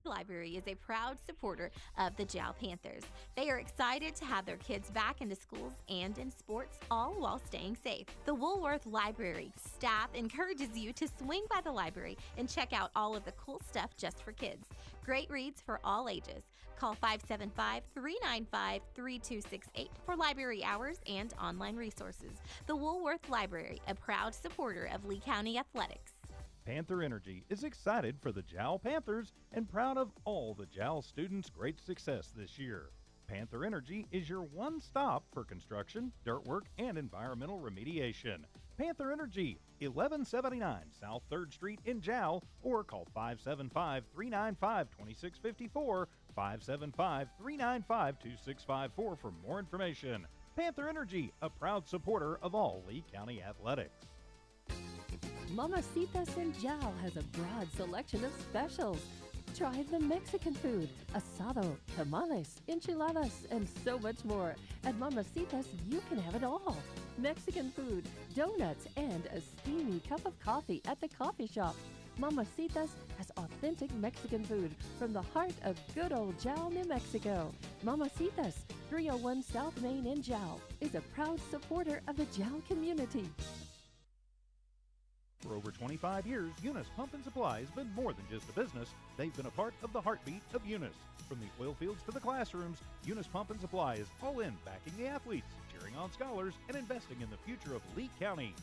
Library is a proud supporter of the Jal Panthers. They are excited to have their kids back into schools and in sports, all while staying safe. The Woolworth Library staff encourages you to swing by the library and check out all of the cool stuff just for kids. Great reads for all ages. Call 575-395-3268 for library hours and online resources. The Woolworth Library, a proud supporter of Lee County Athletics. Panther Energy is excited for the Jal Panthers and proud of all the Jal students' great success this year. Panther Energy is your one stop for construction, dirt work, and environmental remediation. Panther Energy, 1179 South 3rd Street in Jal, or call 575-395-2654, 575-395-2654 for more information. Panther Energy, a proud supporter of all Lee County athletics. Mamacitas in Jal has a broad selection of specials. Try the Mexican food, asado, tamales, enchiladas, and so much more. At Mamacitas, you can have it all. Mexican food, donuts, and a steamy cup of coffee at the coffee shop. Mamacitas has authentic Mexican food from the heart of good old Jal, New Mexico. Mamacitas, 301 South Main in Jal, is a proud supporter of the Jal community. For over 25 years, Eunice Pump and Supply has been more than just a business. They've been a part of the heartbeat of Eunice. From the oil fields to the classrooms, Eunice Pump and Supply is all in backing the athletes, cheering on scholars, and investing in the future of Lee County.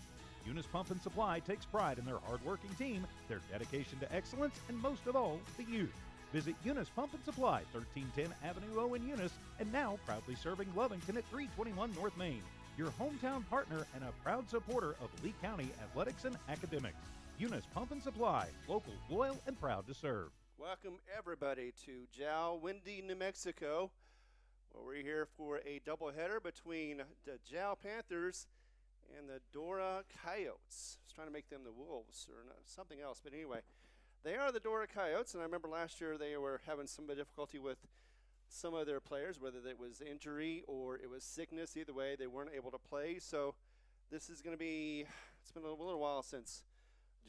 Eunice Pump and Supply takes pride in their hardworking team, their dedication to excellence, and most of all, the youth. Visit Eunice Pump and Supply, 1310 Avenue O in Eunice, and now proudly serving Lovington at 321 North Main. Your hometown partner and a proud supporter of Lee County athletics and academics. Eunice Pump and Supply, local, loyal, and proud to serve. Welcome everybody to Jal, windy New Mexico. Well, we're here for a doubleheader between the Jal Panthers and the Dora Coyotes. I was trying to make them the Wolves or something else, but anyway, they are the Dora Coyotes, and I remember last year they were having some difficulty with some of their players, whether it was injury or it was sickness. Either way, they weren't able to play. So this is going to be, it's been a little while since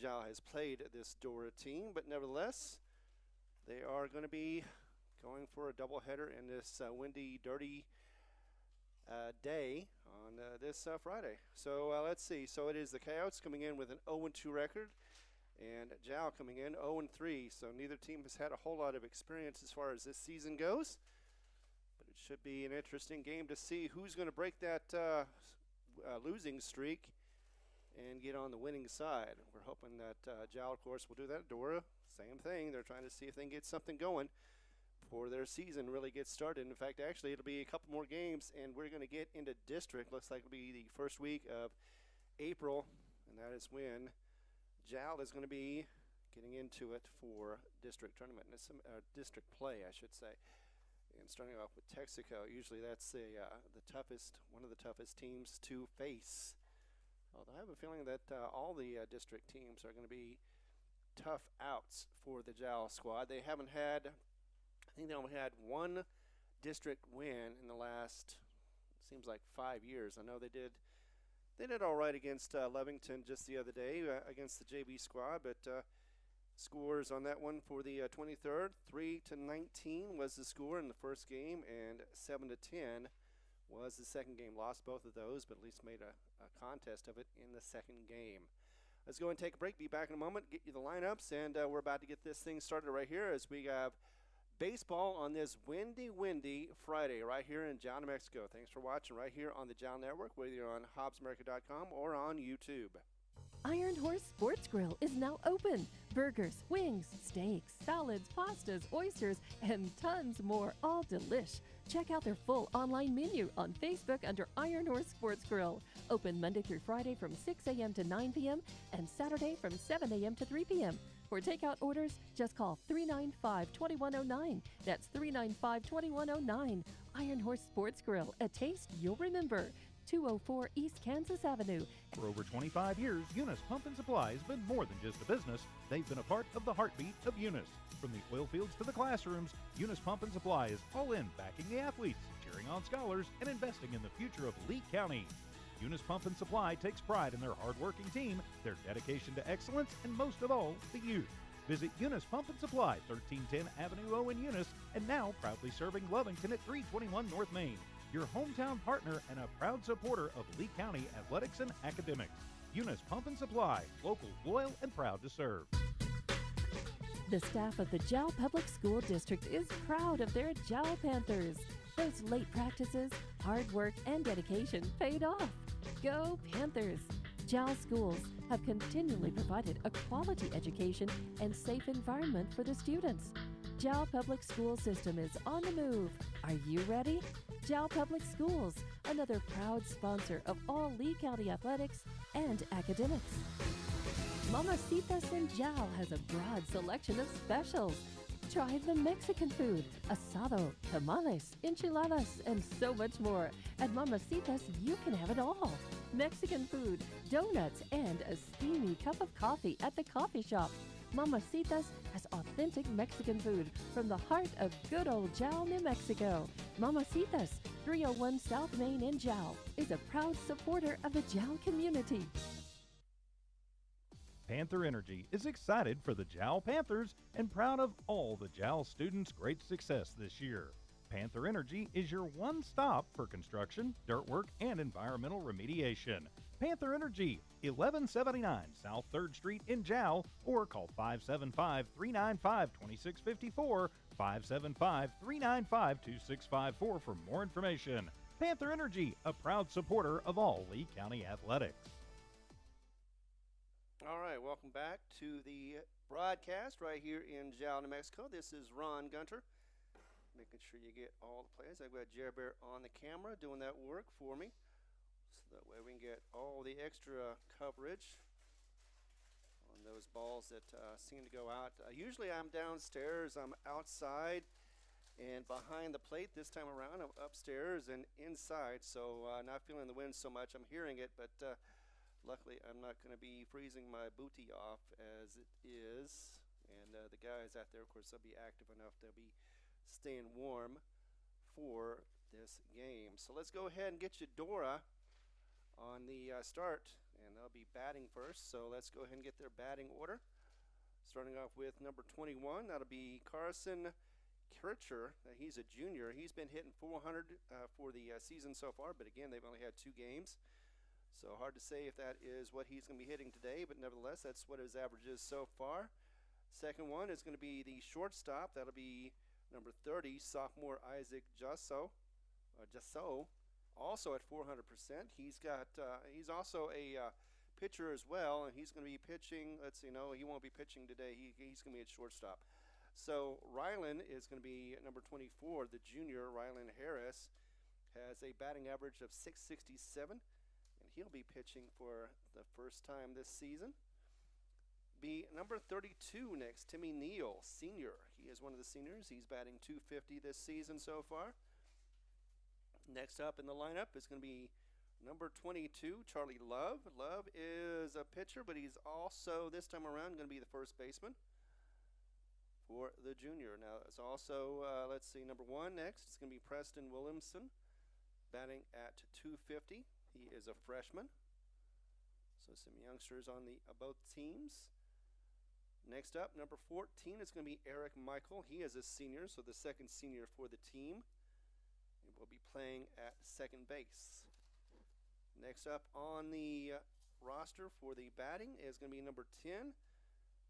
Jal has played this Dora team, but nevertheless, they are going to be going for a doubleheader in this windy, dirty day on this Friday. So let's see. So it is the Coyotes coming in with an 0-2 record, and Jal coming in 0-3. So neither team has had a whole lot of experience as far as this season goes. But it should be an interesting game to see who's going to break that losing streak and get on the winning side. We're hoping that Jal, of course, will do that. Dora, same thing. They're trying to see if they can get something going before their season really gets started. In fact, actually, it'll be a couple more games, and we're going to get into district. Looks like it'll be the first week of April, and that is when Jal is going to be getting into it for district tournament, district play, I should say. And starting off with Texaco, usually that's the toughest, one of the toughest teams to face. Although I have a feeling that all the district teams are going to be tough outs for the Jal squad. They haven't had, I think they only had one district win in the last, seems like 5 years. I know they did all right against Lovington just the other day against the JV squad, but scores on that one for the 23rd, 3-19 was the score in the first game, and 7-10 was the second game. Lost both of those, but at least made a contest of it in the second game. Let's go and take a break. Be back in a moment, get you the lineups, and we're about to get this thing started right here as we have baseball on this windy Friday right here in Jal, New Mexico. Thanks for watching right here on the Jal Network, whether you're on HobbsAmerica.com or on YouTube. Iron Horse Sports Grill is now open. Burgers, wings, steaks, salads, pastas, oysters, and tons more, all delish. Check out their full online menu on Facebook under Iron Horse Sports Grill. Open Monday through Friday from 6 a.m. to 9 p.m. and Saturday from 7 a.m. to 3 p.m. For takeout orders, just call 395-2109. That's 395-2109. Iron Horse Sports Grill, a taste you'll remember. 204 East Kansas Avenue. For over 25 years, Eunice Pump and Supply has been more than just a business. They've been a part of the heartbeat of Eunice. From the oil fields to the classrooms, Eunice Pump and Supply is all in backing the athletes, cheering on scholars, and investing in the future of Lee County. Eunice Pump and Supply takes pride in their hardworking team, their dedication to excellence, and most of all, the youth. Visit Eunice Pump and Supply, 1310 Avenue O in Eunice, and now proudly serving Lovington at 321 North Main. Your hometown partner and a proud supporter of Lee County athletics and academics. Eunice Pump and Supply, local, loyal, and proud to serve. The staff of the Jal Public School District is proud of their Jal Panthers. Those late practices, hard work, and dedication paid off. Go Panthers! Jal schools have continually provided a quality education and safe environment for the students. Jal Public School System is on the move. Are you ready? Jal Public Schools, another proud sponsor of all Lee County athletics and academics. Mamacitas in Jal has a broad selection of specials. Try the Mexican food, asado, tamales, enchiladas, and so much more. At Mamacitas, you can have it all. Mexican food, donuts, and a steamy cup of coffee at the coffee shop. Mamacitas has authentic Mexican food from the heart of good old Jal, New Mexico. Mamacitas, 301 South Main in Jal, is a proud supporter of the Jal community. Panther Energy is excited for the Jal Panthers and proud of all the Jal students' great success this year. Panther Energy is your one stop for construction, dirt work, and environmental remediation. Panther Energy, 1179 South 3rd Street in Jal, or call 575-395-2654, 575-395-2654 for more information. Panther Energy, a proud supporter of all Lee County athletics. All right, welcome back to the broadcast right here in Jal, New Mexico. This is Ron Gunter, making sure you get all the plays. I've got Jerry Bear on the camera doing that work for me, so that way we can get all the extra coverage on those balls that seem to go out. Usually I'm downstairs, I'm outside and behind the plate. This time around I'm upstairs and inside, so not feeling the wind so much. I'm hearing it, but luckily, I'm not going to be freezing my booty off as it is. And the guys out there, of course, they'll be active enough to be staying warm for this game. So let's go ahead and get you Dora on the start. And they'll be batting first. So let's go ahead and get their batting order. Starting off with number 21. That'll be Carson Kircher. He's a junior. He's been hitting 400 for the season so far. But again, they've only had 2 games. So hard to say if that is what he's going to be hitting today, but nevertheless, that's what his average is so far. Second one is going to be the shortstop. That'll be number 30, sophomore Isaac Jasso, also at 400%. He's also a pitcher as well, and he's going to be pitching. Let's see, no, he won't be pitching today. He's going to be at shortstop. So Rylan is going to be number 24. The junior, Rylan Harris, has a batting average of 667. He'll be pitching for the first time this season. Be number 32 next, Timmy Neal, senior. He is one of the seniors. He's batting 250 this season so far. Next up in the lineup is going to be number 22, Charlie Love. Love is a pitcher, but he's also, this time around, going to be the first baseman for the junior. Now, it's also, let's see, number 1 next. It's going to be Preston Williamson, batting at 250. He is a freshman. So some youngsters on the both teams. Next up, number 14 is going to be Eric Michael. He is a senior, so the second senior for the team. He will be playing at second base. Next up on the roster for the batting is going to be number 10,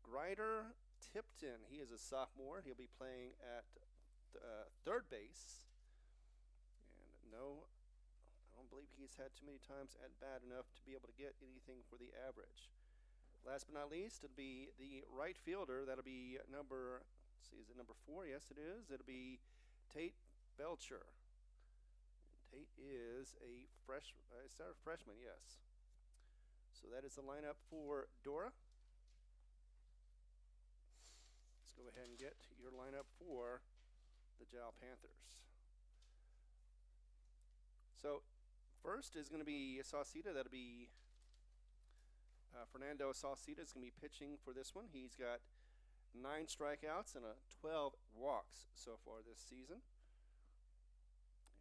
Grider Tipton. He is a sophomore. He'll be playing at third base. And no, I don't believe he's had too many times at bat enough to be able to get anything for the average. Last but not least, it'll be the right fielder. That'll be number, let's see, is it number 4? Yes, it is. It'll be Tate Belcher. And Tate is a freshman, yes. So that is the lineup for Dora. Let's go ahead and get your lineup for the Jal Panthers. So first is going to be Sauceda. That'll be Fernando Sauceda is going to be pitching for this one. He's got 9 strikeouts and 12 walks so far this season.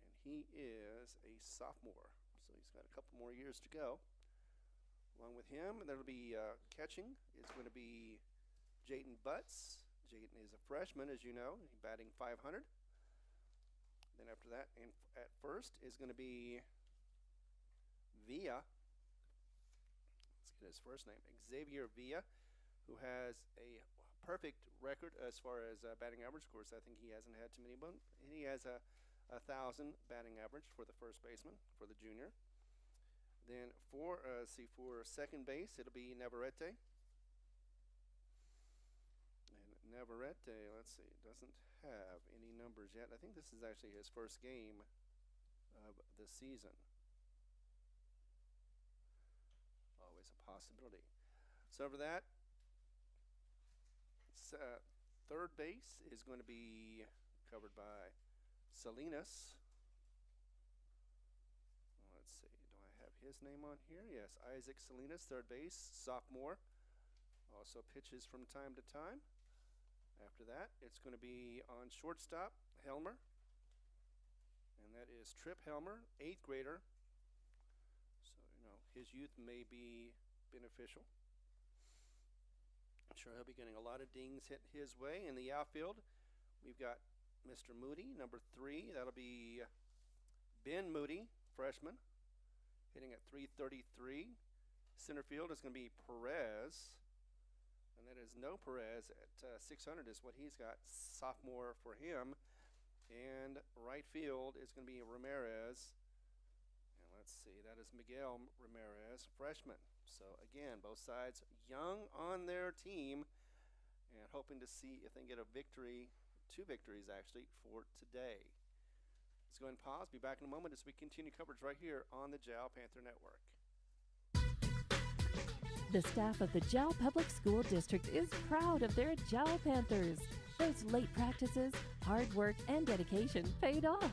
And he is a sophomore, so he's got a couple more years to go. Along with him, there'll be catching is going to be Jayden Butts. Jayden is a freshman, as you know, batting 500. Then after that, and at first is going to be Villa. Let's get his first name, Xavier Villa, who has a perfect record as far as batting average. Of course, I think he hasn't had too many, but he has a 1,000 batting average for the first baseman for the junior. Then for second base, it'll be Navarrete. And Navarrete, let's see, doesn't have any numbers yet. I think this is actually his first game of the season. Always a possibility. So over that, third base is going to be covered by Salinas. Let's see, do I have his name on here? Yes, Isaac Salinas, third base, sophomore. Also pitches from time to time. After that, it's going to be on shortstop, Helmer. And that is Trip Helmer, 8th grader. So, his youth may be beneficial. I'm sure he'll be getting a lot of dings hit his way. In the outfield, we've got Mr. Moody, number 3. That'll be Ben Moody, freshman, hitting at 333. Center field is going to be Perez. And that is no Perez at 600 is what he's got, sophomore for him. And right field is going to be Ramirez. And let's see, that is Miguel Ramirez, freshman. So again, both sides young on their team and hoping to see if they can get a victory, 2 victories actually, for today. Let's go ahead and pause. Be back in a moment as we continue coverage right here on the Jal Panther Network. The staff of the Jal Public School District is proud of their Jal Panthers. Those late practices, hard work, and dedication paid off.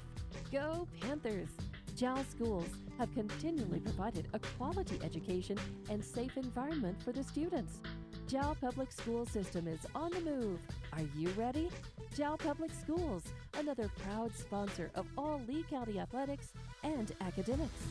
Go Panthers! Jal schools have continually provided a quality education and safe environment for the students. Jal Public School System is on the move. Are you ready? Jal Public Schools, another proud sponsor of all Lee County athletics and academics.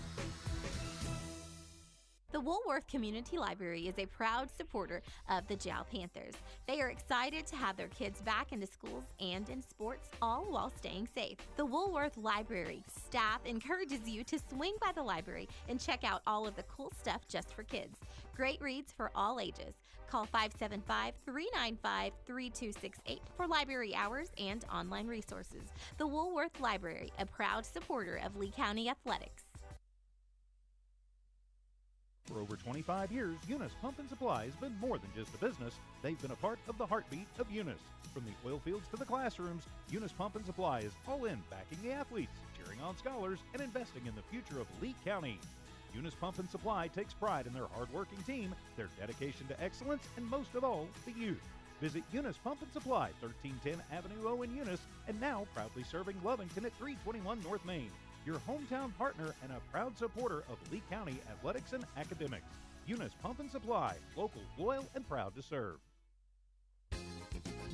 The Woolworth Community Library is a proud supporter of the Jal Panthers. They are excited to have their kids back into schools and in sports, all while staying safe. The Woolworth Library staff encourages you to swing by the library and check out all of the cool stuff just for kids. Great reads for all ages. Call 575-395-3268 for library hours and online resources. The Woolworth Library, a proud supporter of Lee County athletics. For over 25 years, Eunice Pump and Supply has been more than just a business. They've been a part of the heartbeat of Eunice. From the oil fields to the classrooms, Eunice Pump and Supply is all in backing the athletes, cheering on scholars, and investing in the future of Lee County. Eunice Pump and Supply takes pride in their hard-working team, their dedication to excellence, and most of all, the youth. Visit Eunice Pump and Supply, 1310 Avenue O in Eunice, and now proudly serving Lovington at 321 North Main. Your hometown partner and a proud supporter of Lee County athletics and academics. Eunice Pump and Supply, local, loyal, and proud to serve.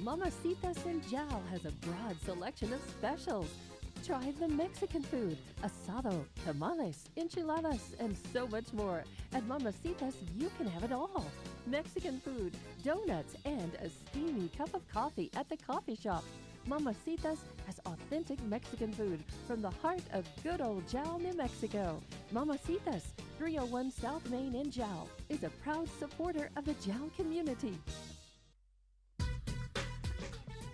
Mamacitas in Jal has a broad selection of specials. Try the Mexican food, asado, tamales, enchiladas, and so much more. At Mamacitas, you can have it all. Mexican food, donuts, and a steamy cup of coffee at the coffee shop. Mamacitas has authentic Mexican food from the heart of good old Jal, New Mexico. Mamacitas, 301 South Main in Jal, is a proud supporter of the Jal community.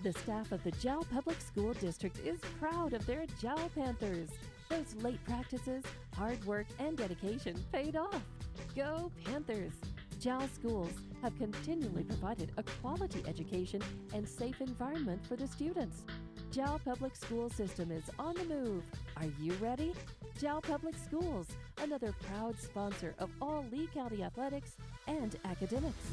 The staff of the Jal Public School District is proud of their Jal Panthers. Those late practices, hard work, and dedication paid off. Go Panthers! Jal schools have continually provided a quality education and safe environment for the students. Jal Public School System is on the move. Are you ready? Jal Public Schools, another proud sponsor of all Lee County athletics and academics.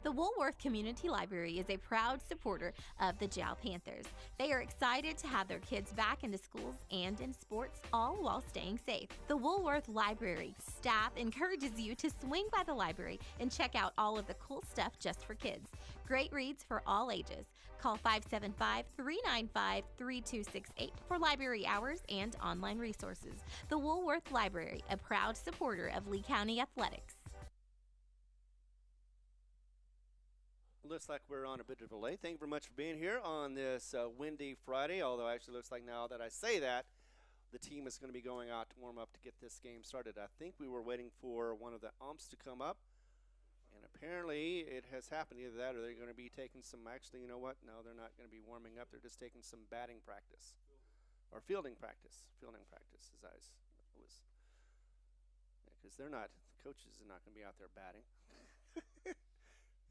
The Woolworth Community Library is a proud supporter of the Jal Panthers. They are excited to have their kids back into schools and in sports, all while staying safe. The Woolworth Library staff encourages you to swing by the library and check out all of the cool stuff just for kids. Great reads for all ages. Call 575-395-3268 for library hours and online resources. The Woolworth Library, a proud supporter of Lee County Athletics. Looks like we're on a bit of a delay. Thank you very much for being here on this windy Friday, although actually looks like now that I say that, the team is going to be going out to warm up to get this game started. I think we were waiting for one of the umps to come up, and apparently it has happened. Either that or they're going to be taking some, actually, you know what? No, they're not going to be warming up. They're just taking some batting practice or fielding practice. Fielding practice, as I was. Because they're not, the coaches are not going to be out there batting.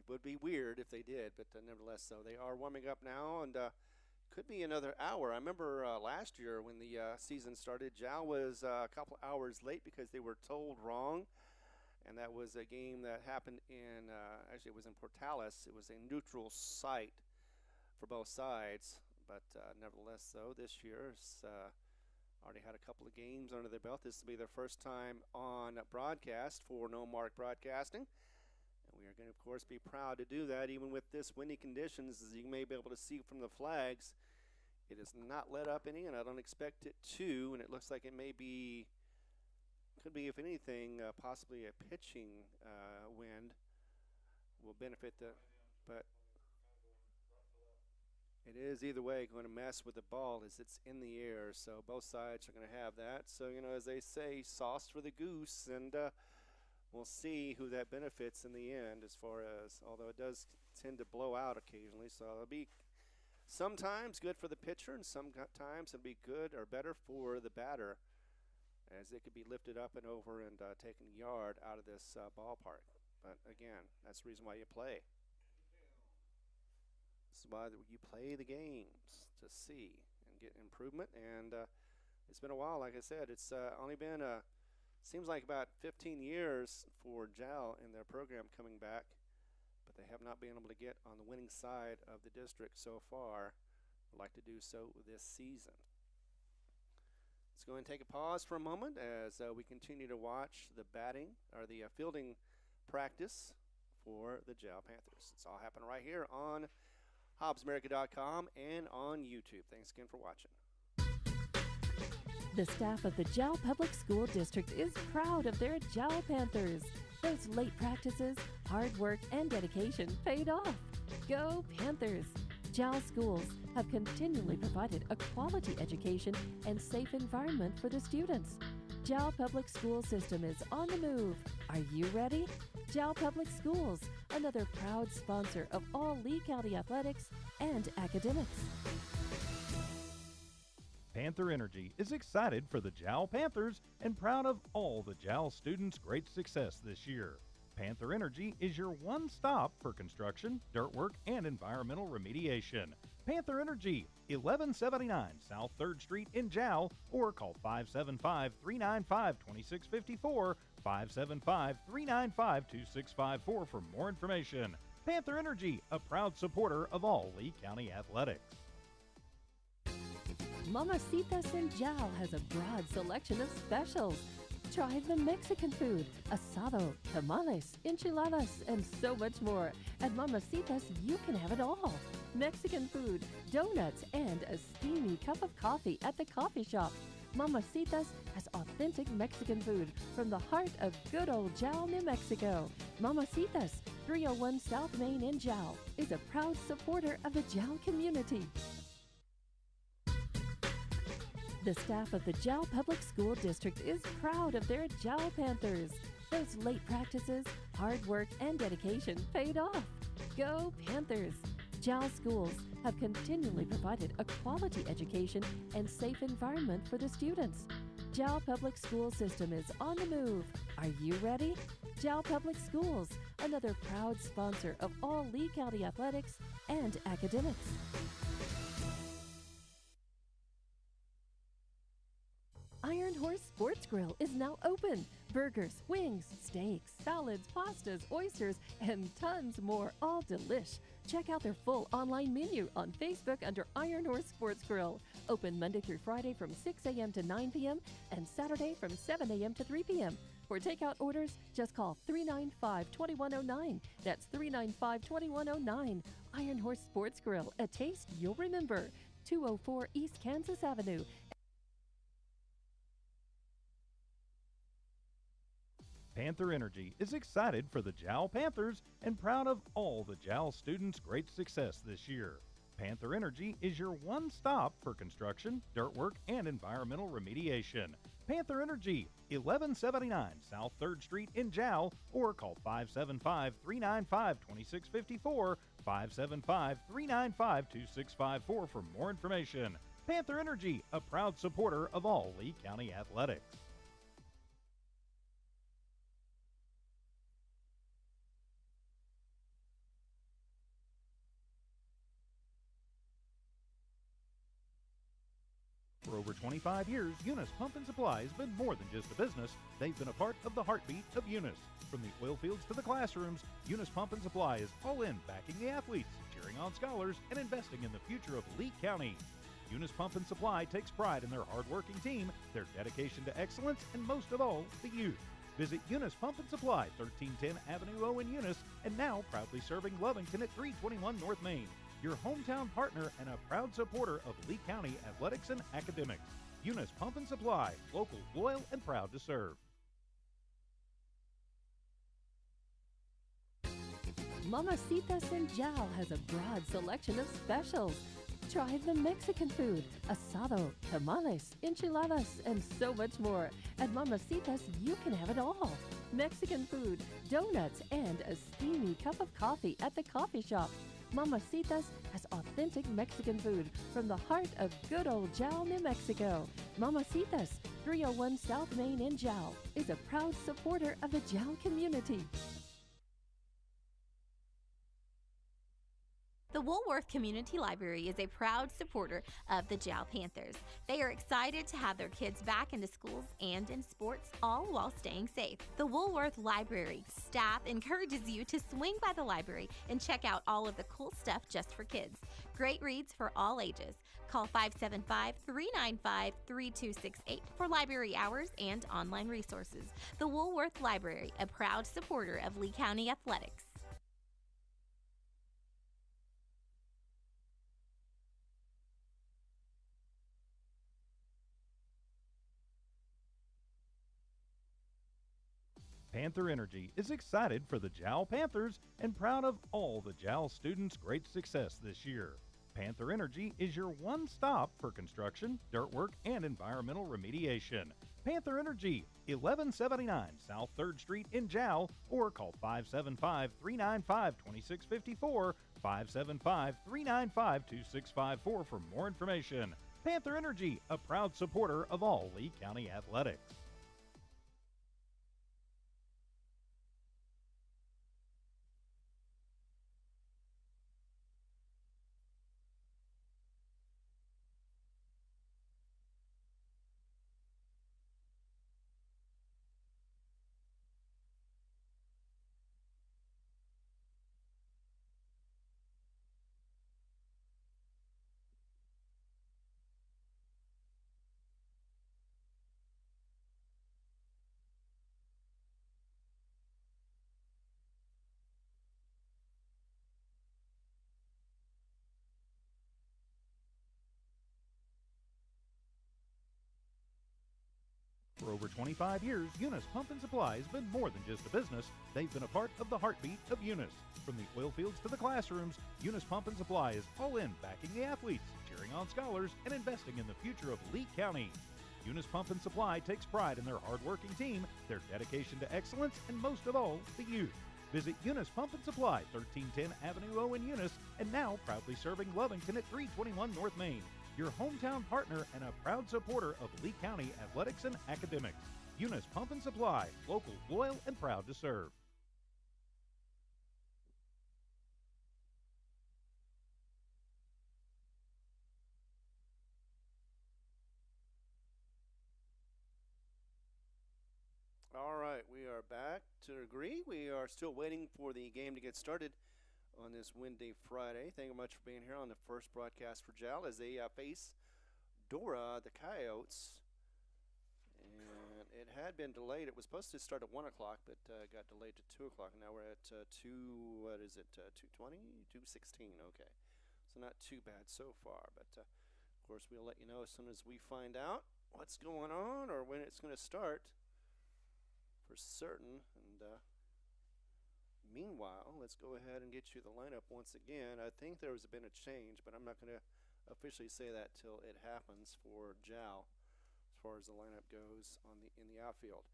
It would be weird if they did, but nevertheless, so they are warming up now, and could be another hour. I remember last year when the season started, Jal was a couple hours late because they were told wrong, and that was a game that happened in, actually it was in Portales. It was a neutral site for both sides, but nevertheless, though, this year's already had a couple of games under their belt. This will be their first time on broadcast for No Mark Broadcasting. We are going to, of course, be proud to do that, even with this windy conditions. As you may be able to see from the flags, it has not let up any, and I don't expect it to. And it looks like it may be, could be, if anything, possibly a pitching wind will benefit the, but it is either way going to mess with the ball as it's in the air. So both sides are going to have that. So, you know, as they say, sauce for the goose, and we'll see who that benefits in the end, as far as, although it does tend to blow out occasionally, so it'll be sometimes good for the pitcher, and sometimes it'll be good or better for the batter, as it could be lifted up and over and taken a yard out of this ballpark. But again, that's the reason why you play. This is why you play the games, to see and get improvement. And it's been a while, like I said. It's only been seems like about 15 years for Jal in their program coming back, but they have not been able to get on the winning side of the district so far. Would like to do so this season. Let's go and take a pause for a moment as we continue to watch the batting or the fielding practice for the Jal Panthers. It's all happening right here on HobbsAmerica.com and on YouTube. Thanks again for watching. The staff of the Jal Public School District is proud of their Jal Panthers. Those late practices, hard work, and dedication paid off. Go Panthers! Jal schools have continually provided a quality education and safe environment for the students. Jal Public School System is on the move. Are you ready? Jal Public Schools, another proud sponsor of all Lee County athletics and academics. Panther Energy is excited for the Jal Panthers and proud of all the Jal students' great success this year. Panther Energy is your one stop for construction, dirt work, and environmental remediation. Panther Energy, 1179 South 3rd Street in Jal, or call 575-395-2654, 575-395-2654 for more information. Panther Energy, a proud supporter of all Lee County athletics. Mamacitas in Jal has a broad selection of specials. Try the Mexican food, asado, tamales, enchiladas, and so much more. At Mamacitas, you can have it all. Mexican food, donuts, and a steamy cup of coffee at the coffee shop. Mamacitas has authentic Mexican food from the heart of good old Jal, New Mexico. Mamacitas, 301 South Main in Jal, is a proud supporter of the Jal community. The staff of the Jal Public School District is proud of their Jal Panthers. Those late practices, hard work, and dedication paid off. Go Panthers! Jal schools have continually provided a quality education and safe environment for the students. Jal Public School System is on the move. Are you ready? Jal Public Schools, another proud sponsor of all Lee County athletics and academics. Iron Horse Sports Grill is now open. Burgers, wings, steaks, salads, pastas, oysters, and tons more, all delish. Check out their full online menu on Facebook under Iron Horse Sports Grill. Open Monday through Friday from 6 a.m. to 9 p.m. and Saturday from 7 a.m. to 3 p.m. For takeout orders, just call 395-2109. That's 395-2109. Iron Horse Sports Grill, a taste you'll remember. 204 East Kansas Avenue. Panther Energy is excited for the Jal Panthers and proud of all the Jal students' great success this year. Panther Energy is your one stop for construction, dirt work, and environmental remediation. Panther Energy, 1179 South 3rd Street in Jal, or call 575-395-2654, 575-395-2654 for more information. Panther Energy, a proud supporter of all Lee County athletics. For over 25 years, Eunice Pump and Supply has been more than just a business. They've been a part of the heartbeat of Eunice. From the oil fields to the classrooms, Eunice Pump and Supply is all in backing the athletes, cheering on scholars, and investing in the future of Lee County. Eunice Pump and Supply takes pride in their hard-working team, their dedication to excellence, and most of all, the youth. Visit Eunice Pump and Supply, 1310 Avenue O in Eunice, and now proudly serving Lovington at 321 North Main. Your hometown partner and a proud supporter of Lee County athletics and academics. Eunice Pump and Supply, local, loyal, and proud to serve. Mamacitas in Jal has a broad selection of specials. Try the Mexican food, asado, tamales, enchiladas, and so much more. At Mamacitas, you can have it all. Mexican food, donuts, and a steamy cup of coffee at the coffee shop. Mamacitas has authentic Mexican food from the heart of good old Jal, New Mexico. Mamacitas, 301 South Main in Jal, is a proud supporter of the Jal community. The Woolworth Community Library is a proud supporter of the Jal Panthers. They are excited to have their kids back into schools and in sports, all while staying safe. The Woolworth Library staff encourages you to swing by the library and check out all of the cool stuff just for kids. Great reads for all ages. Call 575-395-3268 for library hours and online resources. The Woolworth Library, a proud supporter of Lee County athletics. Panther Energy is excited for the Jal Panthers and proud of all the Jal students' great success this year. Panther Energy is your one stop for construction, dirt work, and environmental remediation. Panther Energy, 1179 South 3rd Street in Jal, or call 575-395-2654, 575-395-2654 for more information. Panther Energy, a proud supporter of all Lee County athletics. For over 25 years, Eunice Pump and Supply has been more than just a business. They've been a part of the heartbeat of Eunice. From the oil fields to the classrooms, Eunice Pump and Supply is all in backing the athletes, cheering on scholars, and investing in the future of Lee County. Eunice Pump and Supply takes pride in their hard-working team, their dedication to excellence, and most of all, the youth. Visit Eunice Pump and Supply, 1310 Avenue O in Eunice, and now proudly serving Lovington at 321 North Main. Your hometown partner and a proud supporter of Lee County athletics and academics. Eunice Pump and Supply, local, loyal, and proud to serve. right, we are back to agree. We are still waiting for the game to get started on this windy Friday. Thank you much for being here on the first broadcast for Jal as they face Dora, the Coyotes. And it had been delayed. It was supposed to start at 1 o'clock, but got delayed to 2 o'clock. Now we're at 2:20? 2:16, okay. So not too bad so far, but of course we'll let you know as soon as we find out what's going on or when it's going to start for certain. And meanwhile, let's go ahead and get you the lineup once again. I think there has been a change, but I'm not going to officially say that till it happens for Jal as far as the lineup goes in the outfield.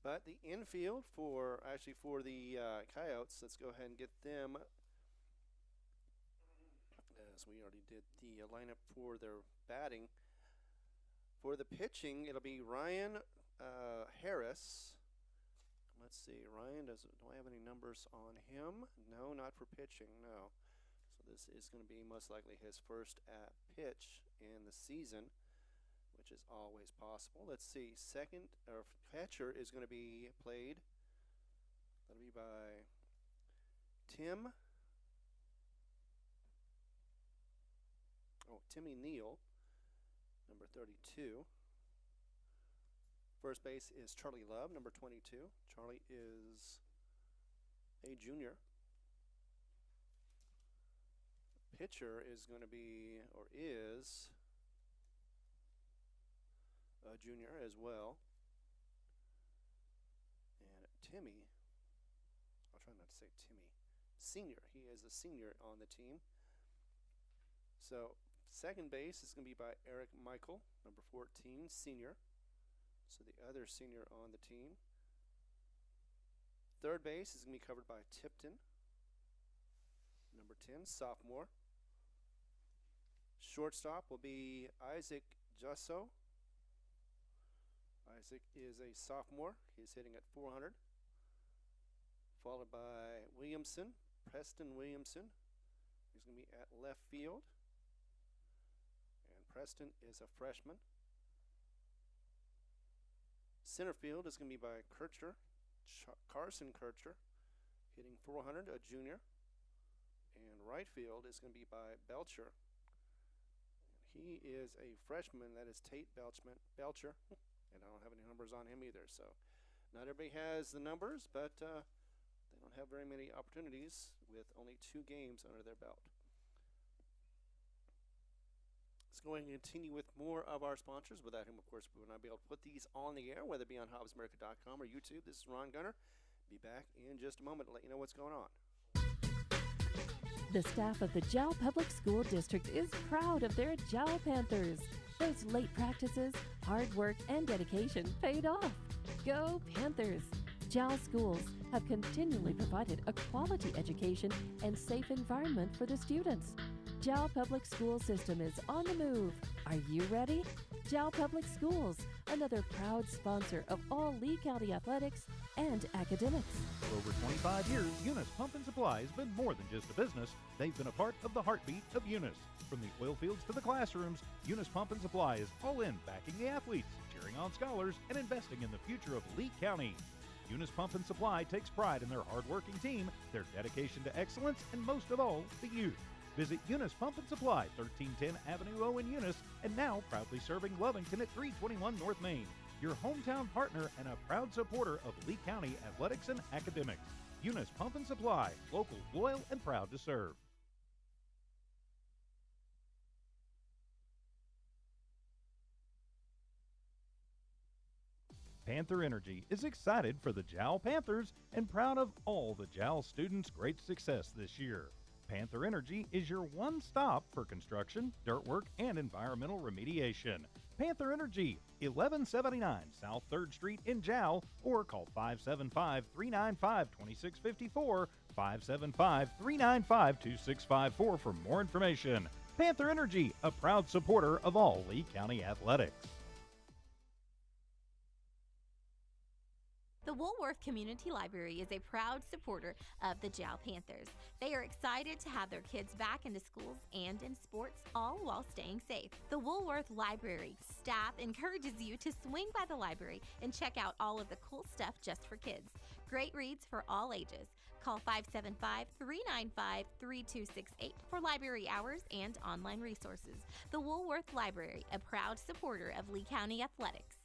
But the infield for the Coyotes, let's go ahead and get them, as we already did the lineup for their batting. For the pitching, it'll be Ryan Harris. Let's see, Ryan, do I have any numbers on him? No, not for pitching, no. So this is going to be most likely his first pitch in the season, which is always possible. Let's see, catcher is going to be played. That'll be by Timmy Neal, number 32. First base is Charlie Love, number 22. Charlie is a junior. Pitcher is going to be, or is, a junior as well. And Timmy, I'll try not to say Timmy, senior. He is a senior on the team. So second base is going to be by Eric Michael, number 14, senior. So the other senior on the team. Third base is going to be covered by Tipton, number 10, sophomore. Shortstop will be Isaac Jusso. Isaac is a sophomore. He's hitting at 400. Followed by Preston Williamson. He's going to be at left field. And Preston is a freshman. Center field is going to be by Carson Kircher, hitting 400, a junior. And right field is going to be by Belcher. He is a freshman. That is Tate Belcher. And I don't have any numbers on him either. So not everybody has the numbers, but they don't have very many opportunities with only 2 games under their belt. Let's go ahead and continue with more of our sponsors. Without whom, of course, we would not be able to put these on the air, whether it be on HobbsAmerica.com or YouTube. This is Ron Gunner. Be back in just a moment to let you know what's going on. The staff of the Jal Public School District is proud of their Jal Panthers. Those late practices, hard work, and dedication paid off. Go Panthers! Jal schools have continually provided a quality education and safe environment for the students. Jal Public School System is on the move. Are you ready? Jal Public Schools, another proud sponsor of all Lee County athletics and academics. For over 25 years, Eunice Pump and Supply has been more than just a business. They've been a part of the heartbeat of Eunice. From the oil fields to the classrooms, Eunice Pump and Supply is all in backing the athletes, cheering on scholars, and investing in the future of Lee County. Eunice Pump and Supply takes pride in their hard-working team, their dedication to excellence, and most of all, the youth. Visit Eunice Pump and Supply, 1310 Avenue O in Eunice, and now proudly serving Lovington at 321 North Main. Your hometown partner and a proud supporter of Lee County athletics and academics. Eunice Pump and Supply, local, loyal, and proud to serve. Panther Energy is excited for the Jal Panthers and proud of all the Jal students' great success this year. Panther Energy is your one stop for construction, dirt work, and environmental remediation. Panther Energy, 1179 South 3rd Street in Jal, or call 575-395-2654, 575-395-2654 for more information. Panther Energy, a proud supporter of all Lee County athletics. The Woolworth Community Library is a proud supporter of the Jal Panthers. They are excited to have their kids back into schools and in sports, all while staying safe. The Woolworth Library staff encourages you to swing by the library and check out all of the cool stuff just for kids. Great reads for all ages. Call 575-395-3268 for library hours and online resources. The Woolworth Library, a proud supporter of Lee County Athletics.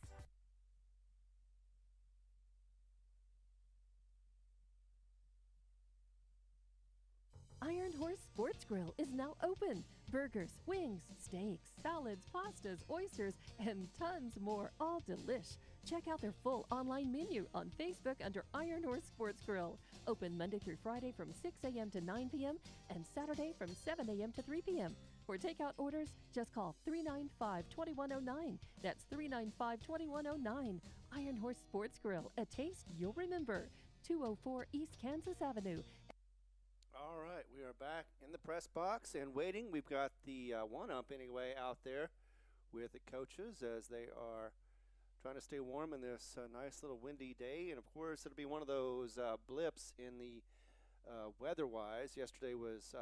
Iron Horse Sports Grill is now open. Burgers, wings, steaks, salads, pastas, oysters, and tons more, all delish. Check out their full online menu on Facebook under Iron Horse Sports Grill. Open Monday through Friday from 6 a.m. to 9 p.m. and Saturday from 7 a.m. to 3 p.m. For takeout orders, just call 395-2109. That's 395-2109. Iron Horse Sports Grill, a taste you'll remember. 204 East Kansas Avenue. All right, we are back in the press box and waiting. We've got the one-ump anyway out there with the coaches as they are trying to stay warm in this nice little windy day. And, of course, it'll be one of those blips in the weather-wise. Yesterday was,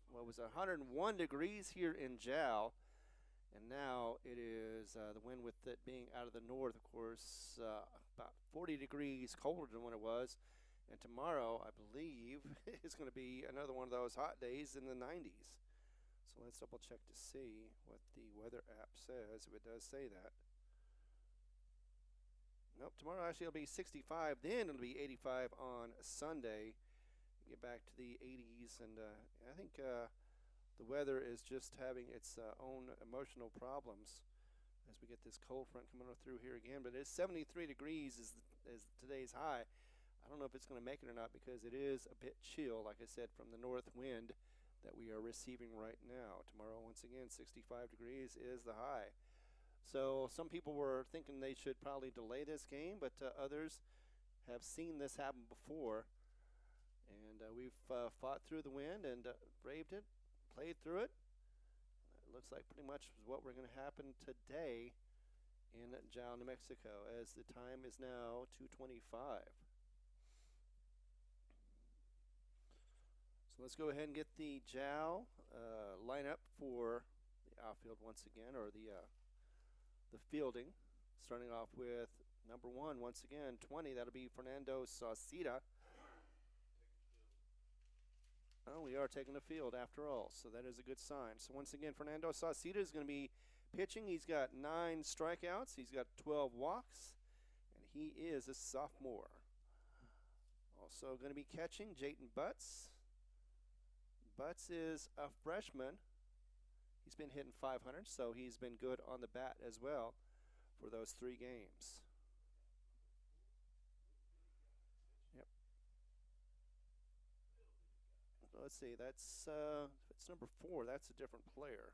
101 degrees here in Jal. And now it is the wind with it being out of the north, of course, about 40 degrees colder than what it was. And tomorrow, I believe, is going to be another one of those hot days in the 90s. So let's double check to see what the weather app says, if it does say that. Nope, tomorrow actually it'll be 65. Then it'll be 85 on Sunday. Get back to the 80s. And I think the weather is just having its own emotional problems as we get this cold front coming through here again. But it's 73 degrees is today's high. I don't know if it's going to make it or not because it is a bit chill, like I said, from the north wind that we are receiving right now. Tomorrow, once again, 65 degrees is the high. So some people were thinking they should probably delay this game, but others have seen this happen before. And we've fought through the wind and braved it, played through it. It looks like pretty much what we're going to happen today in Jal, New Mexico, as the time is now 2:25. Let's go ahead and get the Jal lineup for the outfield once again, or the fielding. Starting off with number 1, once again, 20. That'll be Fernando Sauceda. Oh, we are taking the field after all, so that is a good sign. So once again, Fernando Sauceda is going to be pitching. He's got 9 strikeouts. He's got 12 walks, and he is a sophomore. Also going to be catching Jayton Butts. Butts is a freshman. He's been hitting .500, so he's been good on the bat as well for those 3 games. Yep. Let's see, that's if it's number 4, that's a different player.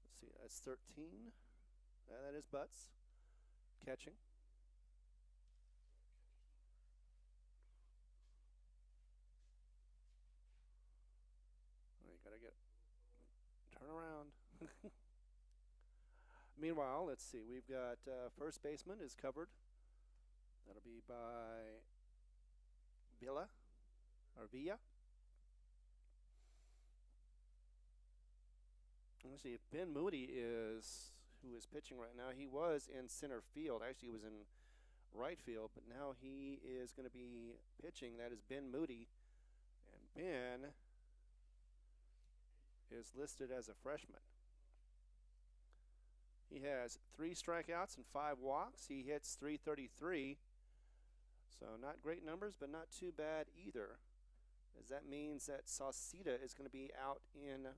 Let's see, that's 13. That is Butts catching. Gotta get turn around. Meanwhile, let's see. We've got first baseman is covered. That'll be by Villa. Let's see if Ben Moody who is pitching right now. He was in center field. Actually, he was in right field, but now he is going to be pitching. That is Ben Moody, and Ben is listed as a freshman. He has 3 strikeouts and 5 walks. He hits .333. So not great numbers, but not too bad either, as that means that Sauceda is going to be out in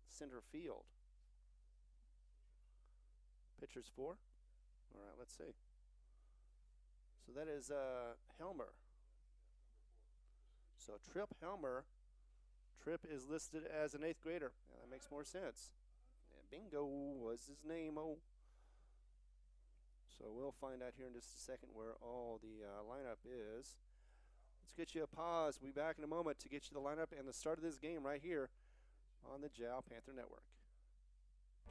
center field. Pitcher's 4. All right, let's see. So that is Helmer. So Trip Helmer. Tripp is listed as an 8th grader. Yeah, that makes more sense. Yeah, bingo was his name. Oh. So we'll find out here in just a second where all the lineup is. Let's get you a pause. We'll be back in a moment to get you the lineup and the start of this game right here on the Jal Panther Network.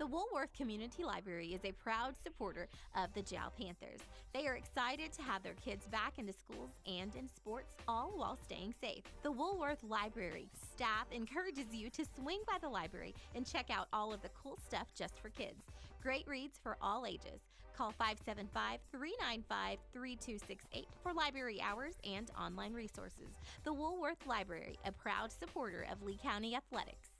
The Woolworth Community Library is a proud supporter of the Jal Panthers. They are excited to have their kids back into schools and in sports, all while staying safe. The Woolworth Library staff encourages you to swing by the library and check out all of the cool stuff just for kids. Great reads for all ages. Call 575-395-3268 for library hours and online resources. The Woolworth Library, a proud supporter of Lee County Athletics.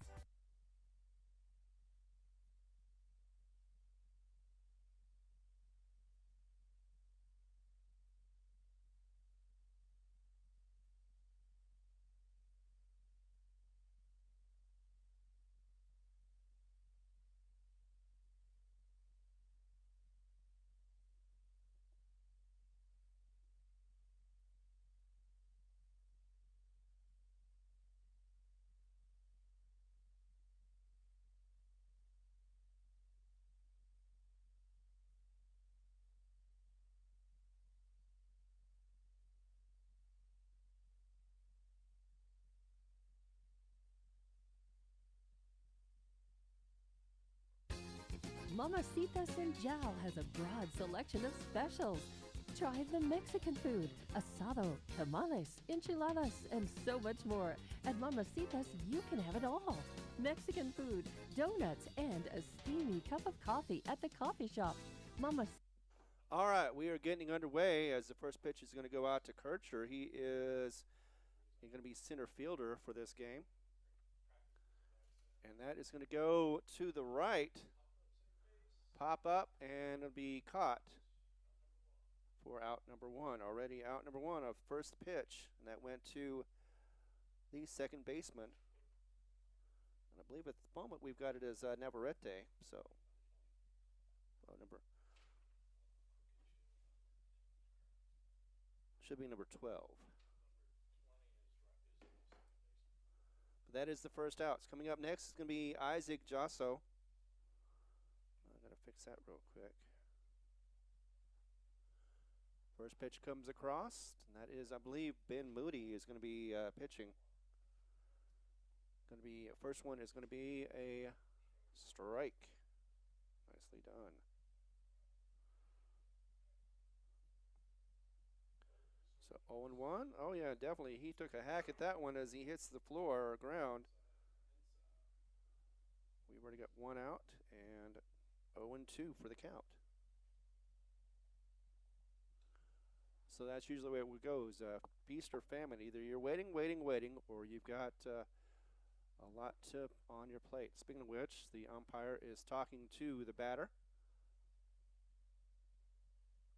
Mamacitas in Jal has a broad selection of specials. Try the Mexican food, asado, tamales, enchiladas, and so much more. At Mamacitas, you can have it all. Mexican food, donuts, and a steamy cup of coffee at the coffee shop. All right, we are getting underway as the first pitch is going to go out to Kircher. He's going to be center fielder for this game. And that is going to go to the right, pop up, and it'll be caught for out number one. Already out number one of first pitch, and that went to the second baseman. And I believe at the moment we've got it as Navarrete. So, should be number 12. But that is the first out. Coming up next is going to be Isaac Josso. I'm going to fix that real quick. First pitch comes across, and that is, I believe, Ben Moody is going to be pitching. First one is going to be a strike. Nicely done. So 0-1. Oh yeah, definitely. He took a hack at that one as he hits the floor or ground. We've already got one out and 0-2 for the count. So that's usually the way it goes. Feast or famine. Either you're waiting, or you've got a lot on your plate. Speaking of which, the umpire is talking to the batter.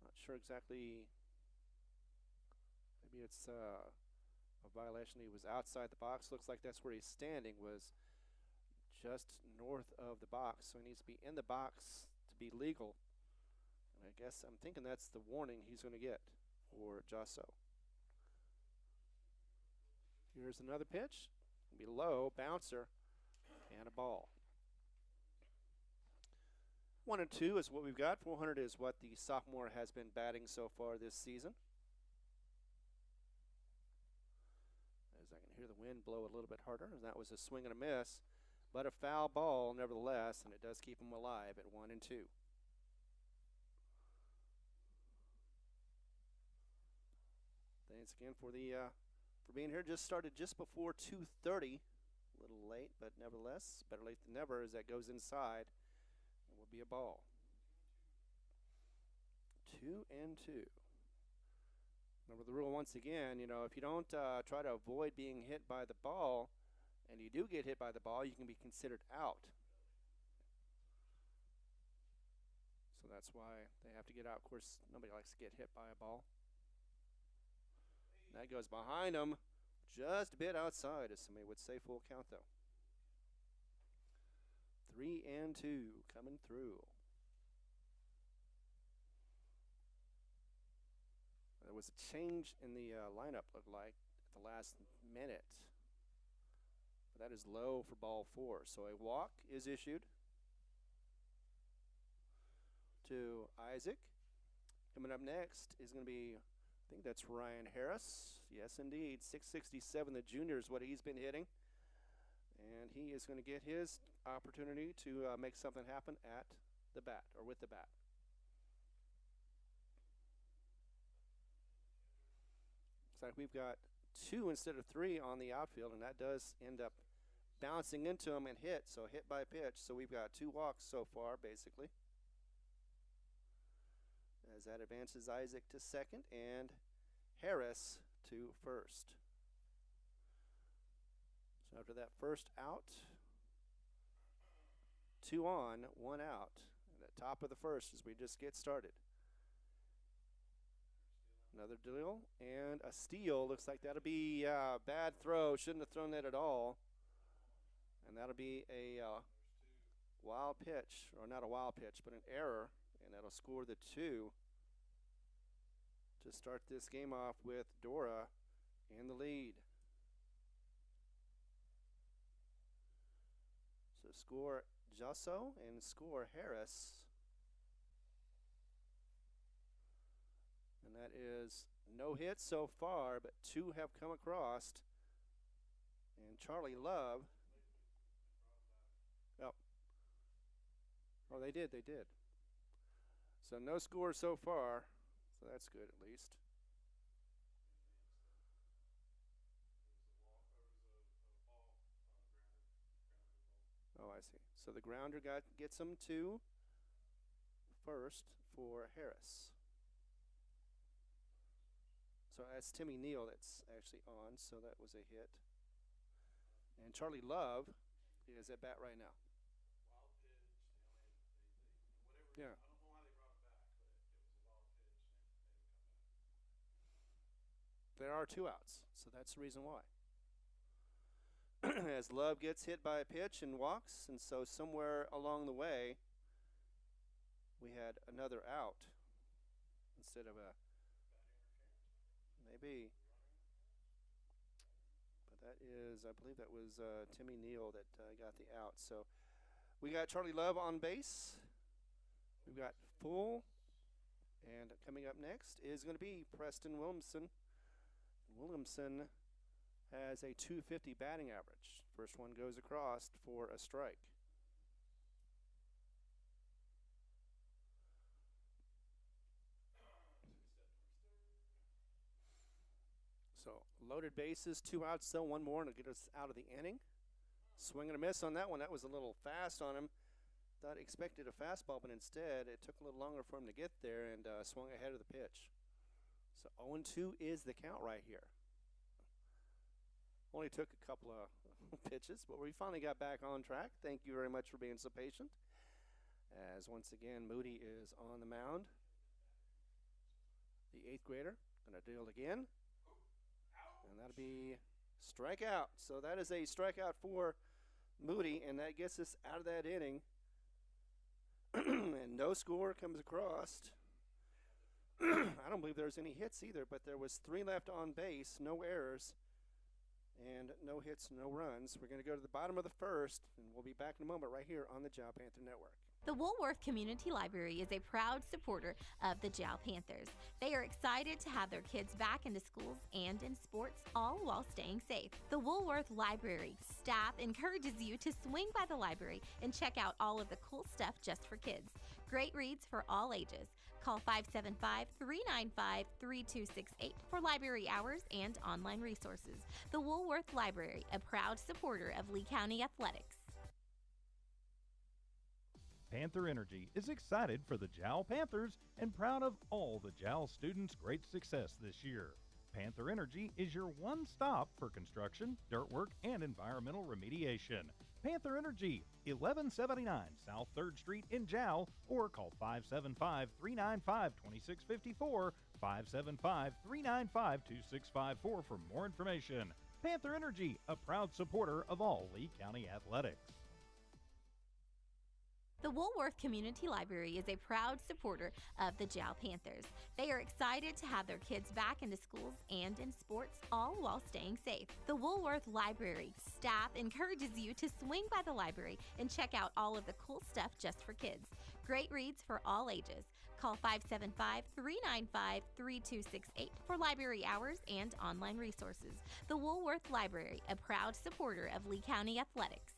Not sure exactly. Maybe it's a violation. He was outside the box. Looks like that's where he's standing, was just north of the box. So he needs to be in the box to be legal. And I guess I'm thinking that's the warning he's going to get for Josso. Here's another pitch. It'll be low, bouncer, and a ball. 1-2 is what we've got. 400 is what the sophomore has been batting so far this season. As I can hear the wind blow a little bit harder, and that was a swing and a miss, but a foul ball nevertheless, and it does keep him alive at 1-2. Thanks again for being here. Just started just before 2:30. A little late, but nevertheless, better late than never, as that goes inside. It will be a ball. 2-2. Remember the rule once again, if you don't try to avoid being hit by the ball, and you do get hit by the ball, you can be considered out. So that's why they have to get out. Of course, nobody likes to get hit by a ball. That goes behind him, just a bit outside, as somebody would say. Full count, though. 3-2 coming through. There was a change in the lineup, looked like, at the last minute. But that is low for ball 4. So a walk is issued to Isaac. Coming up next is going to be, I think that's Ryan Harris. Yes, indeed. 667, the junior, is what he's been hitting. And he is going to get his opportunity to make something happen at the bat, or with the bat. Looks like we've got 2 instead of 3 on the outfield, and that does end up bouncing into him and hit, so hit by pitch. So we've got 2 walks so far, basically. As that advances Isaac to second and Harris to first. So after that first out, 2 on, 1 out. At the top of the first as we just get started. Another deal and a steal. Looks like that'll be a bad throw. Shouldn't have thrown that at all. And that'll be a wild pitch, or not a wild pitch, but an error. And that'll score the 2 to start this game off with Dora in the lead. So score Jasso and score Harris. And that is no hits so far, but 2 have come across. And Charlie Love. Oh, they did. So no score so far. So that's good at least. Oh, I see. So the grounder gets him to first for Harris. So that's Timmy Neal that's actually on, so that was a hit. And Charlie Love is at bat right now. Yeah. I don't know why they brought it back, but it was a wild pitch and they made him come back. There are 2 outs, so that's the reason why. As Love gets hit by a pitch and walks, and so somewhere along the way, we had another out instead of a maybe. But that is, I believe that was Timmy Neal that got the out. So we got Charlie Love on base. We've got full, and coming up next is going to be Preston Williamson. Williamson has a .250 batting average. First one goes across for a strike. So loaded bases, 2 outs, still 1 more to get us out of the inning. Swing and a miss on that one. That was a little fast on him. Thought expected a fastball, but instead it took a little longer for him to get there and swung ahead of the pitch. So 0-2 is the count right here. Only took a couple of pitches, but we finally got back on track. Thank you very much for being so patient. As once again, Moody is on the mound. The 8th grader going to deal again. And that'll be strikeout. So that is a strikeout for Moody, and that gets us out of that inning. And no score comes across. I don't believe there's any hits either, but there was 3 left on base, no errors, and no hits, no runs. We're going to go to the bottom of the first, and we'll be back in a moment right here on the Jal Panther Network. The Woolworth Community Library is a proud supporter of the Jal Panthers. They are excited to have their kids back into schools and in sports, all while staying safe. The Woolworth Library staff encourages you to swing by the library and check out all of the cool stuff just for kids. Great reads for all ages. Call 575-395-3268 for library hours and online resources. The Woolworth Library, a proud supporter of Lee County Athletics. Panther Energy is excited for the Jal Panthers and proud of all the Jal students' great success this year. Panther Energy is your one stop for construction, dirt work, and environmental remediation. Panther Energy, 1179 South 3rd Street in Jal, or call 575-395-2654, 575-395-2654 for more information. Panther Energy, a proud supporter of all Lee County athletics. The Woolworth Community Library is a proud supporter of the Jal Panthers. They are excited to have their kids back into schools and in sports, all while staying safe. The Woolworth Library staff encourages you to swing by the library and check out all of the cool stuff just for kids. Great reads for all ages. Call 575-395-3268 for library hours and online resources. The Woolworth Library, a proud supporter of Lee County Athletics.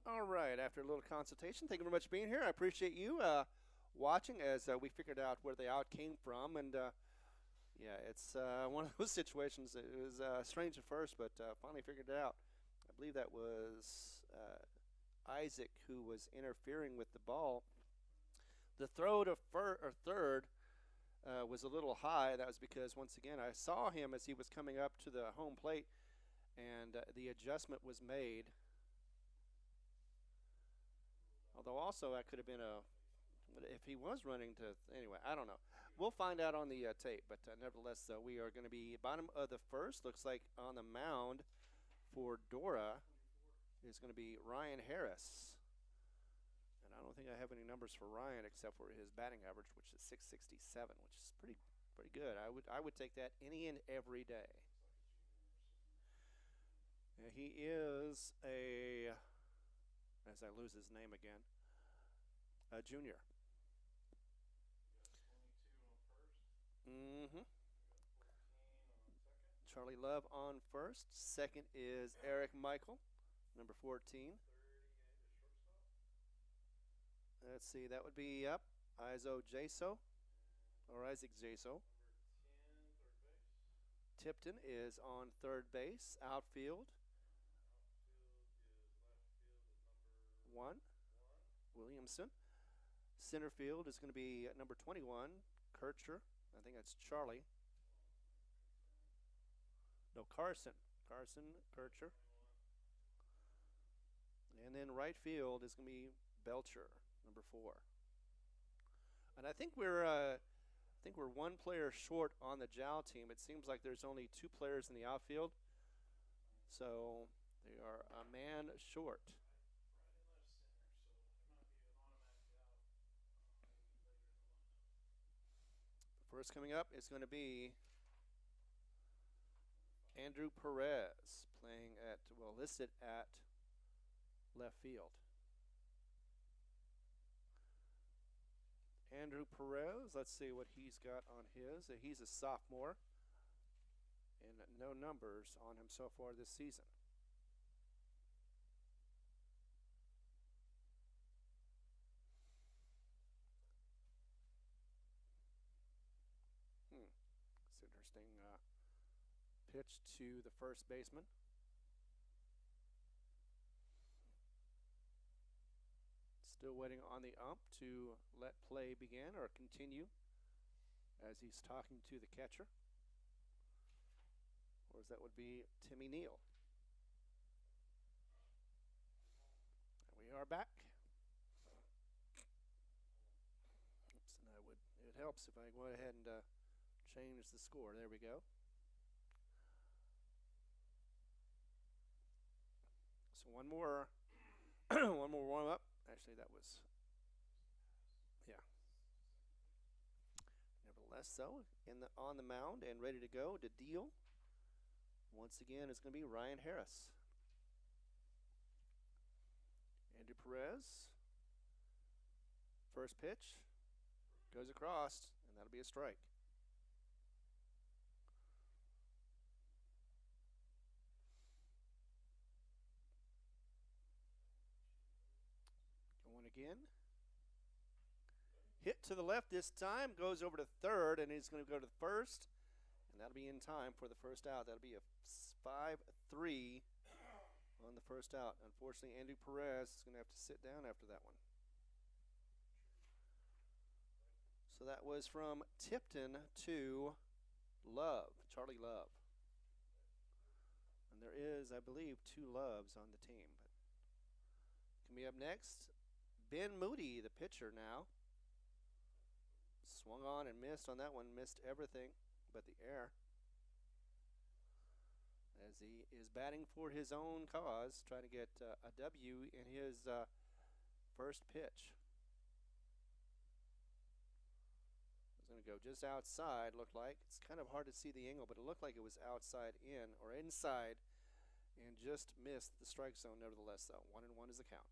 All right, after a little consultation, thank you very much for being here. I appreciate you watching as we figured out where the out came from. And yeah, it's one of those situations that was strange at first, but finally figured it out. I believe that was Isaac who was interfering with the ball. The throw to third was a little high. That was because, once again, I saw him as he was coming up to the home plate, and the adjustment was made. Although also that could have been if he was running to, anyway, I don't know. We'll find out on the tape, but nevertheless, we are going to be bottom of the first. Looks like on the mound for Dora is going to be Ryan Harris. And I don't think I have any numbers for Ryan except for his batting average, which is .667, which is pretty good. I would take that any and every day. Yeah, he is as I lose his name again, a junior. Charlie Love on first. Second is Eric Michael, number 14. Let's see, that would be Isaac Jaso. Tipton is on third base. Outfield. 1, Williamson. Center field is going to be number 21, Kircher. I think that's Charlie. No, Carson, Kircher. And then right field is going to be Belcher, number 4. And I think we're one player short on the Jal team. It seems like there's only 2 players in the outfield, so they are a man short. First coming up is going to be Andrew Perez, playing listed at left field. Andrew Perez, let's see what he's got on his. He's a sophomore, and no numbers on him so far this season. It's interesting. Pitch to the first baseman. Still waiting on the ump to let play begin or continue as he's talking to the catcher. Or as that would be Timmy Neal. And we are back. Oops, and it helps if I go ahead and change the score. There we go. So one more warm up. Actually, that was, yeah. Nevertheless, on the mound and ready to go to deal. Once again, it's going to be Ryan Harris. Andrew Perez. First pitch goes across, and that'll be a strike. Again. Hit to the left this time, goes over to third, and he's going to go to first, and that'll be in time for the first out. That'll be a 5-3 on the first out. Unfortunately, Andrew Perez is going to have to sit down after that one. So that was from Tipton to Love, Charlie Love. And there is, I believe, 2 Loves on the team. But coming up next, Ben Moody, the pitcher now. Swung on and missed on that one. Missed everything but the air. As he is batting for his own cause, trying to get a W in his first pitch. It's going to go just outside, looked like. It's kind of hard to see the angle, but it looked like it was outside in or inside and just missed the strike zone nevertheless, though. 1-1 is the count.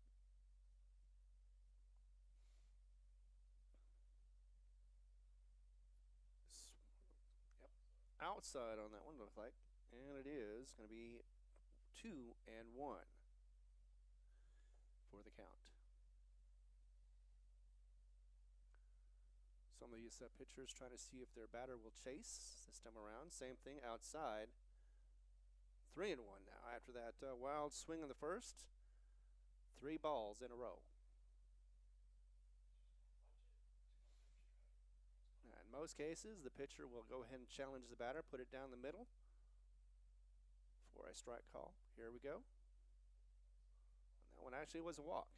outside on that one, looks like. And it is going to be 2-1 for the count. Some of these pitchers trying to see if their batter will chase this time around. Same thing outside. 3-1 now after that wild swing in the first. 3 balls in a row. In most cases, the pitcher will go ahead and challenge the batter, put it down the middle for a strike call. Here we go. And that one actually was a walk.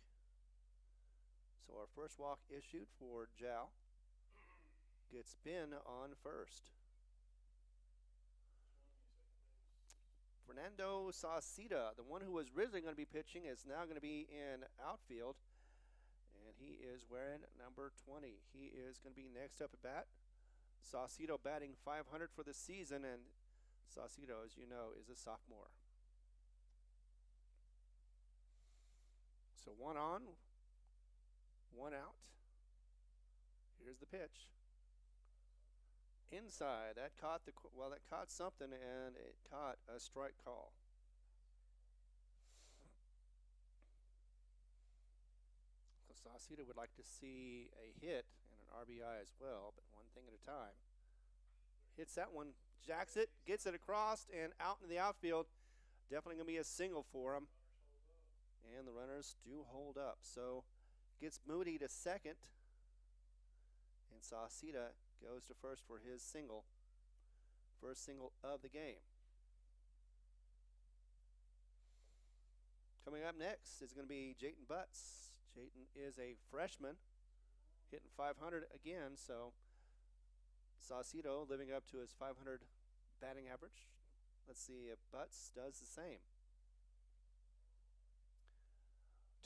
So our first walk issued for Jal gets Ben on first. Fernando Sauceda, the one who was originally going to be pitching, is now going to be in outfield. And he is wearing number 20. He is going to be next up at bat. Saucedo batting .500 for the season, and Saucedo, as you know, is a sophomore. So 1 on, 1 out. Here's the pitch. Inside, that caught something, and it caught a strike call. So Saucedo would like to see a hit and an RBI as well, but one thing at a time. Hits that one, jacks it, gets it across and out into the outfield. Definitely going to be a single for him. And the runners do hold up. So gets Moody to second. And Sauceda goes to first for his single. First single of the game. Coming up next is going to be Jayton Butts. Jayton is a freshman, hitting .500 again, so Saucedo living up to his .500 batting average. Let's see if Butts does the same.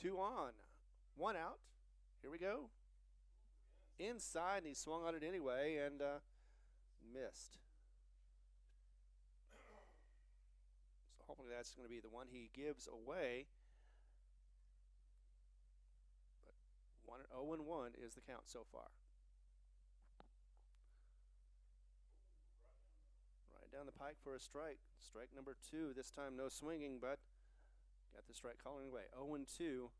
2 on, 1 out. Here we go. Inside, and he swung on it anyway and missed. So hopefully that's going to be the one he gives away. But 0-1 is the count so far. Right down the pike for a strike. Strike number 2. This time no swinging, but got the strike call anyway. 0-2. 2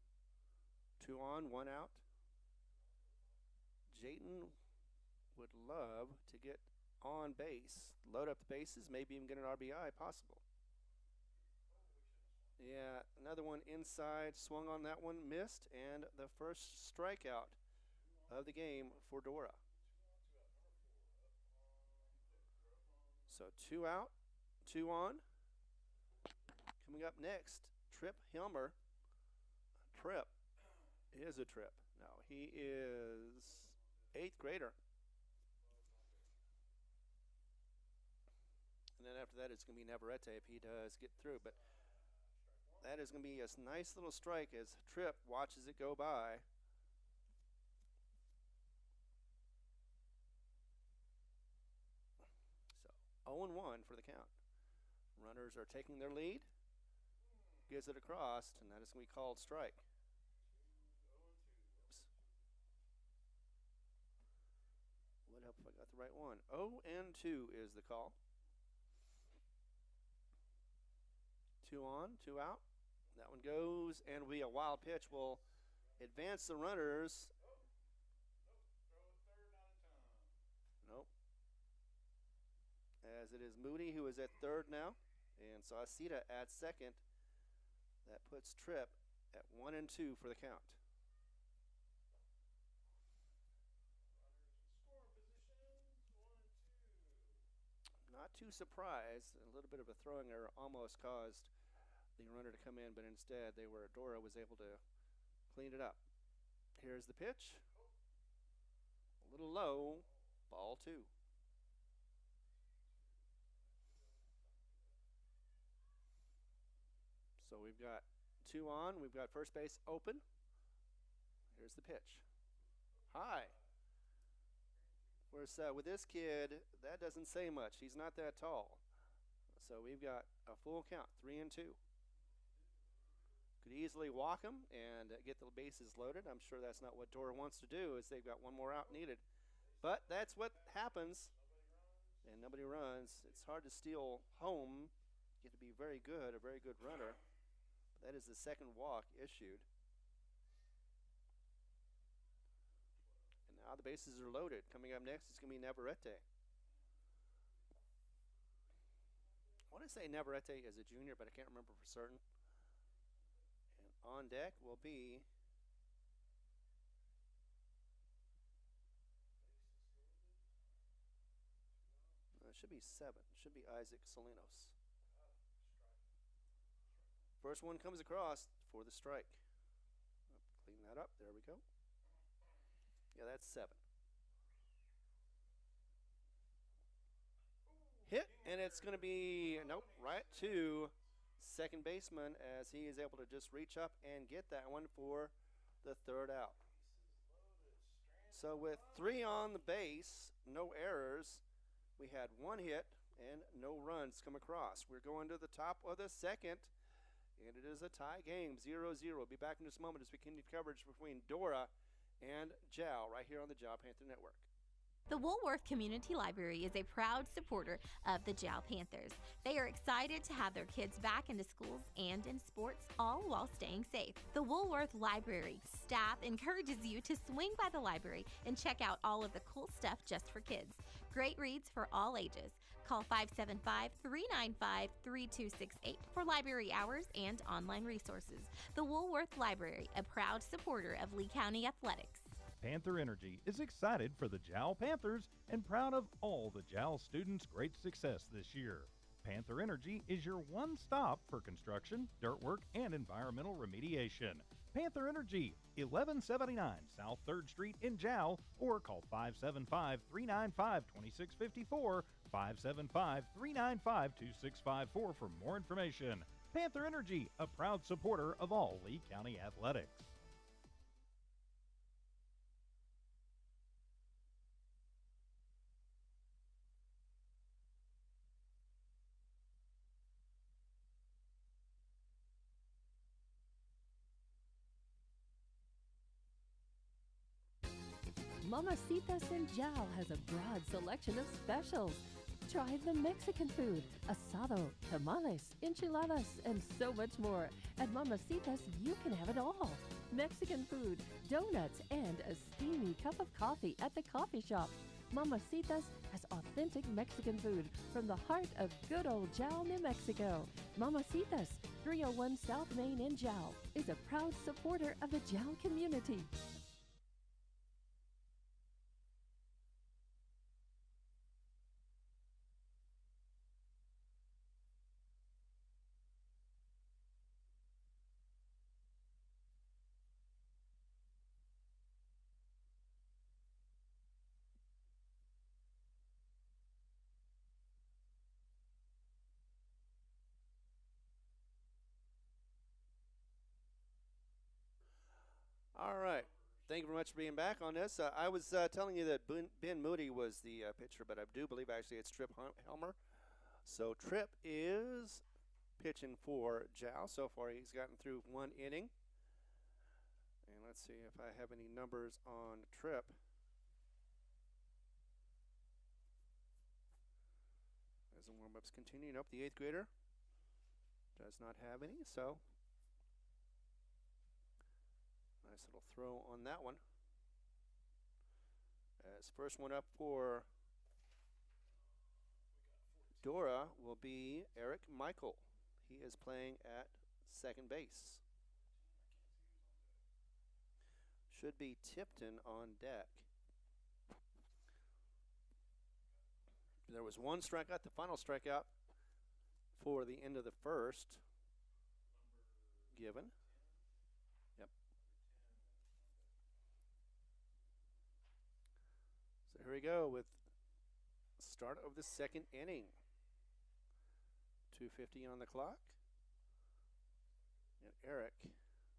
on, 1 out. Jayton would love to get on base, load up the bases, maybe even get an RBI possible. Yeah, another one inside, swung on that one, missed, and the first strikeout of the game for Dora. So 2 out, 2 on. Coming up next, Trip Hilmer. Trip is a trip. No, he is 8th grader. And then after that, it's going to be Navarrete if he does get through. But that is going to be a nice little strike as Tripp watches it go by. So 0-1 for the count. Runners are taking their lead. Gives it across, and that is going to be called strike. Would help if I got the right one. 0-2 is the call. 2 on, 2 out. That one goes, and will be a wild pitch. Will advance the runners. Nope. As it is Moody who is at third now, and Sauceda at second. That puts Tripp at 1-2 for the count. Not too surprised. A little bit of a throwing error almost caused the runner to come in, but instead Dora was able to clean it up. Here's the pitch. A little low. Ball 2. So we've got 2 on. We've got first base open. Here's the pitch. High. Whereas with this kid, that doesn't say much. He's not that tall. So we've got a full count, 3-2. Could easily walk him and get the bases loaded. I'm sure that's not what Dora wants to do, as they've got one more out needed. But that's what happens. and nobody runs, it's hard to steal home. You have to be very good, a very good runner. That is the second walk issued. And now the bases are loaded. Coming up next is going to be Navarrete. I want to say Navarrete is a junior, but I can't remember for certain. And on deck will be it should be 7. It should be Isaac Salinos. First one comes across for the strike. Clean that up. There we go. Yeah, that's 7. Hit, and it's going to be, nope, right to second baseman as he is able to just reach up and get that one for the third out. So with 3 on the base, no errors, we had 1 hit and no runs come across. We're going to the top of the second, and it is a tie game, 0-0. We'll be back in just a moment as we continue coverage between Dora and Jal right here on the Jal Panther Network. The Woolworth Community Library is a proud supporter of the Jal Panthers. They are excited to have their kids back into schools and in sports, all while staying safe. The Woolworth Library staff encourages you to swing by the library and check out all of the cool stuff just for kids. Great reads for all ages. Call 575-395-3268 for library hours and online resources. The Woolworth Library, a proud supporter of Lee County Athletics. Panther Energy is excited for the Jal Panthers and proud of all the Jal students' great success this year. Panther Energy is your one stop for construction, dirt work, and environmental remediation. Panther Energy, 1179 South 3rd Street in Jal, or call 575-395-2654, 575-395-2654 for more information. Panther Energy, a proud supporter of all Lee County athletics. Mamacitas in Jal has a broad selection of specials. Try the Mexican food, asado, tamales, enchiladas, and so much more. At Mamacitas, you can have it all. Mexican food, donuts, and a steamy cup of coffee at the coffee shop. Mamacitas has authentic Mexican food from the heart of good old Jal, New Mexico. Mamacitas, 301 South Main in Jal, is a proud supporter of the Jal community. All right. Thank you very much for being back on this. I was telling you that Ben Moody was the pitcher, but I do believe actually it's Trip Helmer. So Trip is pitching for Jal. So far he's gotten through 1 inning. And let's see if I have any numbers on Trip. As the warm-ups continue. Nope, the 8th grader does not have any, so nice little throw on that one. As first one up for Dora will be Eric Michael. He is playing at second base. Should be Tipton on deck. There was 1 strikeout, the final strikeout for the end of the first. Given. Yep. So here we go with start of the second inning. 2:50 on the clock. And Eric,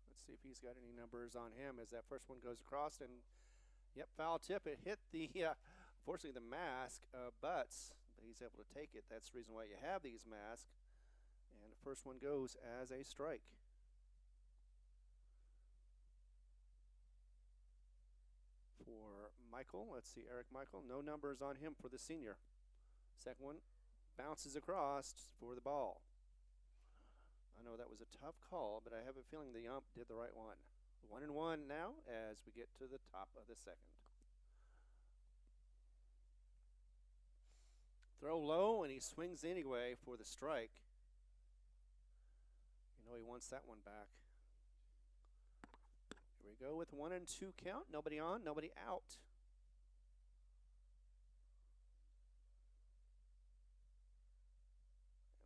let's see if he's got any numbers on him as that first one goes across. And, yep, foul tip. It hit the, unfortunately, the mask butts, but he's able to take it. That's the reason why you have these masks. And the first one goes as a strike. For Michael, let's see, Eric Michael, no numbers on him for the senior. Second one bounces across for the ball. I know that was a tough call, but I have a feeling the ump did the right one. 1-1 now as we get to the top of the second. Throw low, and he swings anyway for the strike. You know he wants that one back. Here we go with 1-2 count. Nobody on, nobody out.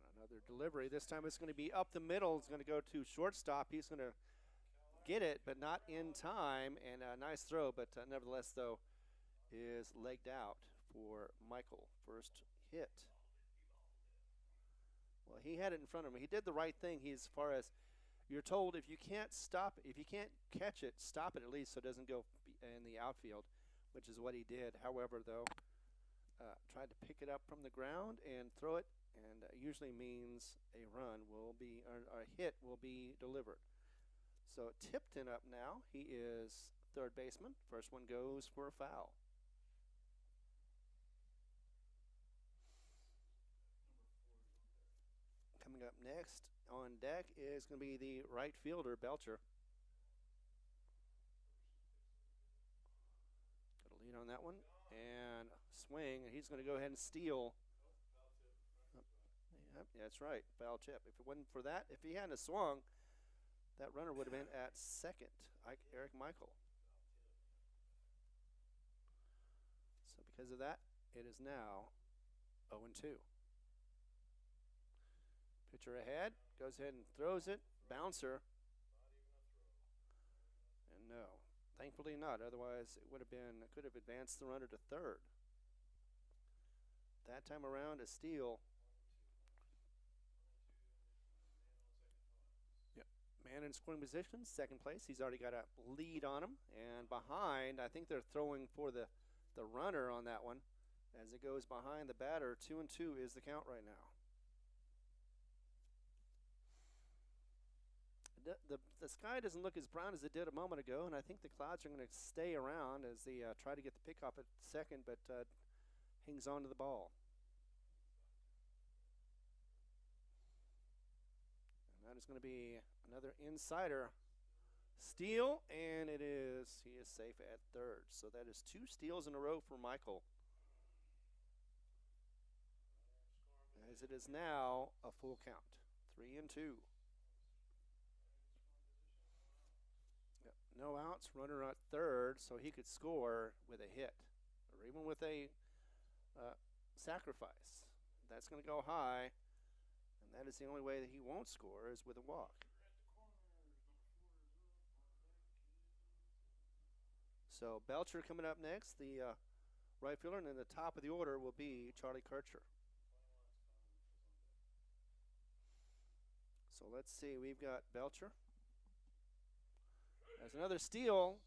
And another delivery. This time it's going to be up the middle. It's going to go to shortstop. He's going to get it, but not in time. And a nice throw, but nevertheless, though, is legged out for Michael. First hit. Well, he had it in front of him. He did the right thing. He, as far as you're told, if you can't stop, if you can't catch it, stop it at least so it doesn't go in the outfield, which is what he did. However, though, tried to pick it up from the ground and throw it, and usually means a run will be, or a hit will be delivered. So Tipton up now. He is third baseman. First one goes for a foul. Coming up next on deck is going to be the right fielder, Belcher. Got a lead on that one. And swing, and he's going to go ahead and steal. Yep, that's right, foul chip. If it wasn't for that, if he hadn't swung, that runner would have been at second, Eric Michael. So because of that, it is now 0-2. Pitcher ahead, goes ahead and throws it, bouncer. And no, thankfully not. Otherwise, it would have been, could have advanced the runner to third. That time around, a steal. Yep, man in scoring position, second place. He's already got a lead on him. And behind, I think they're throwing for the runner on that one. As it goes behind the batter, 2-2 is the count right now. The sky doesn't look as brown as it did a moment ago, and I think the clouds are going to stay around as they try to get the pick off at second, but hangs on to the ball. And that is going to be another insider steal, and he is safe at third. So that is 2 steals in a row for Michael. As it is now a full count, 3-2. No outs, runner at third, so he could score with a hit, or even with a sacrifice. That's going to go high, and that is the only way that he won't score is with a walk. So Belcher coming up next, the right fielder, and then the top of the order will be Charlie Kircher. So let's see, we've got Belcher. As another steal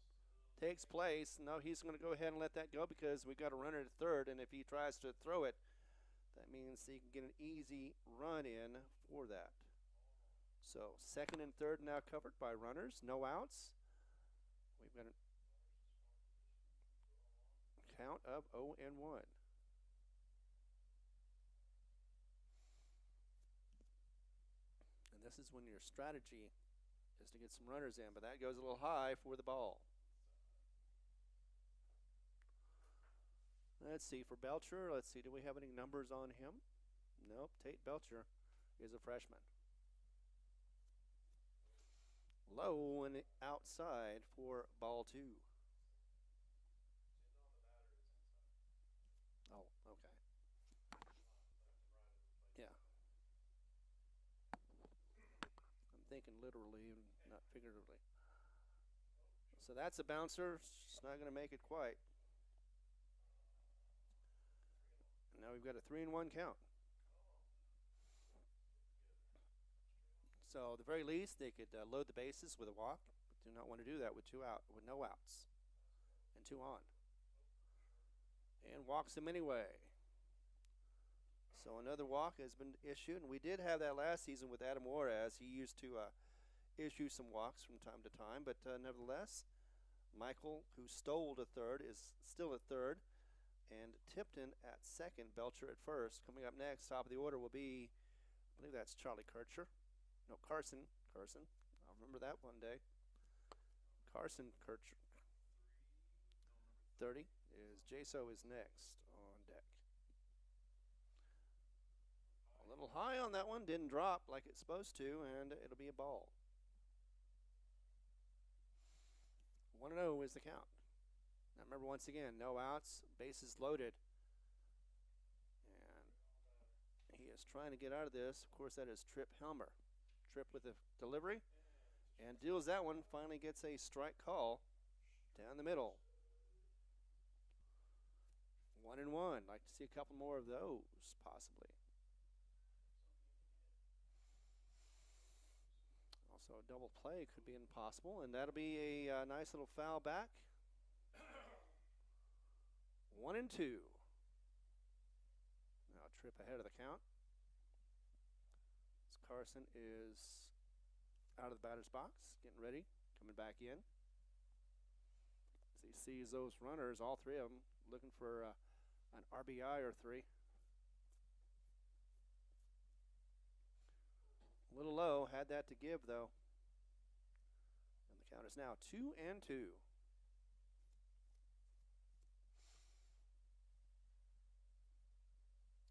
takes place, no, he's going to go ahead and let that go because we've got a runner at third, and if he tries to throw it, that means he can get an easy run in for that. So second and third now covered by runners, no outs. We've got a count of 0-1. And this is when your strategy is to get some runners in, but that goes a little high for the ball. Let's see, for Belcher, let's see, do we have any numbers on him? Nope, Tate Belcher is a freshman. Low and outside for ball 2. Oh, okay. Yeah. I'm thinking literally and not figuratively. So that's a bouncer. It's not going to make it quite. And now we've got a 3-1 count. So at the very least, they could load the bases with a walk, but do not want to do that with with no outs and 2 on. And walks him anyway. So another walk has been issued, and we did have that last season with Adam Juarez. He used to issue some walks from time to time, but nevertheless, Michael, who stole to third, is still at third, and Tipton at second, Belcher at first. Coming up next, top of the order will be, I believe that's Charlie Kircher. No, Carson. I'll remember that one day. Carson Kircher. 30 is Jaso is next on deck. A little high on that one, didn't drop like it's supposed to, and it'll be a ball. 1-0 is the count. Now remember, once again, no outs, bases loaded. And he is trying to get out of this. Of course, that is Trip Helmer. Trip with a delivery and deals that one. Finally gets a strike call down the middle. 1-1. Like to see a couple more of those, possibly. Also, a double play could be impossible, and that'll be a nice little foul back. 1-2. Now Trip ahead of the count. As Carson is out of the batter's box, getting ready, coming back in. As he sees those runners, all three of them, looking for an RBI or three. A little low, had that to give though. And the count is now 2-2.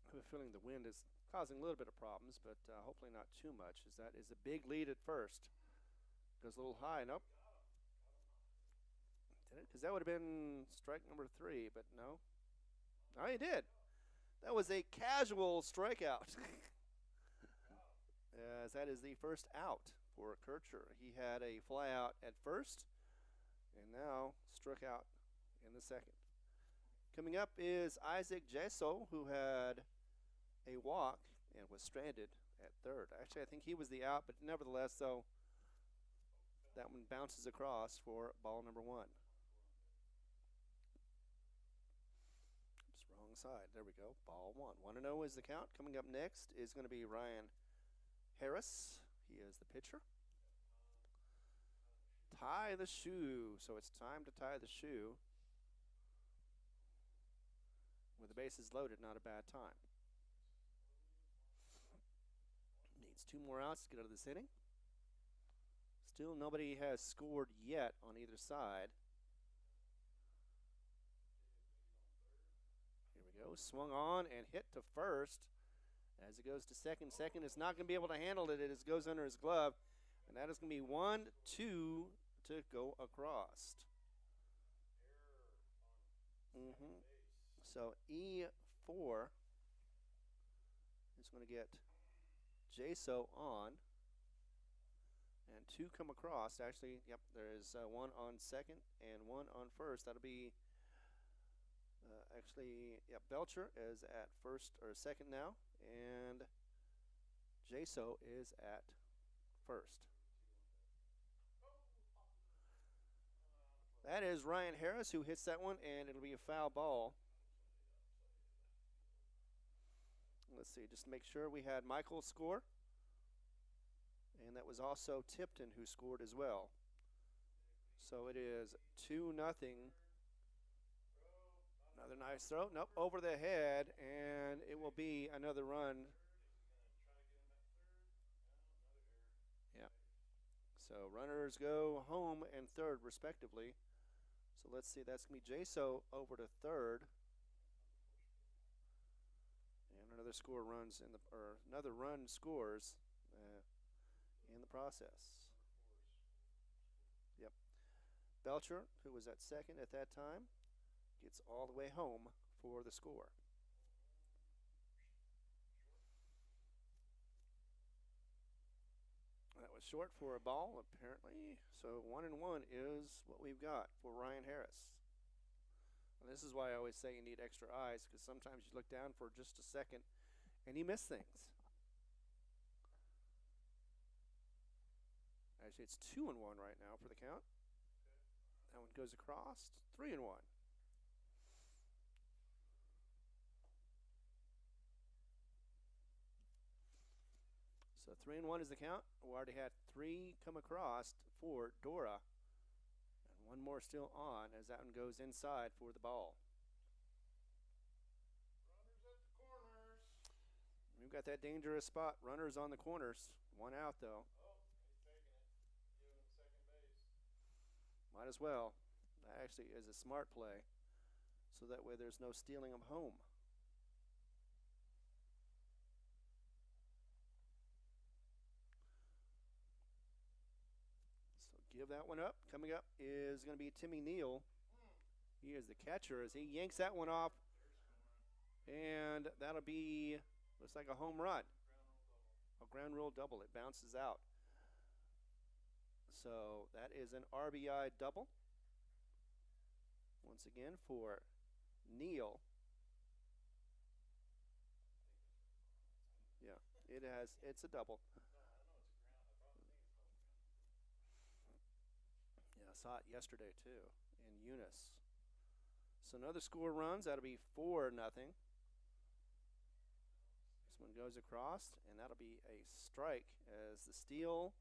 I have a feeling the wind is causing a little bit of problems, but hopefully not too much, as that is a big lead at first. Goes a little high. Nope. Did it? Because that would have been strike number 3, but no. Oh, he did. That was a casual strikeout. As that is the first out for Kircher. He had a fly out at first, and now struck out in the second. Coming up is Isaac Jaso, who had a walk and was stranded at third. Actually, I think he was the out, but nevertheless, though, that one bounces across for ball number 1. Oops, wrong side. There we go. Ball 1. 1-0 is the count. Coming up next is going to be Ryan Harris. He is the pitcher. Tie the shoe. So it's time to tie the shoe. With the bases loaded, not a bad time. Needs 2 more outs to get out of this inning. Still nobody has scored yet on either side. Here we go. Swung on and hit to first. As it goes to second, second is not going to be able to handle it. It goes under his glove. And that is going to be 1-2 to go across. So E4 is going to get Jaso on. And 2 come across. Actually, yep, there is 1 on second and 1 on first. That'll be Belcher is at first or second now, and Jaso is at first. That is Ryan Harris who hits that one, and it'll be a foul ball. Let's see, just to make sure, we had Michael score, and that was also Tipton who scored as well. So it is 2-0. Another nice throw. Nope, over the head, and it will be another run. Yeah. So runners go home and third, respectively. So let's see, that's going to be Jaso over to third. And another score runs in the, or another run scores in the process. Yep. Belcher, who was at second at that time, gets all the way home for the score. That was short for a ball, apparently. So 1-1 is what we've got for Ryan Harris. And this is why I always say you need extra eyes, because sometimes you look down for just a second and you miss things. Actually, it's 2-1 right now for the count. That one goes across. 3-1. So 3-1 is the count. We already had 3 come across for Dora. And 1 more still on as that one goes inside for the ball. We've got that dangerous spot. Runners on the corners. One out, though. Oh, he's taking it. Giving him second base. Might as well. That actually is a smart play. So that way there's no stealing of home. So give that one up. Coming up is going to be Timmy Neal. He is the catcher as he yanks that one off. And that'll be, looks like a home run. A ground rule double. It bounces out. So that is an RBI double. Once again for Neal. Yeah, it's a double. Yeah, I saw it yesterday too in Eunice. So another score runs. That'll be 4-0. This one goes across, and that'll be a strike as the steal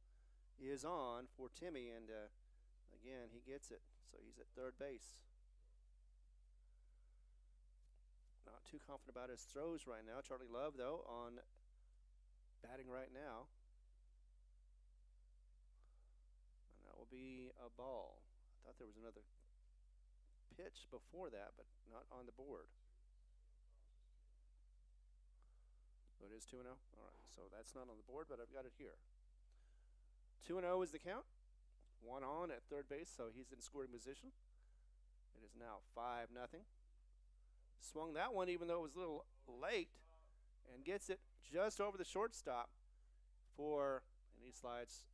is on for Timmy, and again, he gets it. So he's at third base. Not too confident about his throws right now. Charlie Love, though, on batting right now. And that will be a ball. I thought there was another pitch before that, but not on the board. So it is 2-0? All right, so that's not on the board, but I've got it here. 2-0 is the count. One on at third base, so he's in scoring position. It is now 5-0. Swung that one even though it was a little late and gets it just over the shortstop and he slides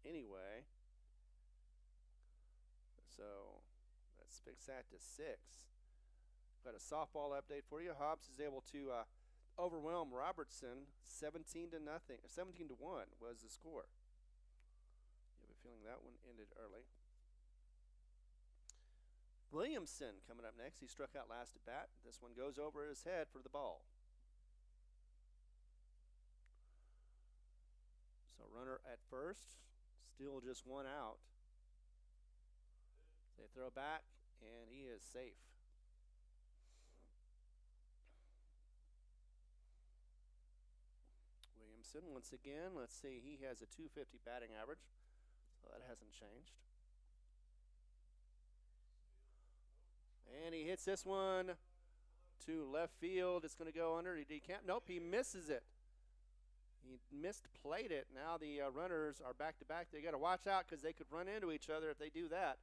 anyway. So that's fixed that to 6. Got a softball update for you. Hobbs is able to overwhelm Robertson 17-0. 17-1 was the score. You have a feeling that one ended early. Williamson coming up next. He struck out last at bat. This one goes over his head for the ball. So runner at first, still just one out. They throw back, and he is safe. Williamson, once again, let's see, he has a .250 batting average, so that hasn't changed. And he hits this one to left field. It's going to go under. He can't. Nope, he misses it. He misplayed it. Now the runners are back to back. They got to watch out because they could run into each other if they do that.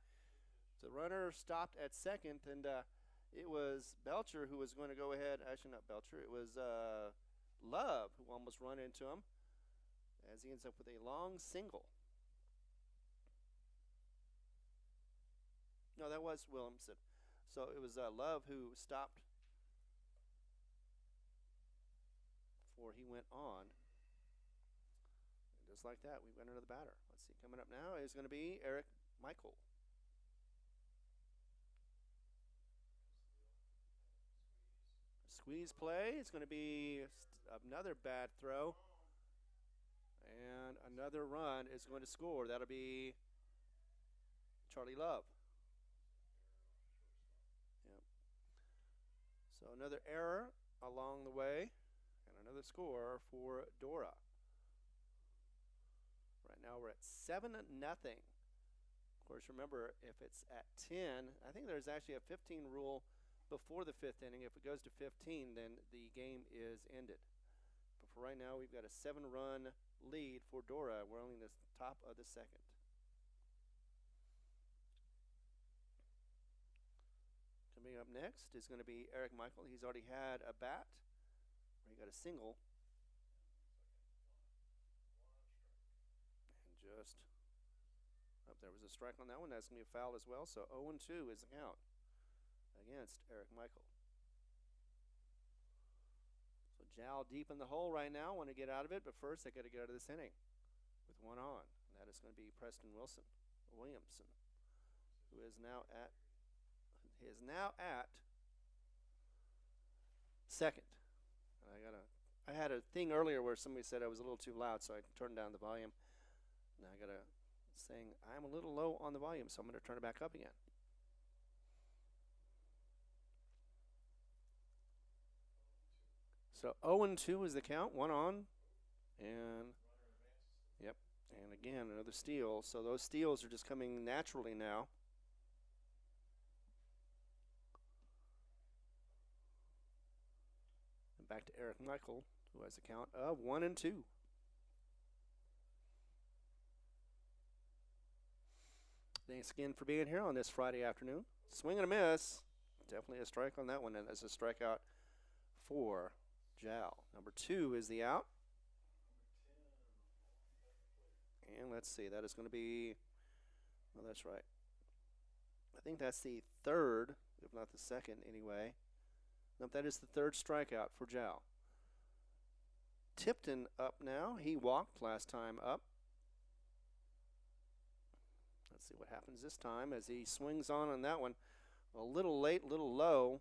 The runner stopped at second, and it was Belcher who was going to go ahead. Actually, not Belcher. It was Love who almost run into him as he ends up with a long single. No, that was Williamson. So it was Love who stopped before he went on. And just like that, we've got another batter. Let's see, coming up now is going to be Eric Michael. Squeeze play. It's going to be another bad throw. And another run is going to score. That'll be Charlie Love. So another error along the way, and another score for Dora. Right now we're at 7-0. Of course, remember, if it's at 10, I think there's actually a 15 rule before the 5th inning. If it goes to 15, then the game is ended. But for right now, we've got a 7-run lead for Dora. We're only in the top of the 2nd. Coming up next is going to be Eric Michael. He's already had a bat where he got a single. And just there was a strike on that one. That's going to be a foul as well. So 0-2 is the count against Eric Michael. So Jal deep in the hole right now. Want to get out of it, but first they got to get out of this inning with one on. And that is going to be Preston Williamson, who is now at second. I had a thing earlier where somebody said I was a little too loud, so I turned down the volume. Now I got a saying I'm a little low on the volume, so I'm going to turn it back up again. So 0-2 is the count, one on, and yep, and again another steal. So those steals are just coming naturally now. And back to Eric Michael, who has a count of 1-2. Thanks again for being here on this Friday afternoon. Swing and a miss. Definitely a strike on that one, and as a strikeout for Jal. Number 2 is the out. And let's see, that is going to be, well, that's right. I think that's the third, if not the second anyway. Nope, that is the third strikeout for Jal. Tipton up now. He walked last time up. Let's see what happens this time as he swings on that one. A little late, a little low,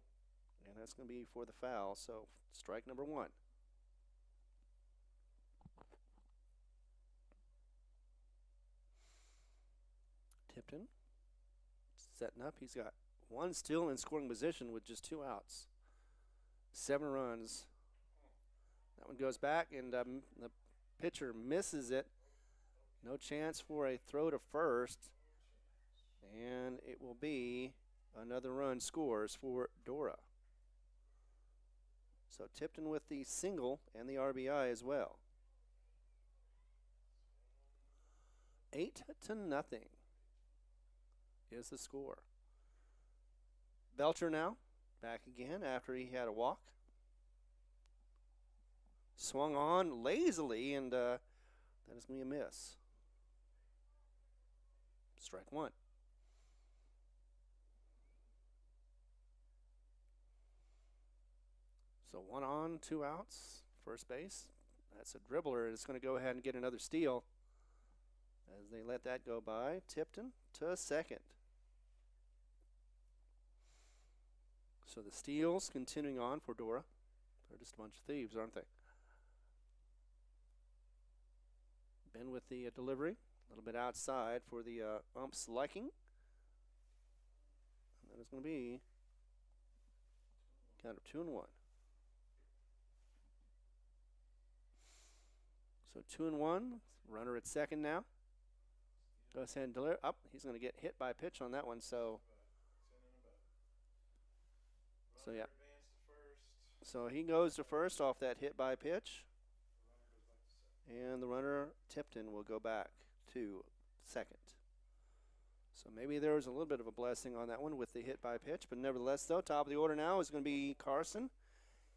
and that's going to be for the foul. So strike number 1. Tipton setting up. He's got one still in scoring position with just 2 outs. 7 runs. That one goes back, and the pitcher misses it. No chance for a throw to first. And it will be another run scores for Dora. So Tipton with the single and the RBI as well. 8-0 is the score. Belcher now back again after he had a walk. Swung on lazily, and that is going to be a miss. Strike 1. So 1 on, 2 outs, first base. That's a dribbler. It's going to go ahead and get another steal as they let that go by. Tipton to second. So the steals continuing on for Dora. They're just a bunch of thieves, aren't they? Ben with the delivery. A little bit outside for the ump's liking. And that is going to be count of 2-1. So 2-1. Runner at second now. Goes ahead and deliver. Up. He's going to get hit by a pitch on that one. So yeah. So he goes to first off that hit by pitch. And the runner, Tipton, will go back to second. So maybe there was a little bit of a blessing on that one with the hit by pitch. But nevertheless, though, top of the order now is going to be Carson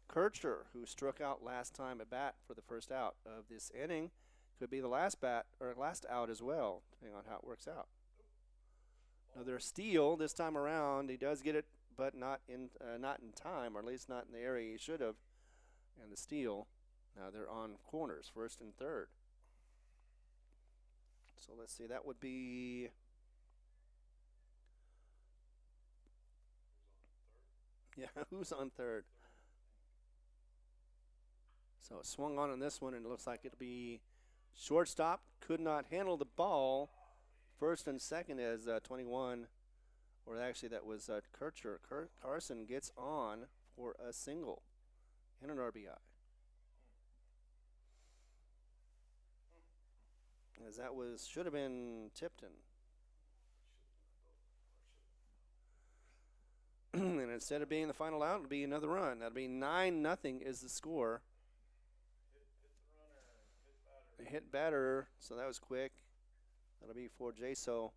Kircher, who struck out last time at bat for the first out of this inning. Could be the last bat or last out as well, depending on how it works out. Another steal this time around. He does get it, but not in time, or at least not in the area he should have. And the steal. Now they're on corners, first and third. So let's see, that would be who's on third? So it swung on this one, and it looks like it'll be shortstop. Could not handle the ball. First and second is 21, or actually that was Kircher. Carson gets on for a single and an RBI. As that should have been Tipton. And instead of being the final out, it'll be another run. That'll be 9-0 is the score. Hit batter, so that was quick. That'll be for Jaso.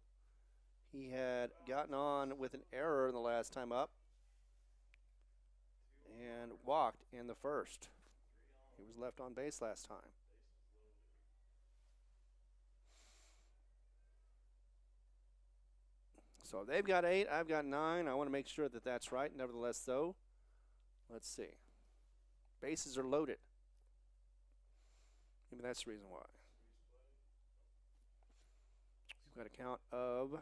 He had gotten on with an error the last time up and walked in the first. He was left on base last time. So they've got 8, I've got 9. I want to make sure that that's right. Nevertheless, though, let's see. Bases are loaded. Maybe that's the reason why. We've got a count of.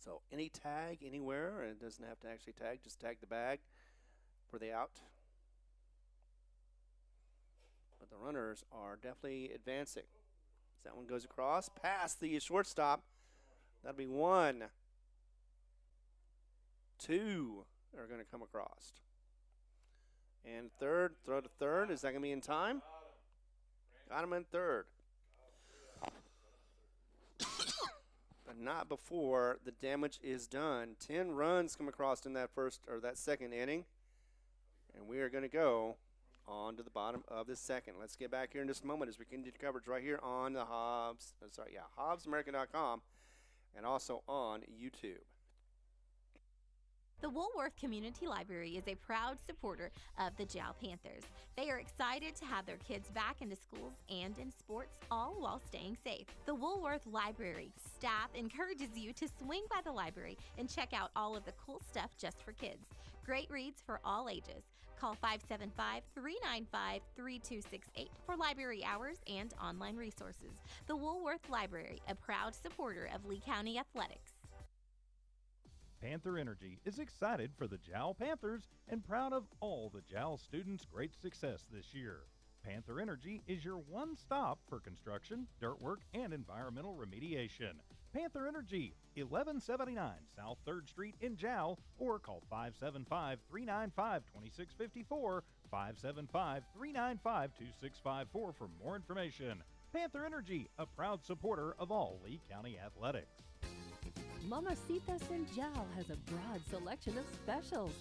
So any tag anywhere, and it doesn't have to actually tag, just tag the bag for the out. But the runners are definitely advancing. As that one goes across, past the shortstop. That'll be 1, 2. are going to come across. And third, throw to third. Is that going to be in time? Got him in third. But not before the damage is done. 10 runs come across in that second inning. And we are going to go on to the bottom of the second. Let's get back here in just a moment as we continue coverage right here on the HobbsAmerica.com and also on YouTube. The Woolworth Community Library is a proud supporter of the Jal Panthers. They are excited to have their kids back into schools and in sports, all while staying safe. The Woolworth Library staff encourages you to swing by the library and check out all of the cool stuff just for kids. Great reads for all ages. Call 575-395-3268 for library hours and online resources. The Woolworth Library, a proud supporter of Lee County Athletics. Panther Energy is excited for the Jal Panthers and proud of all the Jal students' great success this year. Panther Energy is your one stop for construction, dirt work, and environmental remediation. Panther Energy, 1179 South 3rd Street in Jal, or call 575-395-2654, 575-395-2654 for more information. Panther Energy, a proud supporter of all Lee County athletics. Mamacitas in Jal has a broad selection of specials.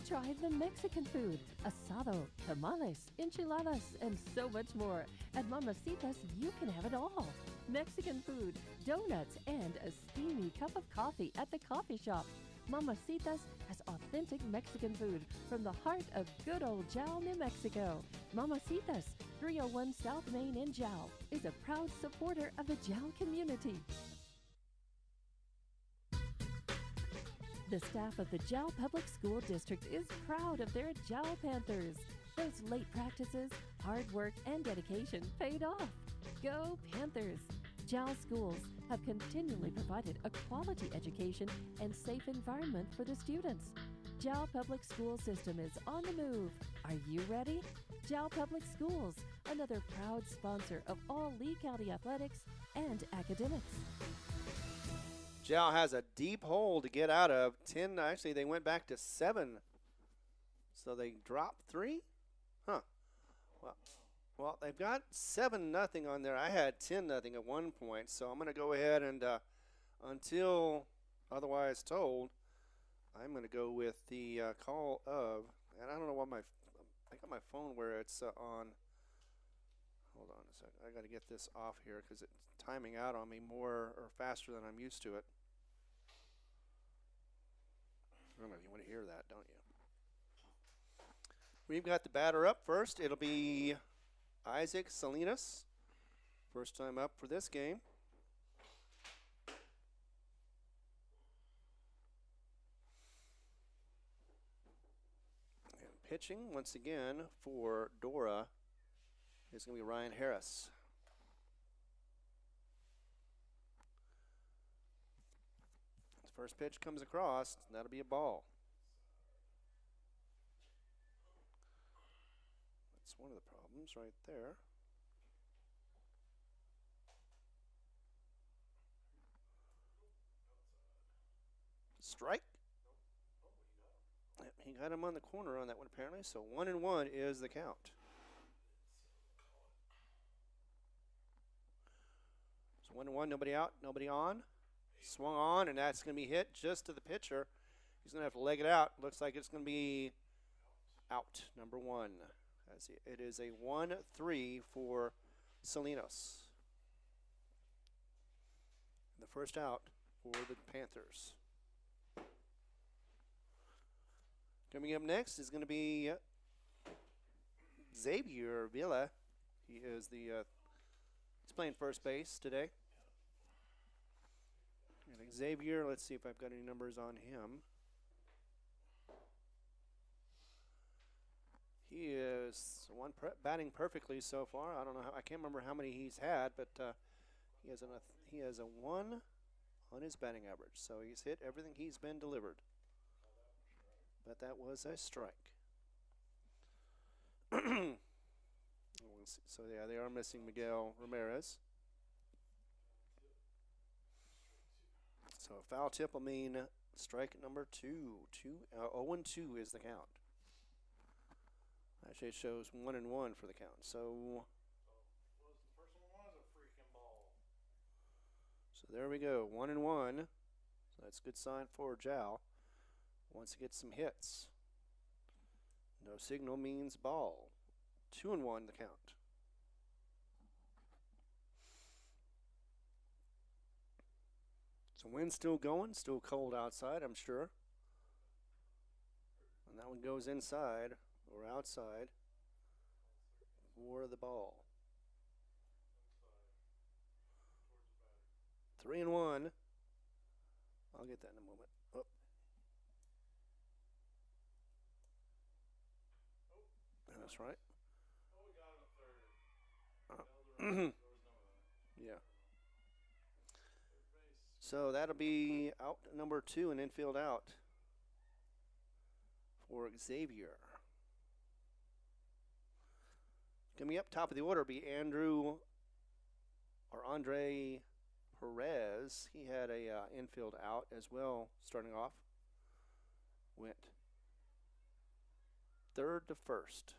Try the Mexican food, asado, tamales, enchiladas, and so much more. At Mamacitas, you can have it all. Mexican food, donuts, and a steamy cup of coffee at the coffee shop. Mamacitas has authentic Mexican food from the heart of good old Jal, New Mexico. Mamacitas, 301 South Main in Jal, is a proud supporter of the Jal community. The staff of the Jal Public School District is proud of their Jal Panthers. Those late practices, hard work, and dedication paid off. Go Panthers! Jal schools have continually provided a quality education and safe environment for the students. Jal Public School System is on the move. Are you ready? Jal Public Schools, another proud sponsor of all Lee County athletics and academics. Jal has a deep hole to get out of. 10, actually, they went back to 7. So they dropped 3? Huh. Well, they've got 7-0 on there. I had 10-0 at one point. So I'm going to go ahead and, until otherwise told, I'm going to go with the call of, and I don't know what I got my phone where it's on. Hold on a second. I got to get this off here because it's timing out on me more or faster than I'm used to it. I don't know if you want to hear that, don't you? We've got the batter up first. It'll be Isaac Salinas. First time up for this game. And pitching once again for Dora is going to be Ryan Harris. First pitch comes across, that'll be a ball. That's one of the problems right there. Strike. Yep, he got him on the corner on that one apparently, so 1-1 is the count. So 1-1, nobody out, nobody on. Swung on, and that's going to be hit just to the pitcher. He's going to have to leg it out. Looks like it's going to be out, number 1. It is a 1-3 for Salinas. The first out for the Panthers. Coming up next is going to be Xavier Villa. He's playing first base today. And Xavier, let's see if I've got any numbers on him. He is batting perfectly so far. I don't know I can't remember how many he's had, but he has a 1 on his batting average. So he's hit everything he's been delivered. But that was a strike. So yeah, they are missing Miguel Ramirez. So a foul tip will mean Strike number 2. 0-2 is the count. Actually, it shows 1-1 for the count. So Was the first one was a freaking ball. there we go. 1-1. So that's a good sign for Jal. Wants to get some hits. No signal means ball. 2-1 the count. So wind's still going, still cold outside, I'm sure. And that one goes inside or outside for the ball. 3-1. I'll get that in a moment. Oh. That's right. Oh, we got him at third. Yeah. So that'll be out number 2 and infield out for Xavier. Coming up top of the order will be Andre Perez. He had a infield out as well starting off. Went third to first.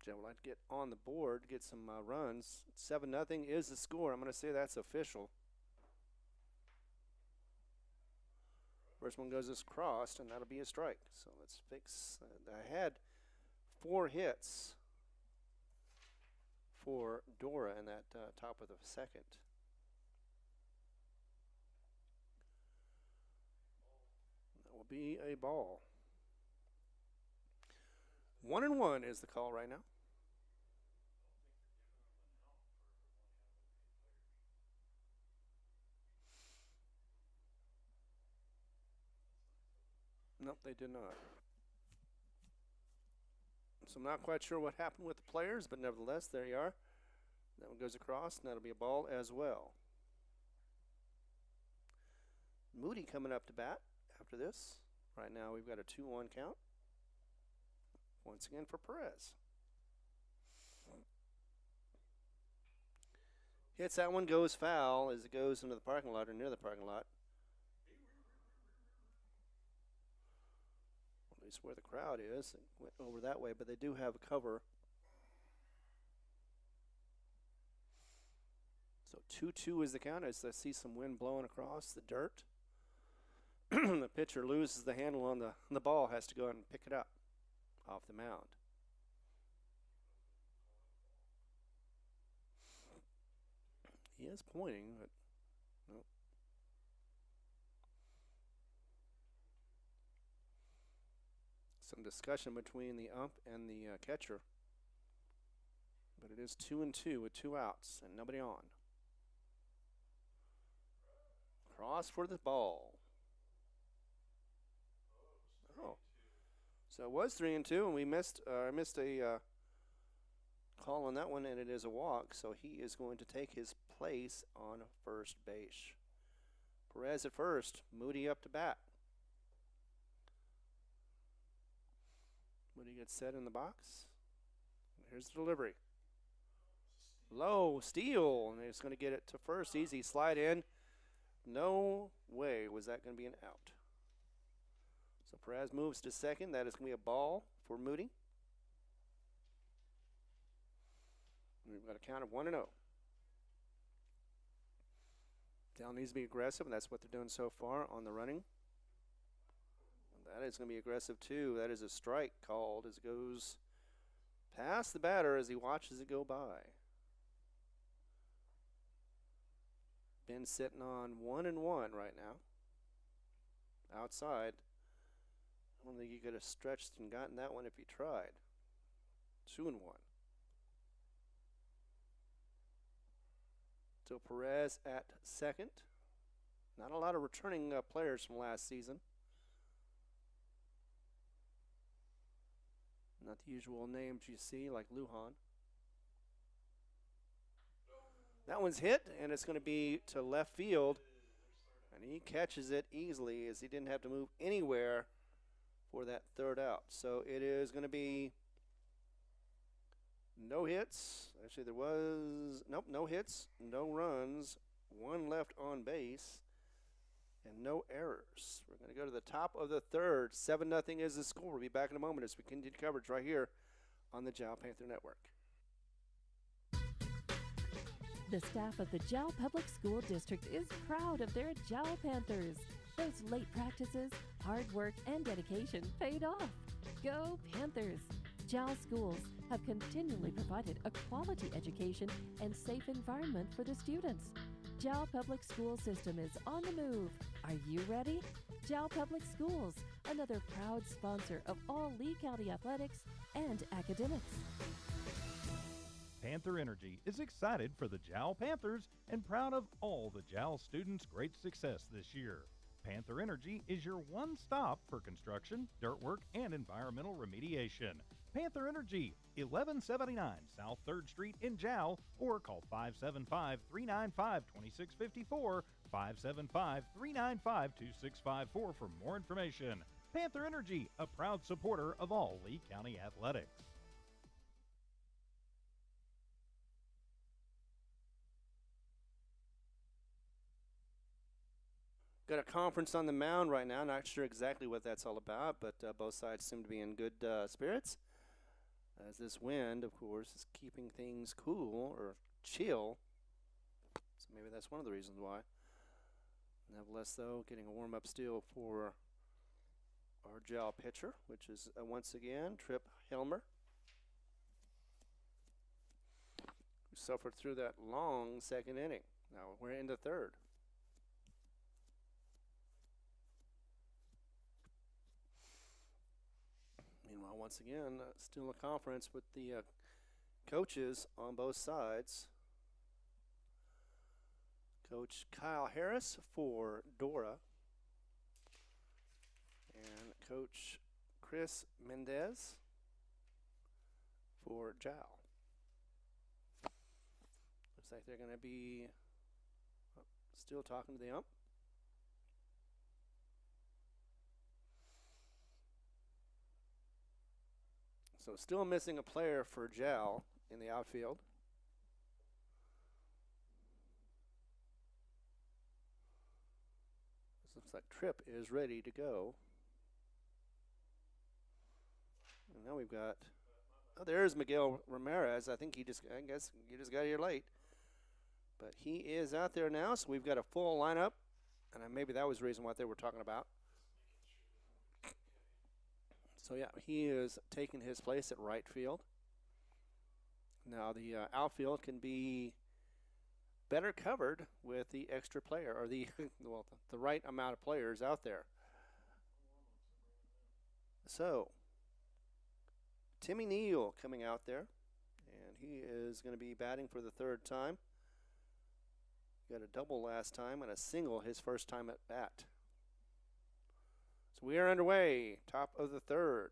Jal would like to get on the board, get some runs. 7-0 is the score. I'm going to say that's official. First one goes this crossed, and that'll be a strike. So let's fix. I had 4 hits for Dora in that top of the second. That will be a ball. 1-1 is the call right now. Nope, they did not. So I'm not quite sure what happened with the players, but nevertheless, there you are. That one goes across, and that'll be a ball as well. Moody coming up to bat after this. Right now, we've got a 2-1 count. Once again for Perez. Hits that one, goes foul as it goes into the parking lot or near the parking lot. At least where the crowd is. It went over that way, but they do have a cover. So 2-2 is the count as I see some wind blowing across the dirt. The pitcher loses the handle on the ball, has to go out and pick it up off the mound. He is pointing, but nope. Some discussion between the ump and the catcher. But it is 2-2 with 2 outs and nobody on. Cross for the ball. Oh. So it was 3-2, and we missed a call on that one, and it is a walk. So he is going to take his place on first base. Perez at first, Moody up to bat. Moody gets set in the box. Here's the delivery. Low steal, and he's going to get it to first. Easy slide in. No way was that going to be an out. So Perez moves to second. That is going to be a ball for Moody. And we've got a count of 1-0. Down needs to be aggressive, and that's what they're doing so far on the running. That is going to be aggressive too. That is a strike called as it goes past the batter as he watches it go by. Ben sitting on 1-1 right now. Outside. I don't think he could have stretched and gotten that one if he tried. 2-1. So Perez at second. Not a lot of returning players from last season. Not the usual names you see like Lujan. That one's hit, and it's going to be to left field. And he catches it easily as he didn't have to move anywhere for that third out. So it is going to be no hits. Actually, there was, nope, no hits, no runs, one left on base, and no errors. We're going to go to the top of the third. 7-0 is the score. We'll be back in a moment as we continue coverage right here on the Jal Panther Network. The staff of the Jal Public School District is proud of their Jal Panthers. Those late practices, hard work, and dedication paid off. Go Panthers! Jal schools have continually provided a quality education and safe environment for the students. Jal Public School System is on the move. Are you ready? Jal Public Schools, another proud sponsor of all Lee County athletics and academics. Panther Energy is excited for the Jal Panthers and proud of all the Jal students' great success this year. Panther Energy is your one stop for construction, dirt work, and environmental remediation. Panther Energy, 1179 South 3rd Street in Jal, or call 575-395-2654, 575-395-2654 for more information. Panther Energy, a proud supporter of all Lee County athletics. Got a conference on the mound right now. Not sure exactly what that's all about, but both sides seem to be in good spirits. As this wind, of course, is keeping things cool or chill. So maybe that's one of the reasons why. Nevertheless, though, getting a warm-up still for our Jal pitcher, which is once again Trip Helmer, who suffered through that long second inning. Now we're into third. Meanwhile, once again, still a conference with the coaches on both sides. Coach Kyle Harris for Dora and Coach Chris Mendez for Jal. Looks like they're going to be still talking to the ump. So still missing a player for Jal in the outfield. This looks like Tripp is ready to go. And now we've got, oh, there's Miguel Ramirez. I guess he just got here late. But he is out there now, so we've got a full lineup. And maybe that was the reason what they were talking about. So, yeah, he is taking his place at right field. Now, the outfield can be better covered with the extra player, or the the right amount of players out there. So, Timmy Neal coming out there, and he is going to be batting for the third time. Got a double last time and a single his first time at bat. So we are underway, top of the third.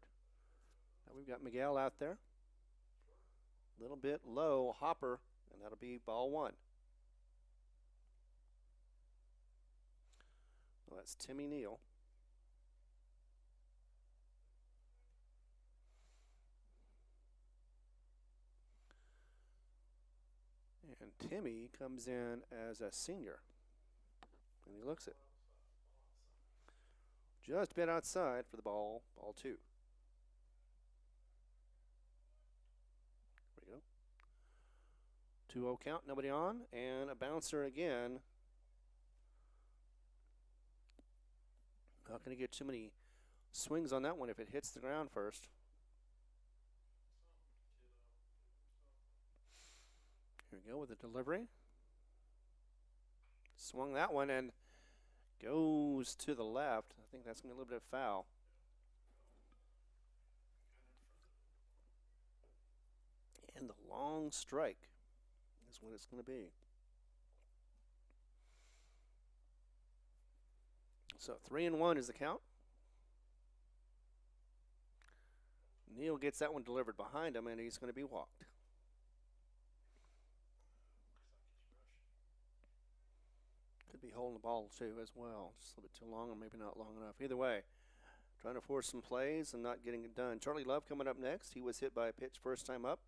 Now we've got Miguel out there. A little bit low, hopper, and that'll be ball one. Well, that's Timmy Neal. And Timmy comes in as a senior. And he looks it. Just a bit outside for the ball two. There we go. 2-0 count, nobody on, and a bouncer again. Not going to get too many swings on that one if it hits the ground first. Here we go with the delivery. Swung that one and goes to the left. I think that's going to be a little bit of foul. And the long strike is what it's going to be. So 3-1 is the count. Neal gets that one delivered behind him, and he's going to be walked. Could be holding the ball too as well. Just a little bit too long or maybe not long enough. Either way, trying to force some plays and not getting it done. Charlie Love coming up next. He was hit by a pitch first time up.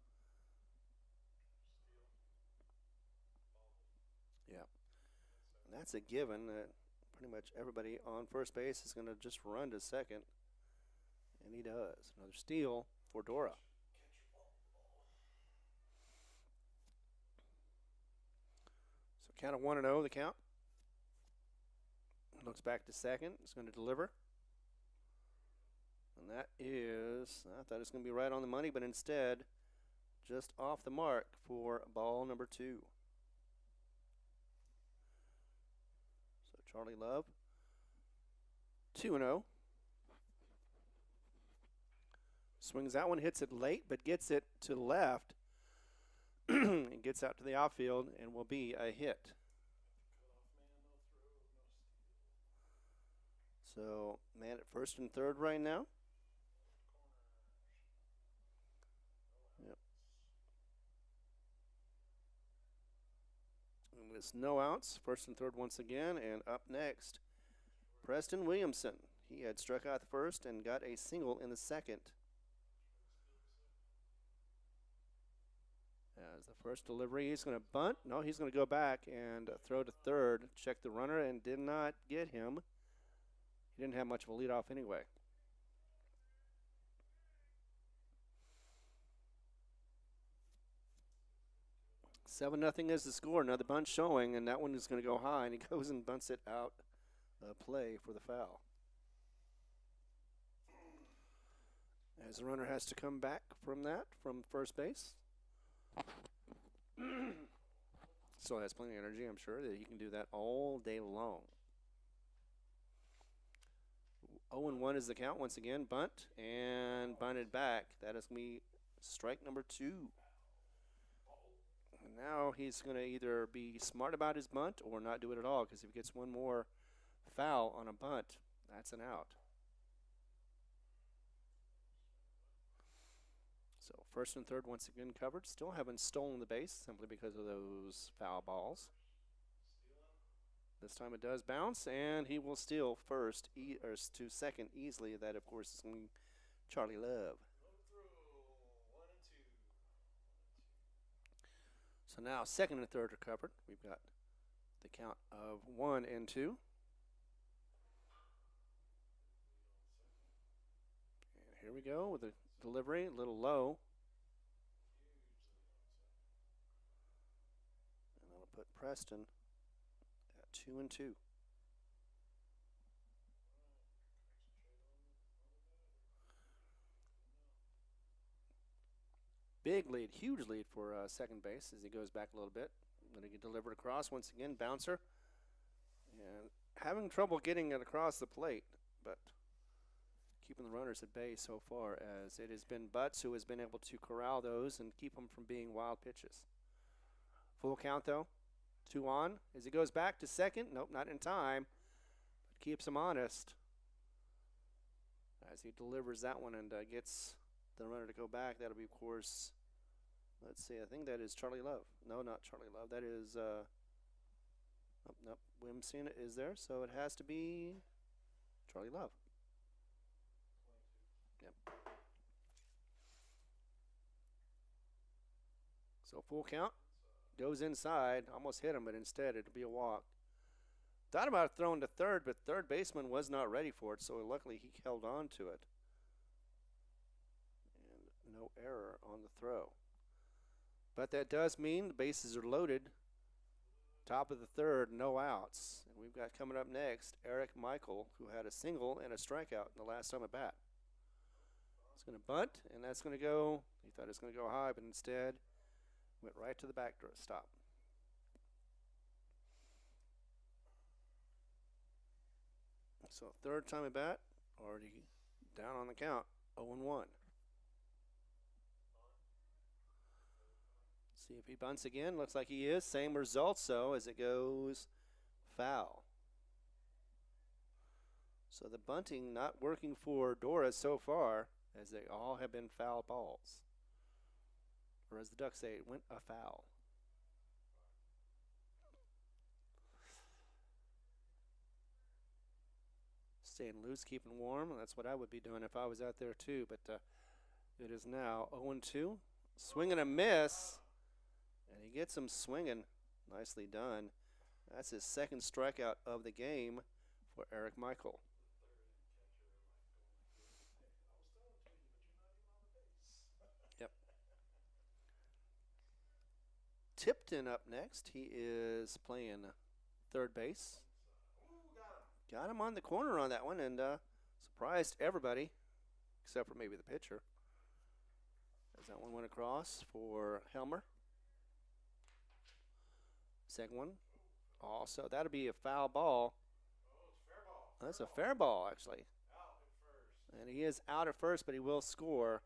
Yeah. That's a given that pretty much everybody on first base is going to just run to second. And he does. Another steal for Dora. So count of 1-0, the count. Looks back to second. It's going to deliver. And that is, I thought it was going to be right on the money, but instead, just off the mark for ball number 2. So Charlie Love, 2-0. Swings that one, hits it late, but gets it to left. And gets out to the outfield and will be a hit. So, man at first and third right now. Yep. And it's no outs. First and third once again. And up next, Preston Williamson. He had struck out the first and got a single in the second. As the first delivery, he's going to bunt. No, he's going to go back and throw to third. Check the runner and did not get him. He didn't have much of a leadoff anyway. 7-0 is the score. Another bunt showing, and that one is going to go high, and he goes and bunts it out play for the foul. As the runner has to come back from that, from first base. Still has plenty of energy, I'm sure, that he can do that all day long. 0-1 is the count once again. Bunt and bunted back. That is going to be strike number 2. And now he's going to either be smart about his bunt or not do it at all, because if he gets one more foul on a bunt, that's an out. So first and third once again covered. Still haven't stolen the base simply because of those foul balls. This time it does bounce, and he will steal first or to second easily. That, of course, is going to be Charlie Love. So now second and third are covered. We've got the count of 1 and 2. And here we go with the delivery, a little low. And that'll put Preston at 2 and 2. Big lead, huge lead for second base as he goes back a little bit. Going to get delivered across once again, bouncer. And having trouble getting it across the plate, but keeping the runners at bay so far, as it has been Butts who has been able to corral those and keep them from being wild pitches. Full count though, 2 on. As he goes back to second, nope, not in time, but keeps him honest. As he delivers that one and gets the runner to go back, that'll be, of course, let's see, I think that is Charlie Love. No, not Charlie Love. That is, nope, Williamson is there, so it has to be Charlie Love. Yep. So full count, goes inside, almost hit him, but instead it'll be a walk. Thought about throwing to third, but third baseman was not ready for it, so luckily he held on to it. And no error on the throw. But that does mean the bases are loaded. Top of the third, no outs. And we've got coming up next Eric Michael, who had a single and a strikeout in the last time at bat. It's going to bunt, and that's going to go, he thought it was going to go high, but instead went right to the back door stop. So third time at bat, already down on the count, 0-1. See if he bunts again. Looks like he is. Same result, so as it goes foul. So the bunting not working for Dora so far, as they all have been foul balls. Or as the Ducks say, it went afoul. Staying loose, keeping warm. That's what I would be doing if I was out there too. But it is now 0-2. Swing and a miss. And he gets him swinging. Nicely done. That's his second strikeout of the game for Eric Michael. Yep. Tipton up next. He is playing third base. Got him on the corner on that one and surprised everybody, except for maybe the pitcher. As that one went across for Helmer. Second one. Also, that'll be a foul ball. That's a fair ball, actually. And he is out at first, but he will score.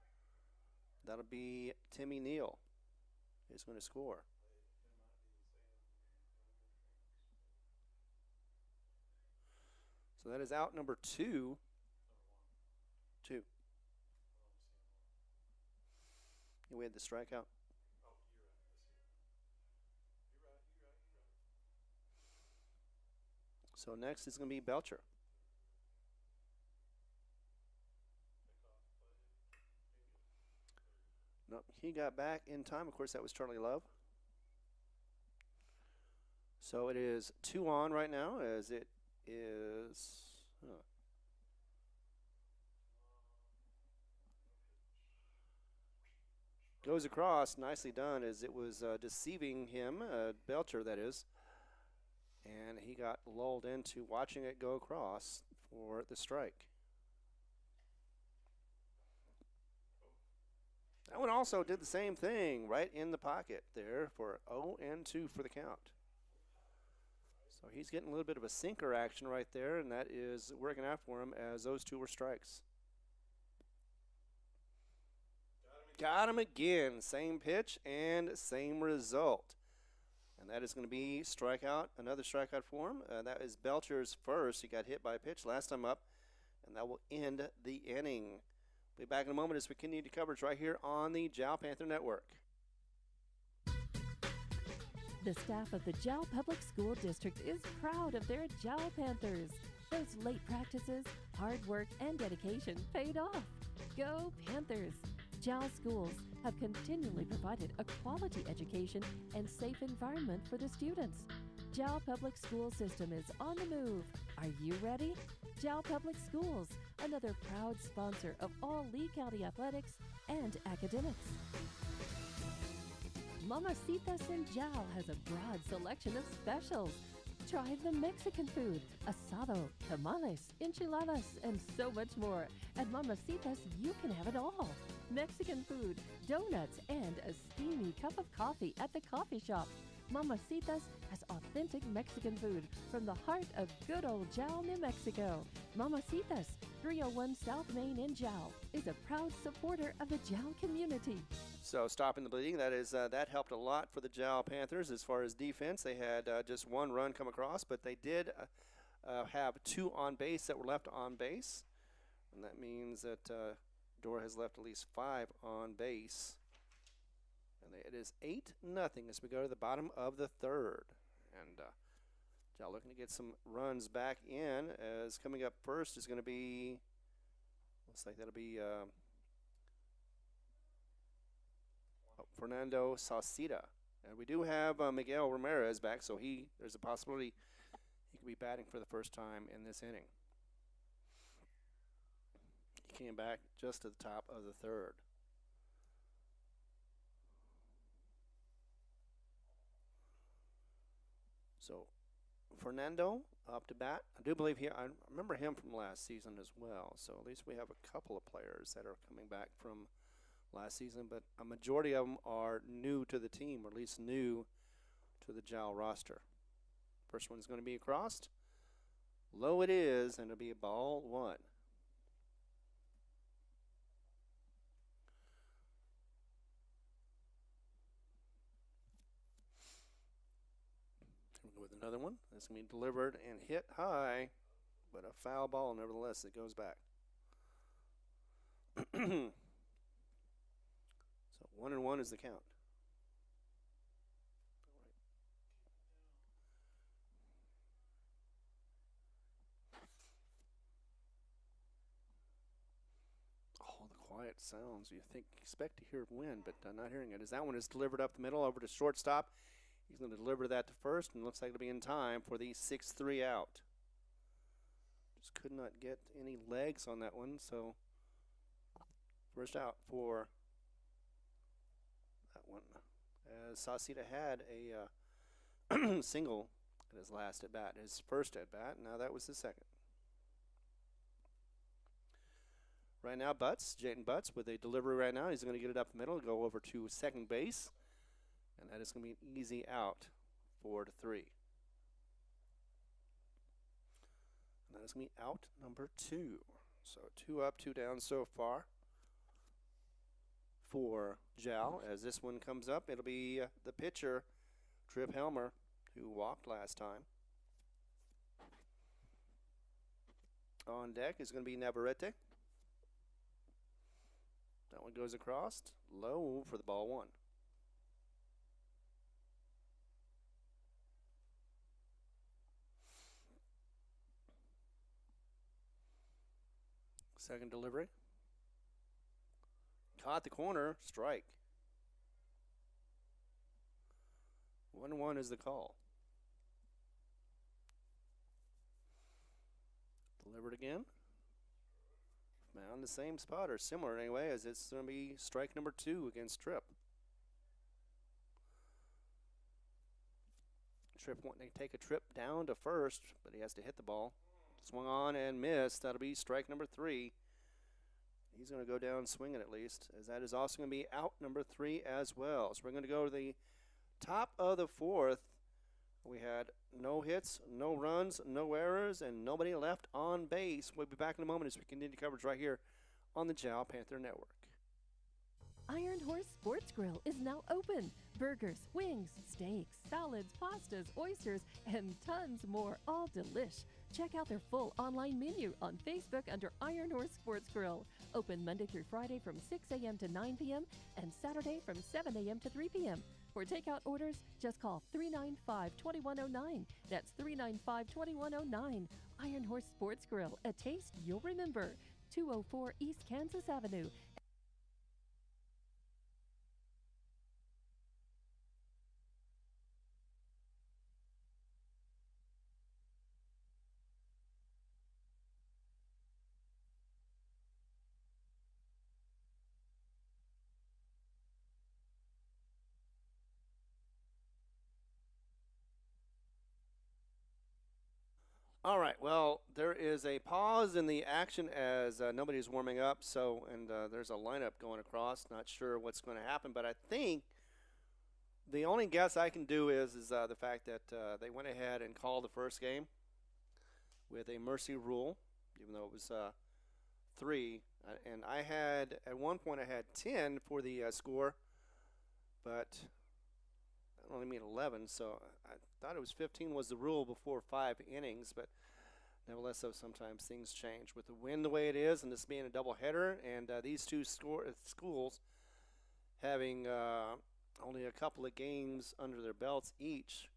That'll be Timmy Neal. He's going to score. So that is out number 2. 2. We had the strikeout. So next is going to be Belcher. No, he got back in time. Of course, that was Charlie Love. So it is 2 on right now, as it is. Goes across, nicely done, as it was deceiving him, Belcher, that is. And he got lulled into watching it go across for the strike. That one also did the same thing, right in the pocket there for 0-2 for the count. So he's getting a little bit of a sinker action right there, and that is working out for him as those 2 were strikes. Got him again. Same pitch and same result. And that is going to be strikeout, another strikeout for him. That is Belcher's first. He got hit by a pitch last time up, and that will end the inning. We'll be back in a moment as we continue the coverage right here on the Jal Panther Network. The staff of the Jal Public School District is proud of their Jal Panthers. Those late practices, hard work, and dedication paid off. Go Panthers! Jal schools have continually provided a quality education and safe environment for the students. Jal Public School System is on the move. Are you ready? Jal Public Schools, another proud sponsor of all Lee County athletics and academics. Mamacitas in Jal has a broad selection of specials. Try the Mexican food, asado, tamales, enchiladas, and so much more. At Mamacitas, you can have it all. Mexican food, donuts, and a steamy cup of coffee at the coffee shop. Mamacitas has authentic Mexican food from the heart of good old Jal, New Mexico. Mamacitas, 301 South Main in Jal, is a proud supporter of the Jal community. So stopping the bleeding, that helped a lot for the Jal Panthers as far as defense. They had just 1 run come across, but they did have 2 on base that were left on base. And that means that Dora has left at least 5 on base. And it is 8-0 as we go to the bottom of the 3rd. And Jal looking to get some runs back in, as coming up first is going to be, looks like that'll be Fernando Sauceda. And we do have Miguel Ramirez back, so there's a possibility he could be batting for the first time in this inning. He came back just at the top of the 3rd. So Fernando up to bat. I do believe I remember him from last season as well. So at least we have a couple of players that are coming back from last season, but a majority of them are new to the team, or at least new to the Jal roster. First one's going to be crossed. Low it is, and it'll be a ball 1. We'll go with another one. That's going to be delivered and hit high, but a foul ball nevertheless. It goes back. So 1-1 is the count. Oh, the quiet sounds you expect to hear wind, but not hearing it. As that one is delivered up the middle over to shortstop, He's going to deliver that to first, and looks like it'll be in time for the 6-3 out. Just could not get any legs on that one, so first out for that one. As Sauceda had a single at his last at bat, his first at bat. Now that was the second. Right now, Jayden Butts with a delivery right now. He's going to get it up the middle, go over to second base, and that is going to be an easy out, 4-3. And that is going to be out number 2. So 2 up, 2 down so far for Jal. As this one comes up, it'll be the pitcher, Trip Helmer, who walked last time. On deck is going to be Navarrete. That one goes across, low for the ball 1. Second delivery. Caught the corner, strike. 1-1 is the call. Delivered again. Found the same spot, or similar anyway, as it's going to be strike number 2 against Tripp. Tripp wanting to take a trip down to first, but he has to hit the ball. Swung on and missed. That'll be strike number 3. He's going to go down swinging at least, as that is also going to be out number 3 as well. So we're going to go to the top of the 4th. We had no hits, no runs, no errors, and nobody left on base. We'll be back in a moment as we continue coverage right here on the Jal Panther Network. Iron Horse Sports Grill is now open. Burgers, wings, steaks, salads, pastas, oysters, and tons more, all delish. Check out their full online menu on Facebook under Iron Horse Sports Grill. Open Monday through Friday from 6 a.m. to 9 p.m. and Saturday from 7 a.m. to 3 p.m. For takeout orders, just call 395-2109. That's 395-2109. Iron Horse Sports Grill, a taste you'll remember. 204 East Kansas Avenue. All right, well, there is a pause in the action as nobody's warming up, and there's a lineup going across. Not sure what's going to happen, but I think the only guess I can do is the fact that they went ahead and called the first game with a mercy rule, even though it was 3. And I had, at one point, I had 10 for the score, but I only mean 11, so I thought it was 15 was the rule before 5 innings, but nevertheless, so sometimes things change. With the wind the way it is, and this being a doubleheader, and these two schools having only a couple of games under their belts each,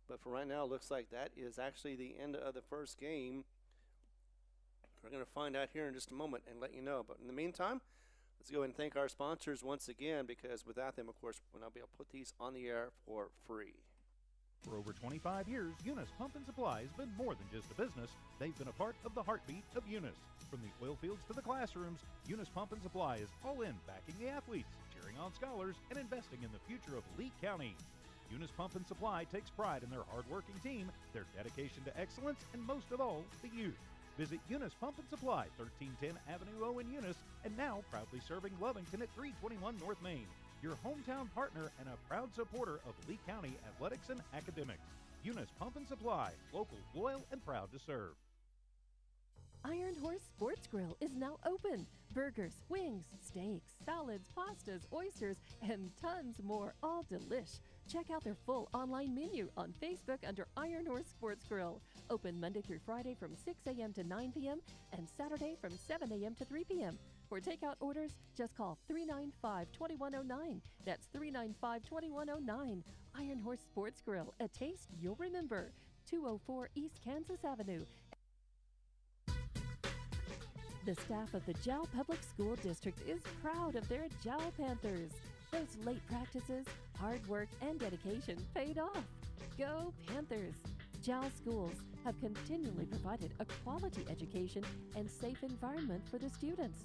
but for right now, it looks like that is actually the end of the first game. We're going to find out here in just a moment and let you know. But in the meantime, let's go ahead and thank our sponsors once again, because without them, of course, we'll not be able to put these on the air for free. For over 25 years, Eunice Pump and Supply has been more than just a business. They've been a part of the heartbeat of Eunice. From the oil fields to the classrooms, Eunice Pump and Supply is all in backing the athletes, cheering on scholars, and investing in the future of Lee County. Eunice Pump and Supply takes pride in their hard-working team, their dedication to excellence, and most of all, the youth. Visit Eunice Pump and Supply, 1310 Avenue O in Eunice, and now proudly serving Lovington at 321 North Main. Your hometown partner and a proud supporter of Lee County athletics and academics. Eunice Pump and Supply, local, loyal, and proud to serve. Iron Horse Sports Grill is now open. Burgers, wings, steaks, salads, pastas, oysters, and tons more, all delish. Check out their full online menu on Facebook under Iron Horse Sports Grill. Open Monday through Friday from 6 a.m. to 9 p.m. and Saturday from 7 a.m. to 3 p.m. For takeout orders, just call 395-2109. That's 395-2109. Iron Horse Sports Grill, a taste you'll remember. 204 East Kansas Avenue. The staff of the Jal Public School District is proud of their Jal Panthers. Those late practices, hard work and dedication paid off. Go Panthers! JAL schools have continually provided a quality education and safe environment for the students.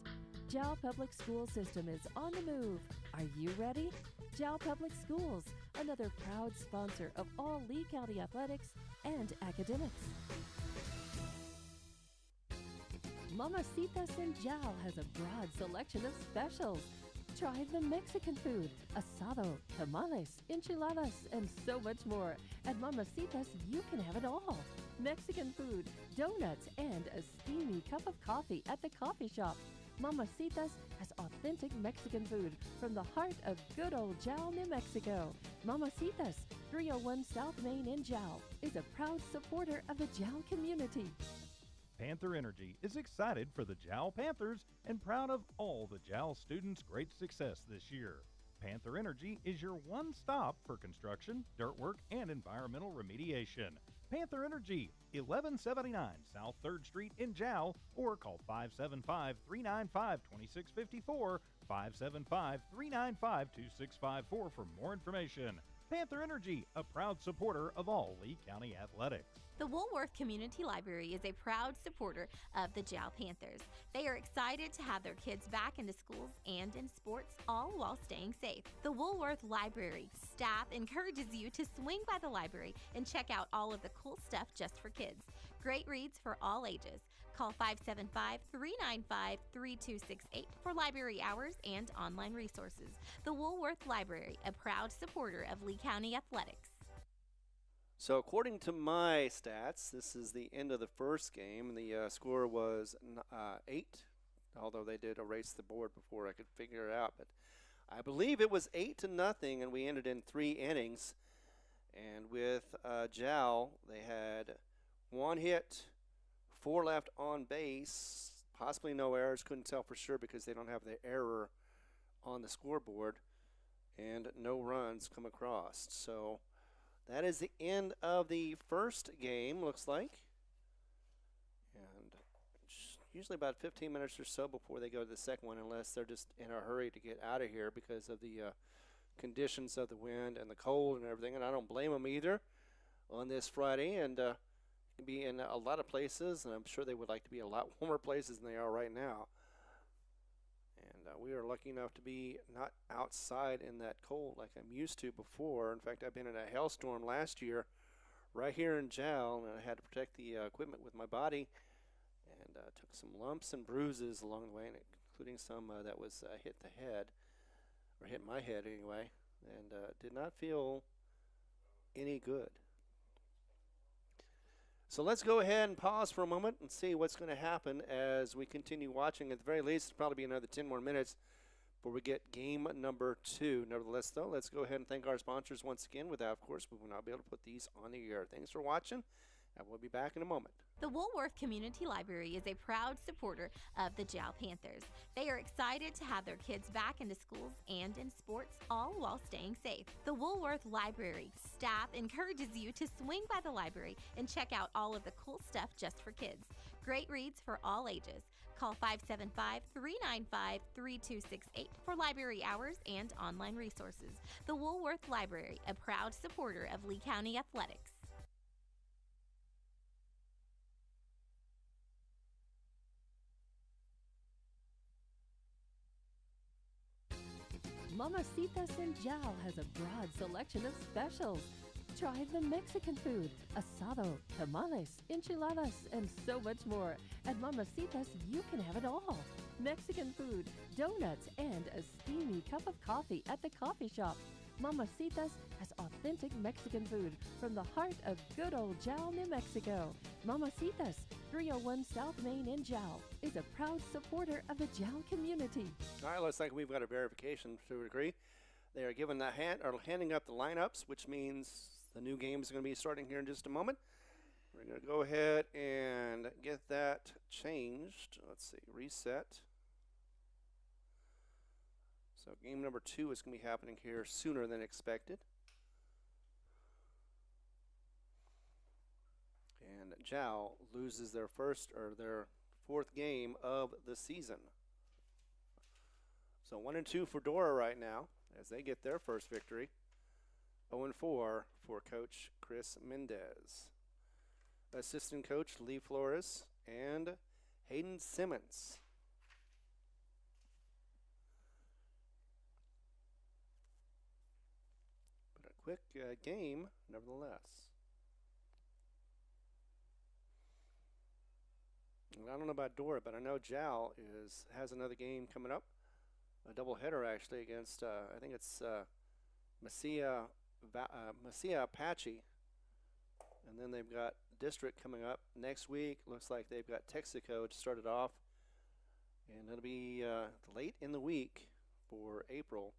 JAL Public School System is on the move. Are you ready? JAL Public Schools, another proud sponsor of all Lee County athletics and academics. Mamacitas in JAL has a broad selection of specials. Try the Mexican food, asado, tamales, enchiladas, and so much more. At Mamacitas, you can have it all. Mexican food, donuts, and a steamy cup of coffee at the coffee shop. Mamacitas has authentic Mexican food from the heart of good old Jal, New Mexico. Mamacitas, 301 South Main in Jal, is a proud supporter of the Jal community. Panther Energy is excited for the Jal Panthers and proud of all the Jal students' great success this year. Panther Energy is your one stop for construction, dirt work, and environmental remediation. Panther Energy, 1179 South 3rd Street in Jal, or call 575-395-2654, 575-395-2654 for more information. Panther Energy, a proud supporter of all Lee County athletics. The Woolworth Community Library is a proud supporter of the Jal Panthers. They are excited to have their kids back into schools and in sports, all while staying safe. The Woolworth Library staff encourages you to swing by the library and check out all of the cool stuff just for kids. Great reads for all ages. Call 575-395-3268 for library hours and online resources. The Woolworth Library, a proud supporter of Lee County athletics. So according to my stats, this is the end of the first game. The score was 8, although they did erase the board before I could figure it out. But I believe it was 8-0, and we ended in 3 innings. And with Jal, they had 1 hit, 4 left on base, possibly no errors. Couldn't tell for sure because they don't have the error on the scoreboard, and no runs come across. So that is the end of the first game, looks like. And usually about 15 minutes or so before they go to the second one, unless they're just in a hurry to get out of here because of the conditions of the wind and the cold and everything. And I don't blame them either on this Friday. And be in a lot of places, and I'm sure they would like to be a lot warmer places than they are right now. And we are lucky enough to be not outside in that cold like I'm used to before. In fact, I've been in a hailstorm last year right here in Jal, and I had to protect the equipment with my body, and took some lumps and bruises along the way, including some that was hit the head, or hit my head anyway, and did not feel any good. So let's go ahead and pause for a moment and see what's going to happen as we continue watching. At the very least, it'll probably be another 10 more minutes before we get game number 2. Nevertheless, though, let's go ahead and thank our sponsors once again. Without, of course, we will not be able to put these on the air. Thanks for watching, and we'll be back in a moment. The Woolworth Community Library is a proud supporter of the Jal Panthers. They are excited to have their kids back into schools and in sports, all while staying safe. The Woolworth Library staff encourages you to swing by the library and check out all of the cool stuff just for kids. Great reads for all ages. Call 575-395-3268 for library hours and online resources. The Woolworth Library, a proud supporter of Lee County athletics. Mamacitas in Jal has a broad selection of specials. Try the Mexican food, asado, tamales, enchiladas, and so much more. At Mamacitas, you can have it all. Mexican food, donuts, and a steamy cup of coffee at the coffee shop. Mamacitas has authentic Mexican food from the heart of good old Jal, New Mexico. Mamacitas, 301 South Main in Jal, is a proud supporter of the Jal community. All right, looks like we've got a verification to a degree. They are giving the handing up the lineups, which means the new game is going to be starting here in just a moment. We're going to go ahead and get that changed. Let's see, reset. So game number 2 is going to be happening here sooner than expected. And Jal loses their fourth game of the season. So 1-2 for Dora right now as they get their first victory. 0-4 for Coach Chris Mendez. Assistant Coach Lee Flores and Hayden Simmons. But a quick game, nevertheless. And I don't know about Dora, but I know Jal has another game coming up. A doubleheader, actually, against, I think it's Messia Apache. And then they've got District coming up next week. Looks like they've got Texaco to start it off. And it'll be late in the week for April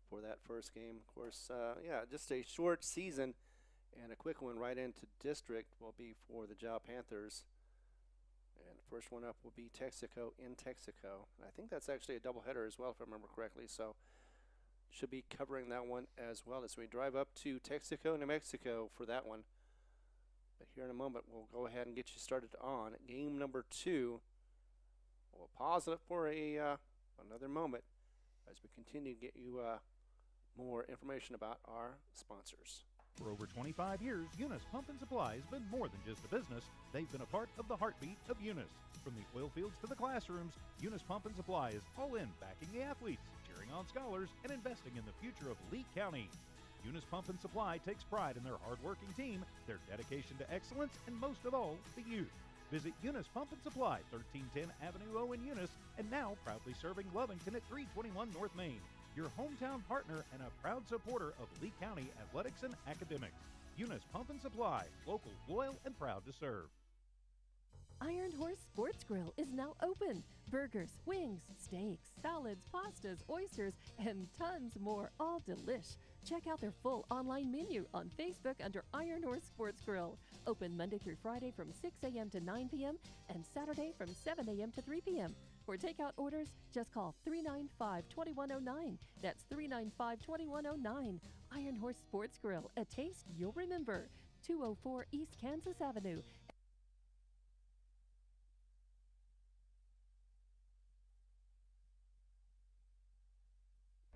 for that first game. Of course, yeah, just a short season and a quick one right into District will be for the Jal Panthers. And the first one up will be Texaco in Texaco. And I think that's actually a doubleheader as well, if I remember correctly. So should be covering that one as well as we drive up to Texaco, New Mexico for that one. But here in a moment, we'll go ahead and get you started on game number 2. We'll pause it for another moment as we continue to get you more information about our sponsors. For over 25 years, Eunice Pump and Supply has been more than just a business. They've been a part of the heartbeat of Eunice. From the oil fields to the classrooms, Eunice Pump and Supply is all in backing the athletes, cheering on scholars, and investing in the future of Lee County. Eunice Pump and Supply takes pride in their hard-working team, their dedication to excellence, and most of all, the youth. Visit Eunice Pump and Supply, 1310 Avenue O in Eunice, and now proudly serving Lovington at 321 North Main. Your hometown partner and a proud supporter of Lee County athletics and academics. Eunice Pump and Supply, local, loyal, and proud to serve. Iron Horse Sports Grill is now open. Burgers, wings, steaks, salads, pastas, oysters, and tons more, all delish. Check out their full online menu on Facebook under Iron Horse Sports Grill. Open Monday through Friday from 6 a.m. to 9 p.m. and Saturday from 7 a.m. to 3 p.m. For takeout orders, just call 395-2109. That's 395-2109. Iron Horse Sports Grill, a taste you'll remember. 204 East Kansas Avenue.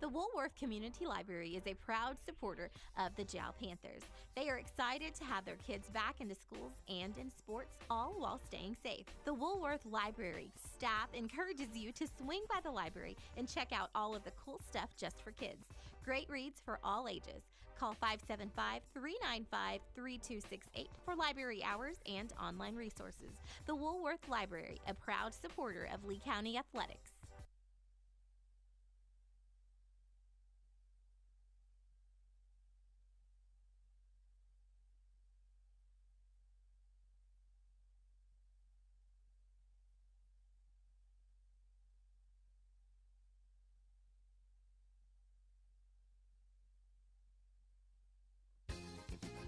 The Woolworth Community Library is a proud supporter of the Jal Panthers. They are excited to have their kids back into schools and in sports, all while staying safe. The Woolworth Library staff encourages you to swing by the library and check out all of the cool stuff just for kids. Great reads for all ages. Call 575-395-3268 for library hours and online resources. The Woolworth Library, a proud supporter of Lee County athletics.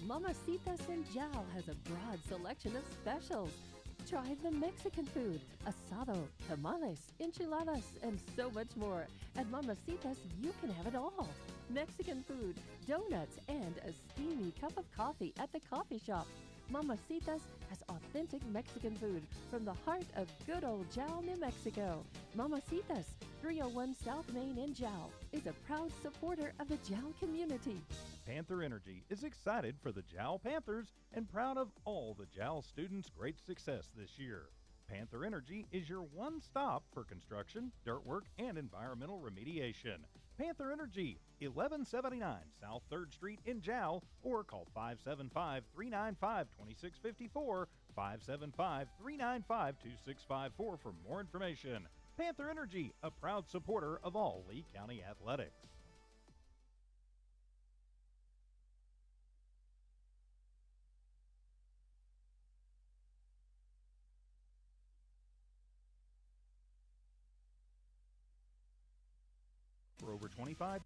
Mamacitas in Jal has a broad selection of specials. Try the Mexican food, asado, tamales, enchiladas, and so much more. At Mamacitas, you can have it all. Mexican food, donuts, and a steamy cup of coffee at the coffee shop. Mamacitas has authentic Mexican food from the heart of good old Jal, New Mexico. Mamacitas, 301 South Main in Jal, is a proud supporter of the Jal community. Panther Energy is excited for the Jal Panthers and proud of all the Jal students' great success this year. Panther Energy is your one stop for construction, dirt work, and environmental remediation. Panther Energy, 1179 South 3rd Street in Jal, or call 575-395-2654, 575-395-2654 for more information. Panther Energy, a proud supporter of all Lee County athletics. For over 25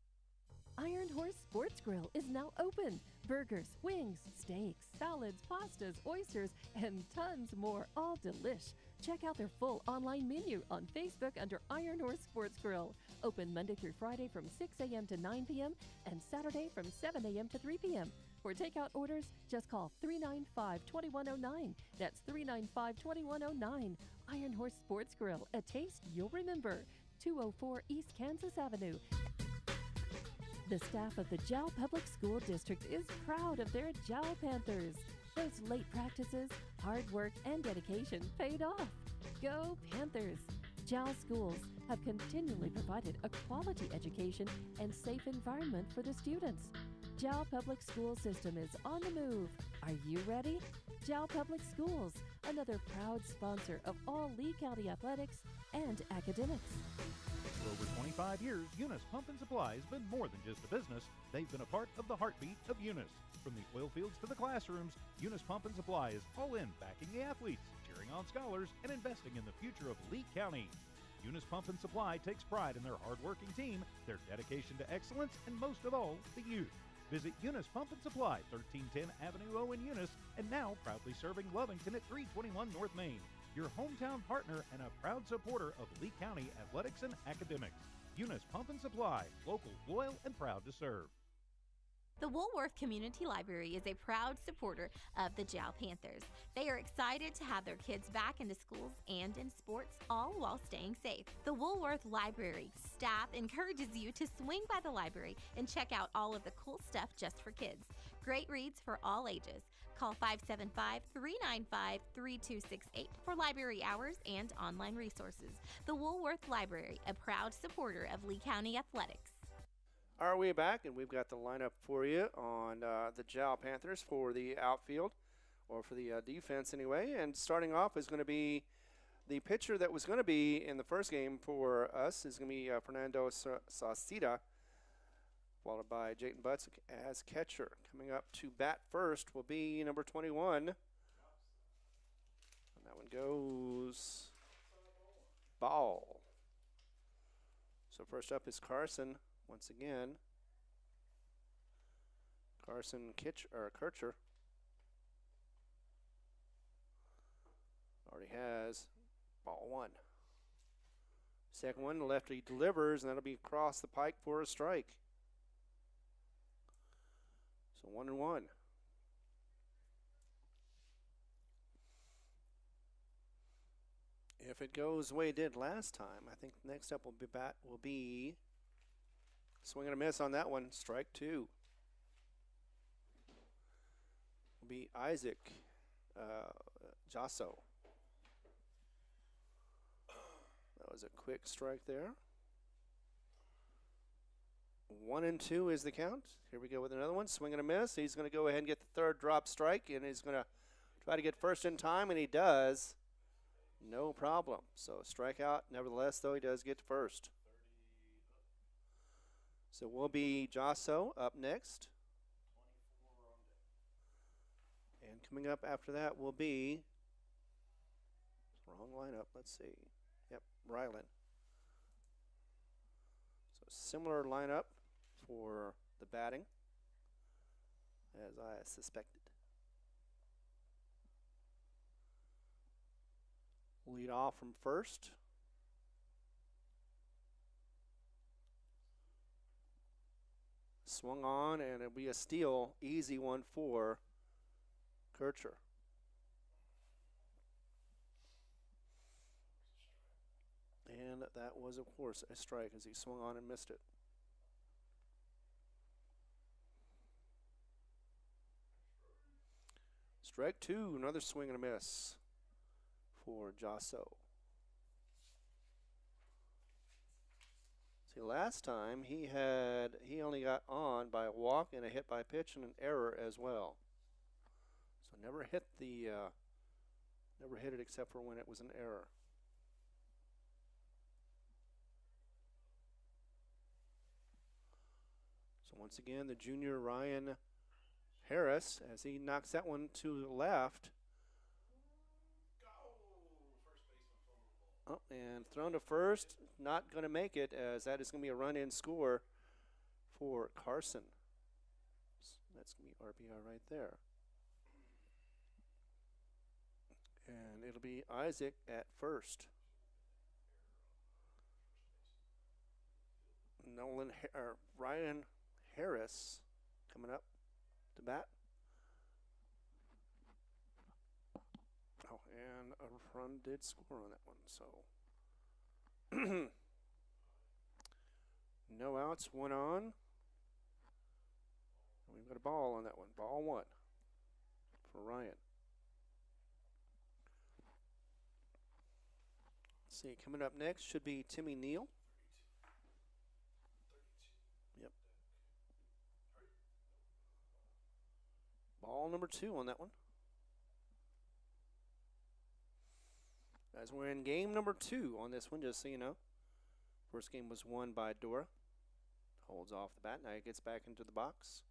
Iron Horse Sports Grill is now open. Burgers, wings, steaks, salads, pastas, oysters, and tons more, all delish. Check out their full online menu on Facebook under Iron Horse Sports Grill. Open Monday through Friday from 6 a.m. to 9 p.m. and Saturday from 7 a.m. to 3 p.m. For takeout orders, just call 395-2109. That's 395-2109. Iron Horse Sports Grill, a taste you'll remember. 204 East Kansas Avenue. The staff of the Jal Public School District is proud of their Jal Panthers. Those late practices, hard work, and dedication paid off. Go Panthers! Jal schools have continually provided a quality education and safe environment for the students. Jal Public School System is on the move. Are you ready? Jal Public Schools, another proud sponsor of all Lee County athletics and academics. For over 25 years, Eunice Pump and Supply has been more than just a business. They've been a part of the heartbeat of Eunice. From the oil fields to the classrooms, Eunice Pump and Supply is all in backing the athletes, cheering on scholars, and investing in the future of Lee County. Eunice Pump and Supply takes pride in their hard-working team, their dedication to excellence, and most of all, the youth. Visit Eunice Pump and Supply, 1310 Avenue O in Eunice, and now proudly serving Lovington at 321 North Main. Your hometown partner and a proud supporter of Lee County athletics and academics. Eunice Pump and Supply, local, loyal, and proud to serve. The Woolworth Community Library is a proud supporter of the Jal Panthers. They are excited to have their kids back into schools and in sports, all while staying safe. The Woolworth Library staff encourages you to swing by the library and check out all of the cool stuff just for kids. Great reads for all ages. Call 575-395-3268 for library hours and online resources. The Woolworth Library, a proud supporter of Lee County athletics. Are we back? And we've got the lineup for you on the Jal Panthers for the outfield, or for the defense anyway. And starting off is going to be the pitcher that was going to be in the first game for us is going to be Fernando Sauceda, followed by Jayton Butts as catcher. Coming up to bat first will be number 21. And that one goes ball. So first up is Carson. Once again, Carson Kircher already has ball one. Second one, the lefty delivers, and that'll be across the pike for a strike. So 1-1. If it goes the way it did last time, I think next up will be swing and a miss on that one. Strike two. Will be Isaac Jasso. That was a quick strike there. 1-2 is the count. Here we go with another one. Swing and a miss. He's going to go ahead and get the third drop strike, and he's going to try to get first in time, and he does. No problem. So strikeout. Nevertheless, though, he does get first. So we'll be Jasso up next. And coming up after that will be, wrong lineup, let's see. Yep, Ryland. So similar lineup for the batting, as I suspected. Lead off from first. Swung on, and it'll be a steal, easy one for Kircher. And that was, of course, a strike as he swung on and missed it. Strike two, another swing and a miss for Jasso. See, last time he only got on by a walk and a hit by pitch and an error as well. So never hit it except for when it was an error. So once again, the junior Ryan Harris, as he knocks that one to the left. Oh, and thrown to first, not going to make it, as that is going to be a run-in score for Carson. So that's going to be RBI right there. And it'll be Isaac at first. Ryan Harris coming up to bat. Oh, and a run did score on that one, so no outs, one on. We've got a ball on that one. Ball 1 for Ryan. Let's see, coming up next should be Timmy Neal. Yep. Ball number 2 on that one. As we're in game number 2 on this one, just so you know. First game was won by Dora. Holds off the bat. Now he gets back into the box.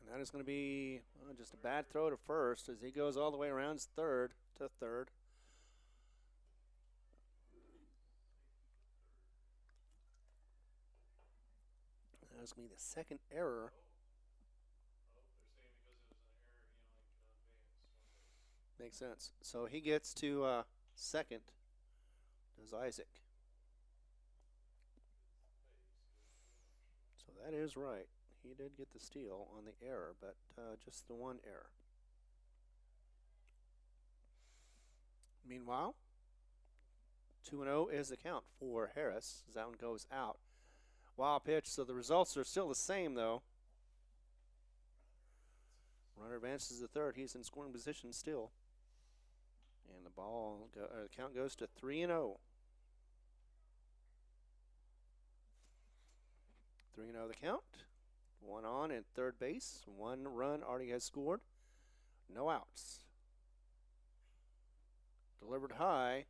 And that is going to be just a bad throw to first as he goes all the way around third to third. That's going to be the second error. Makes sense. So he gets to second. Does Isaac. So that is right. He did get the steal on the error, but just the one error. Meanwhile, 2-0 is the count for Harris as that one goes out. Wild pitch, so the results are still the same, though. Runner advances to third. He's in scoring position still. And the count goes to 3-0. 3-0 the count. 1 on at third base. 1 run already has scored. No outs. Delivered high.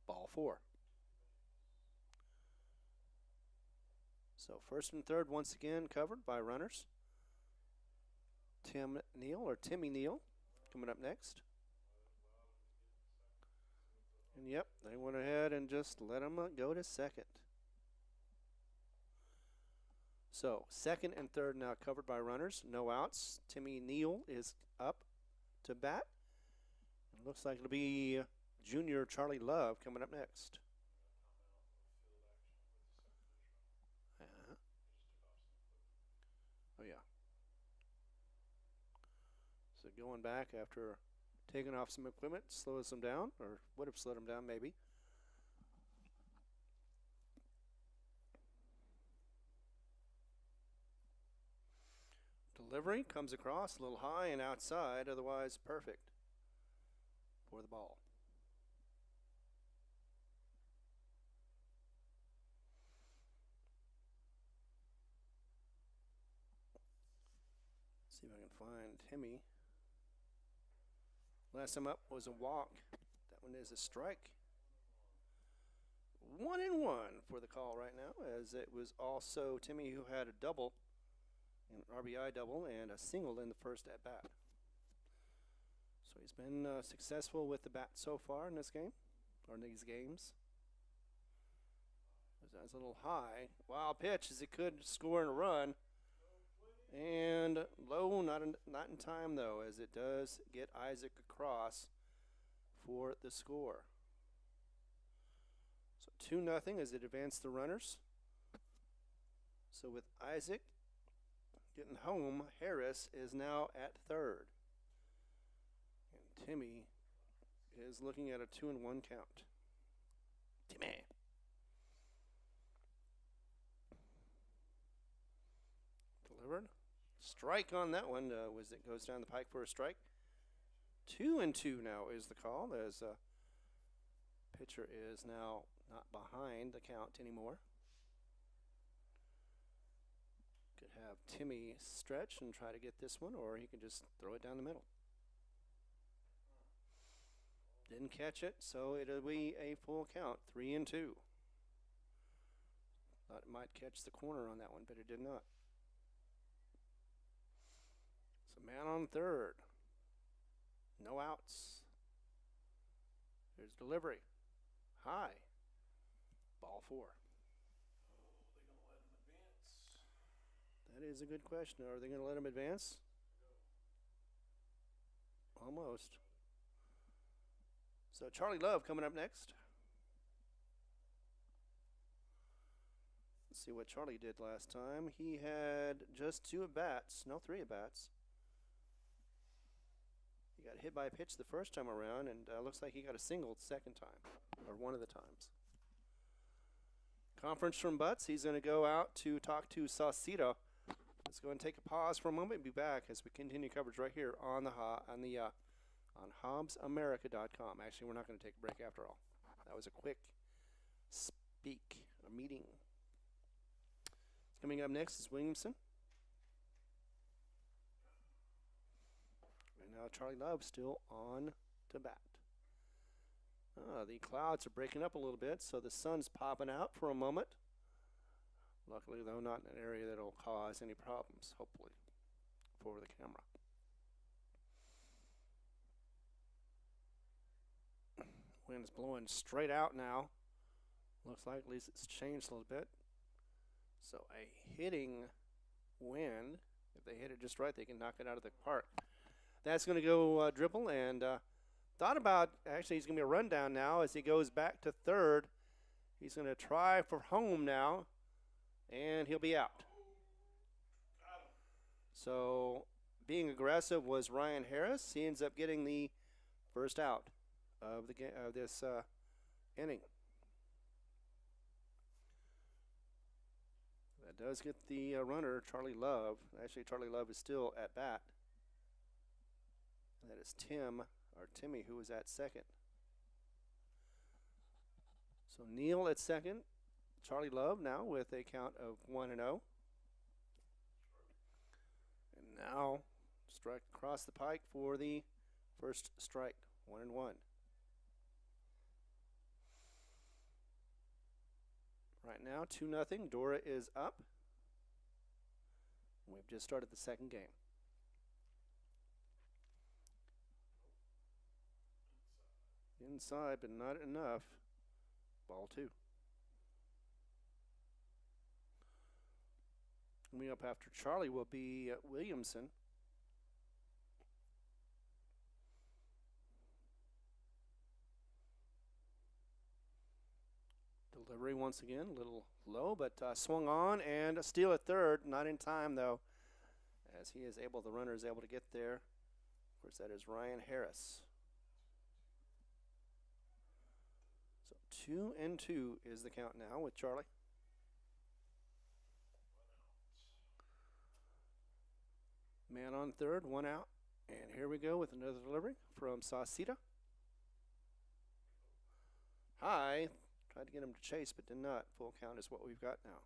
Ball 4. So first and third once again covered by runners. Timmy Neal coming up next. And yep, they went ahead and just let him go to second. So second and third now covered by runners. No outs. Timmy Neal is up to bat. It looks like it'll be junior Charlie Love coming up next. Oh, yeah. So going back after taking off some equipment, slows them down, or would have slowed them down maybe. Delivery comes across a little high and outside, otherwise perfect for the ball. See if I can find Timmy. Last time up was a walk. That one is a strike. 1-1 for the call right now, as it was also Timmy who had a double, an RBI double, and a single in the first at bat. So he's been successful with the bat so far in this game, or in these games. That's a little high. Wild pitch as he could score and a run. And low, not in time though, as it does get Isaac across for the score. So 2-0 as it advanced the runners. So with Isaac getting home, Harris is now at third. And Timmy is looking at a 2-1 count. Timmy. Delivered. Strike on that one as it goes down the pike for a strike. 2-2 now is the call, as pitcher is now not behind the count anymore. Could have Timmy stretch and try to get this one, or he can just throw it down the middle. Didn't catch it, so it'll be a full count, 3-2. Thought it might catch the corner on that one, but it did not. So man on third. No outs. Here's delivery. High. Ball 4. That is a good question. Are they going to let him advance? Almost. So Charlie Love coming up next. Let's see what Charlie did last time. He had just 2 at-bats. No, 3 at-bats. He got hit by a pitch the first time around, and looks like he got a single the second time, or one of the times. Conference from Butts. He's going to go out to talk to Saucito. Let's go and take a pause for a moment and be back as we continue coverage right here on on HobbsAmerica.com. Actually, we're not going to take a break after all. That was a quick meeting. Coming up next is Williamson. And now Charlie Love still on to bat. The clouds are breaking up a little bit, so the sun's popping out for a moment. Luckily, though, not in an area that will cause any problems, hopefully, for the camera. Wind's blowing straight out now. Looks like at least it's changed a little bit. So a hitting wind, if they hit it just right, they can knock it out of the park. That's going to go dribble, and thought about, actually he's going to be a rundown now as he goes back to third. He's going to try for home now, and he'll be out. So being aggressive was Ryan Harris. He ends up getting the first out of the of this inning. That does get the runner, Charlie Love. Actually, Charlie Love is still at bat. That is Timmy, who is at second. So Neal at second. Charlie Love now with a count of 1-0. And now strike across the pike for the first strike, 1-1. Right now, 2-0. Dora is up. We've just started the second game. Inside, but not enough. Ball 2. Coming up after Charlie will be Williamson. Delivery once again, a little low, but swung on and a steal at third. Not in time, though, as the runner is able to get there. Of course, that is Ryan Harris. So 2-2 is the count now with Charlie. Man on third, 1 out. And here we go with another delivery from Saucito. High. Tried to get him to chase, but did not. Full count is what we've got now.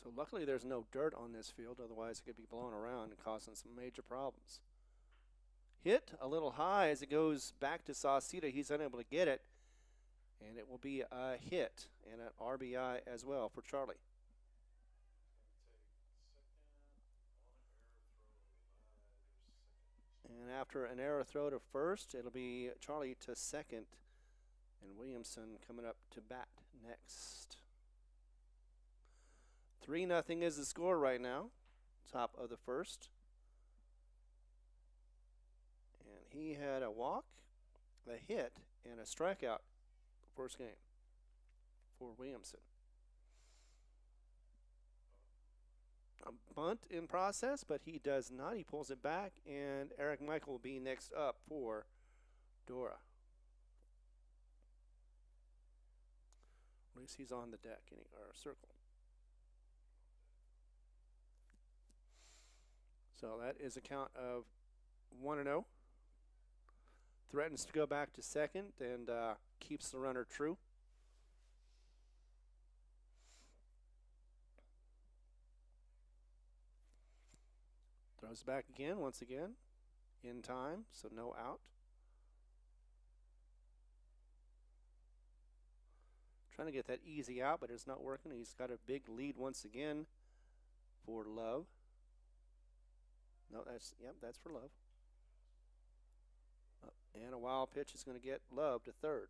So luckily there's no dirt on this field, otherwise it could be blown around and causing some major problems. Hit a little high as it goes back to Saucito. He's unable to get it, and it will be a hit and an RBI as well for Charlie. And after an error throw to first, it'll be Charlie to second, and Williamson coming up to bat next. 3-0 is the score right now, top of the first. And he had a walk, a hit, and a strikeout the first game for Williamson. A bunt in process, but he does not. He pulls it back, and Eric Michael will be next up for Dora. At least he's on the deck, or circle. So that is a count of 1-0. Threatens to go back to second and keeps the runner true. Throws back again, once again, in time, so no out. Trying to get that easy out, but it's not working. He's got a big lead once again for Love. No, that's for Love. And a wild pitch is going to get Love to third.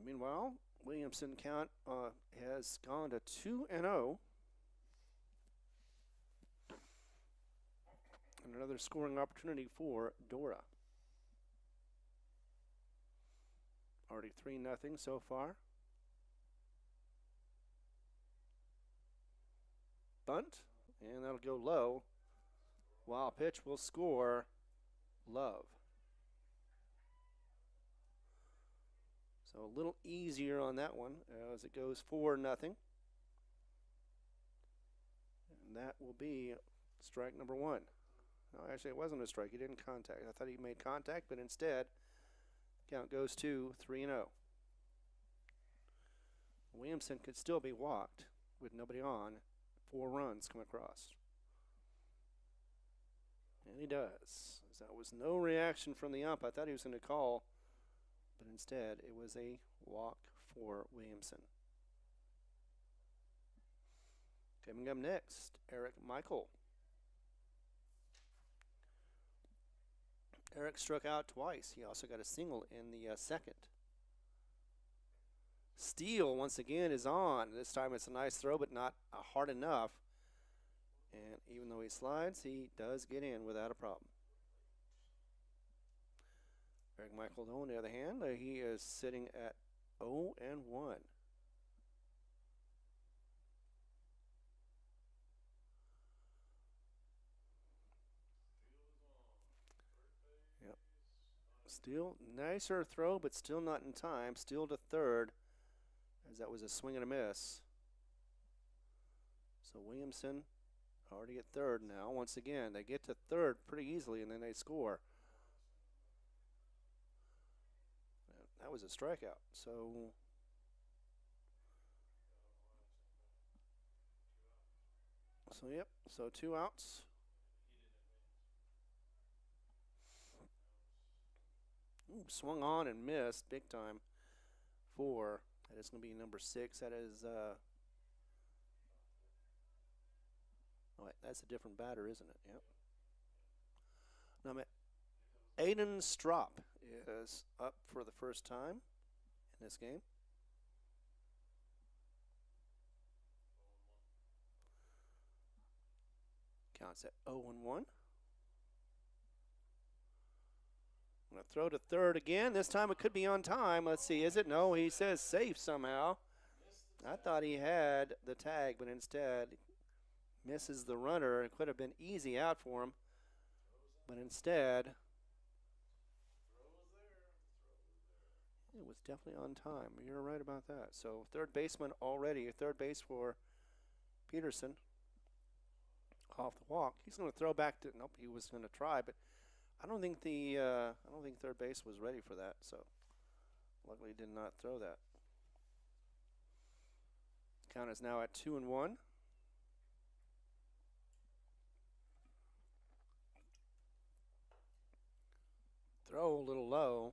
Meanwhile, Williamson count has gone to 2-0. And another scoring opportunity for Dora. Already 3-0 so far. bunt, and that'll go low. Wild pitch will score Love. So a little easier on that one as it goes 4-0. And that will be strike number 1. No, actually, it wasn't a strike. He didn't contact. I thought he made contact, but instead, count goes to 3-0. Williamson could still be walked with nobody on. 4 runs come across. And he does. That was no reaction from the ump. I thought he was going to call, but instead it was a walk for Williamson. Coming up next, Eric Michael. Eric struck out twice. He also got a single in the second. Steele, once again, is on. This time it's a nice throw, but not hard enough. And even though he slides, he does get in without a problem. Eric Michael, though, on the other hand, he is sitting at 0-1. Yep. Still nicer throw, but still not in time. Still to third, as that was a swing and a miss. So Williamson already at third now. Once again, they get to third pretty easily, and then they score. That was a strikeout. So yep. So 2 outs. Ooh, swung on and missed big time. 4. That is going to be number 6. That is that's a different batter, isn't it? Yep. Now, Aiden Strop is up for the first time in this game. Counts at 0-1. I'm going to throw to third again. This time it could be on time. Let's see, is it? No, he says safe somehow. I thought he had the tag, but instead misses the runner. It could have been easy out for him, but instead it was definitely on time. You're right about that. So third baseman already, third base for Peterson. Off the walk. He's going to throw back to, nope, he was going to try, but I don't think third base was ready for that, so luckily did not throw that. Count is now at 2-1. Throw a little low,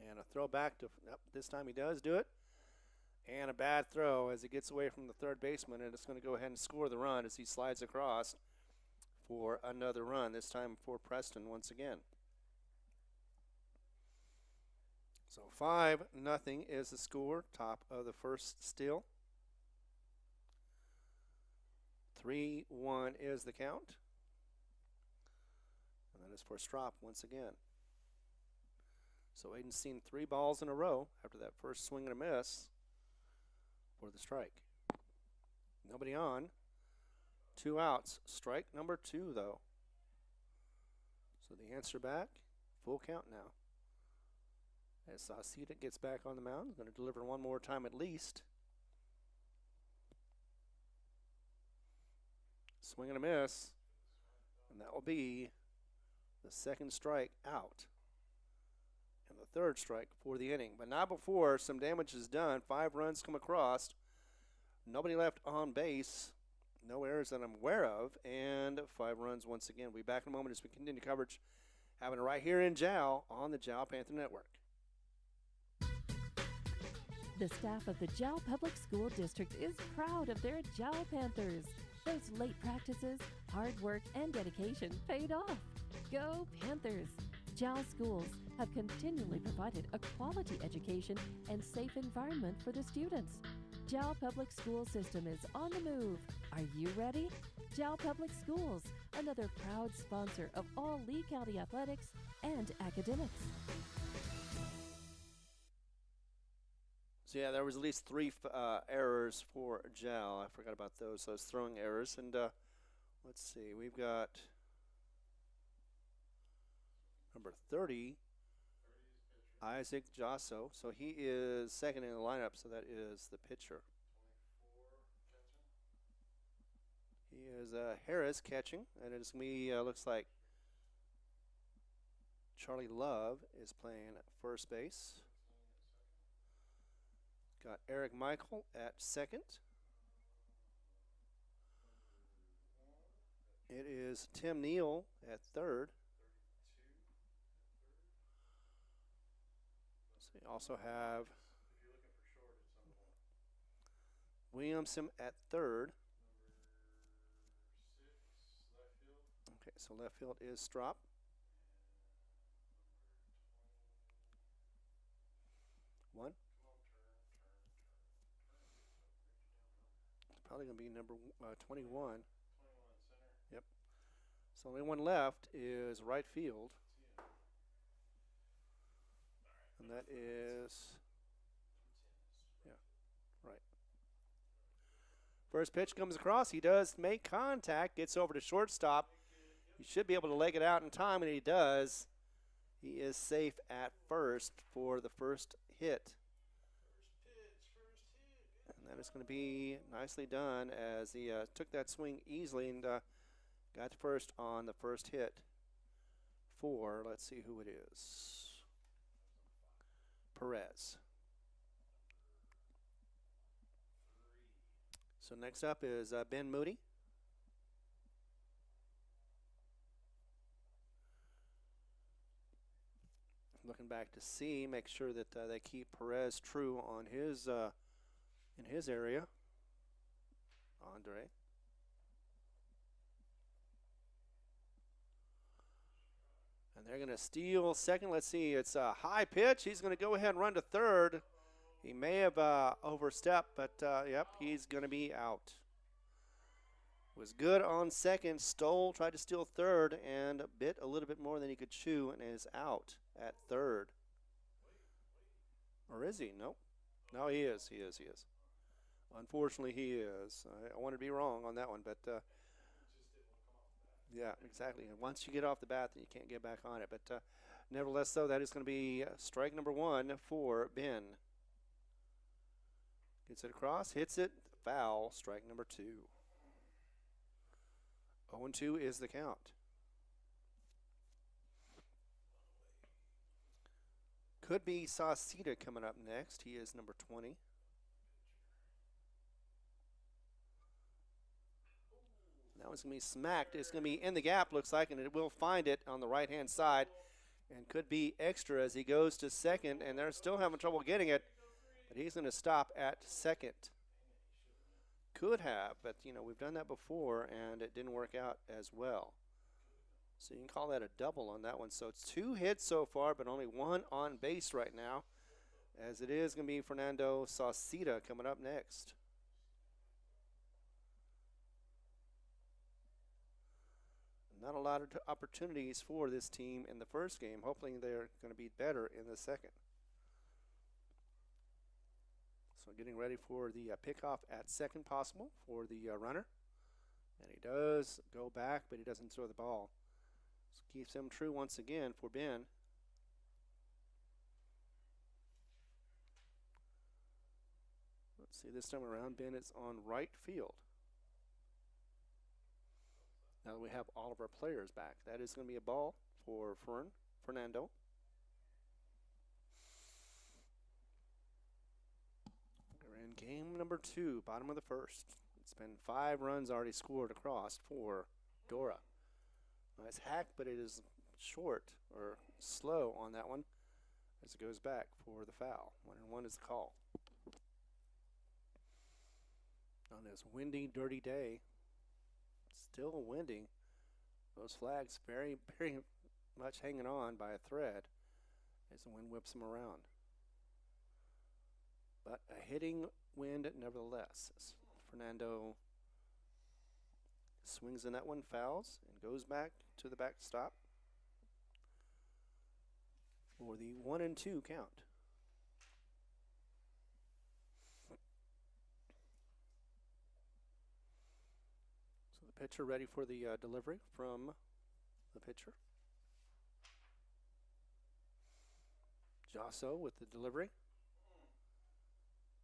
and a throw back to, yep, this time he does do it. And a bad throw as he gets away from the third baseman, and it's going to go ahead and score the run as he slides across for another run, this time for Preston once again. So 5-0 is the score, top of the first still. 3-1 is the count. And that is for Strop once again. So Aiden's seen 3 balls in a row after that first swing and a miss for the strike. Nobody on. 2 outs. Strike number 2, though. So the answer back, full count now. As Sauceda gets back on the mound, he's going to deliver one more time at least. Swing and a miss. And that will be the second strike out. And the third strike for the inning. But not before some damage is done. 5 runs come across. Nobody left on base. No errors that I'm aware of. And 5 runs once again. We'll be back in a moment as we continue coverage. Having it right here in Jal on the Jal Panther Network. The staff of the Jal Public School District is proud of their Jal Panthers. Those late practices, hard work, and dedication paid off. Go Panthers! Jal schools have continually provided a quality education and safe environment for the students. Jal Public School System is on the move. Are you ready? Jal Public Schools, another proud sponsor of all Lee County athletics and academics. So yeah, there was at least 3 errors for Jal. I forgot about those throwing errors. And let's see, we've got number 30, Isaac Josso. So he is second in the lineup, so that is the pitcher. He is Harris catching, and it's me. Looks like Charlie Love is playing at first base. Got Eric Michael at second. It is Tim Neal at third. So you also have Williamson at third. Okay, so left field is Strop. One. It's probably going to be number 21. Yep. So only one left is right field. And that is, yeah, right. First pitch comes across. He does make contact, gets over to shortstop. He should be able to leg it out in time, and he does. He is safe at first for the first hit. And that is going to be nicely done as he took that swing easily and got to first on the first hit for, let's see who it is, Perez. So next up is Ben Moody. Looking back to see, make sure that they keep Perez true on his in his area. Andre. And they're going to steal second. Let's see, it's a high pitch. He's going to go ahead and run to third. He may have overstepped, but yep, he's going to be out. Was good on second, tried to steal third, and bit a little bit more than he could chew, and is out at third. Or is he? Nope. No, he is. Unfortunately, he is. I want to be wrong on that one, but yeah, exactly. And once you get off the bat, then you can't get back on it. But nevertheless, though, that is going to be strike number 1 for Ben. Gets it across, hits it, foul, strike number 2. 0-2 is the count. Could be Sauceda coming up next. He is number 20. That one's going to be smacked. It's going to be in the gap, looks like, and it will find it on the right-hand side. And could be extra as he goes to second, and they're still having trouble getting it. But he's going to stop at second. Could have, but, you know, we've done that before, and it didn't work out as well. So you can call that a double on that one. So it's 2 hits so far, but only 1 on base right now, as it is going to be Fernando Sauceda coming up next. Not a lot of opportunities for this team in the first game. Hopefully they're going to be better in the second. So getting ready for the pickoff at second possible for the runner. And he does go back, but he doesn't throw the ball. So keeps him true once again for Ben. Let's see, this time around, Ben is on right field. Now that we have all of our players back, that is going to be a ball for Fernando. We're in game number 2, bottom of the first. It's been 5 runs already scored across for Dora. Nice hack, but it is short or slow on that one as it goes back for the foul. 1-1 is the call. On this windy, dirty day, still windy. Those flags very, very much hanging on by a thread as the wind whips them around. But a hitting wind nevertheless. As Fernando swings in that one, fouls, and goes back to the backstop for the 1-2 count. Pitcher ready for the delivery from the pitcher. Josso with the delivery.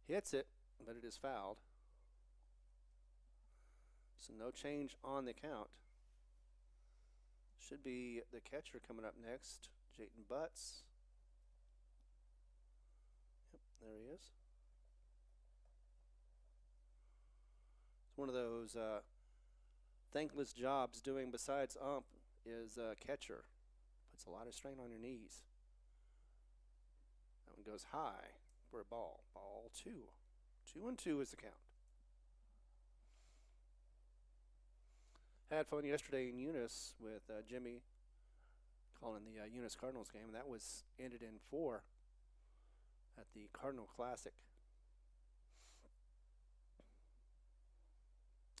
Hits it, but it is fouled. So no change on the count. Should be the catcher coming up next, Jayton Butts. Yep, there he is. It's one of those thankless jobs doing besides ump is catcher. Puts a lot of strain on your knees. That one goes high for a ball. Ball 2. 2-2 is the count. Had fun yesterday in Eunice with Jimmy calling the Eunice Cardinals game. That was ended in 4 at the Cardinal Classic.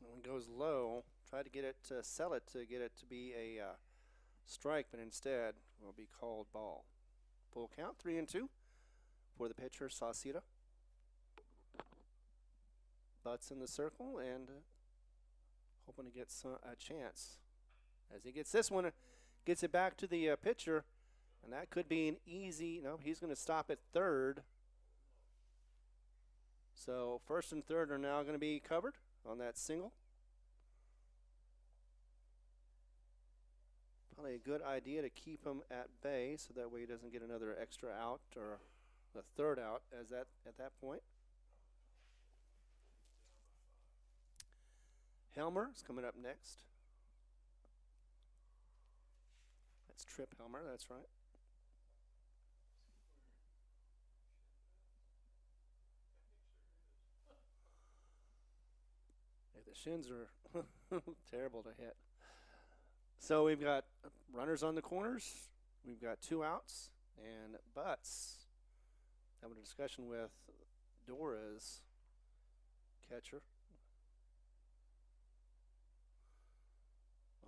That one goes low. Tried to get it to sell it to get it to be a strike, but instead will be called ball. Full count, 3-2 for the pitcher, Sauceda. Butts in the circle and hoping to get a chance. As he gets this one, gets it back to the pitcher, and that could be an easy, no, he's going to stop at third. So first and third are now going to be covered on that single. Probably a good idea to keep him at bay so that way he doesn't get another extra out or a third out as that at that point. Helmer is coming up next. That's Trip Helmer, that's right. The shins are terrible to hit. So we've got runners on the corners. We've got 2 outs. And Butts having a discussion with Dora's catcher.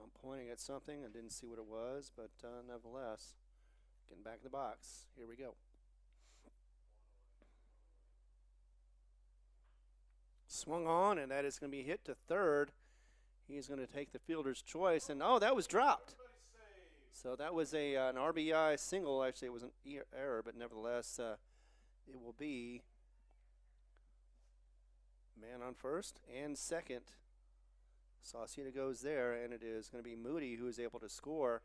I'm pointing at something. I didn't see what it was, but nevertheless, getting back in the box. Here we go. Swung on, and that is going to be hit to third. He's going to take the fielder's choice, and oh, that was dropped. So that was an RBI single. Actually, it was an error, but nevertheless, it will be man on first and second. Sauceda goes there, and it is going to be Moody who is able to score.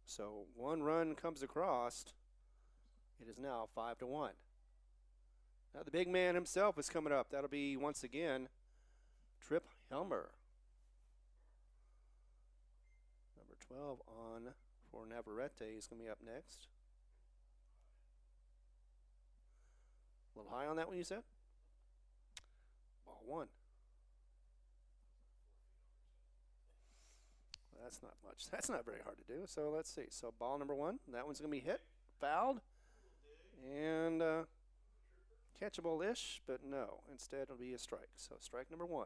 So 1 run comes across. It is now 5-1. Now the big man himself is coming up. That'll be, once again, Trip Helmer. Number 12 on for Navarrete is going to be up next. A little high on that one, you said? Ball 1. Well, that's not much. That's not very hard to do. So let's see. So ball number 1. That one's going to be hit, fouled, and catchable-ish, but no. Instead, it'll be a strike. So strike number 1.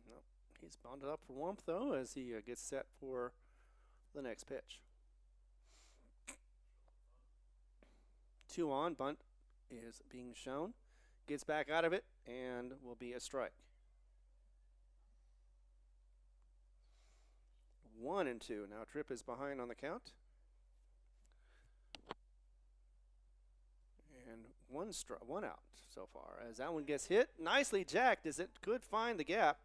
No, he's bonded up for warmth, though, as he gets set for the next pitch. 2 on, bunt is being shown. Gets back out of it, and will be a strike. 1-2. Now Tripp is behind on the count. And one out so far. As that one gets hit, nicely jacked as it could find the gap.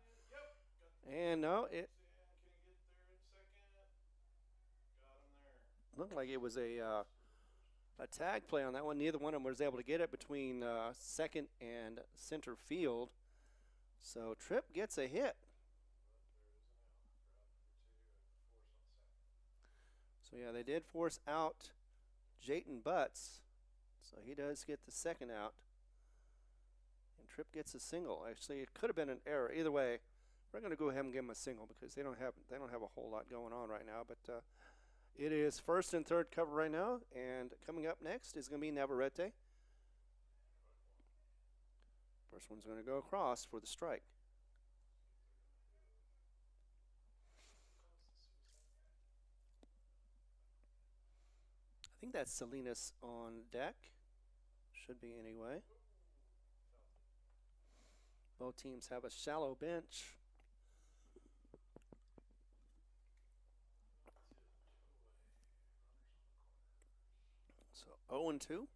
And no, it looked like it was a tag play on that one. Neither one of them was able to get it between second and center field. So Tripp gets a hit. So yeah, they did force out Jayton Butts. So he does get the second out. And Tripp gets a single. Actually, it could have been an error. Either way, we're going to go ahead and give him a single because they don't have a whole lot going on right now. But it is first and third cover right now. And coming up next is going to be Navarrete. First one's going to go across for the strike. I think that's Salinas on deck. Should be anyway. Both teams have a shallow bench. So 0-2. Trying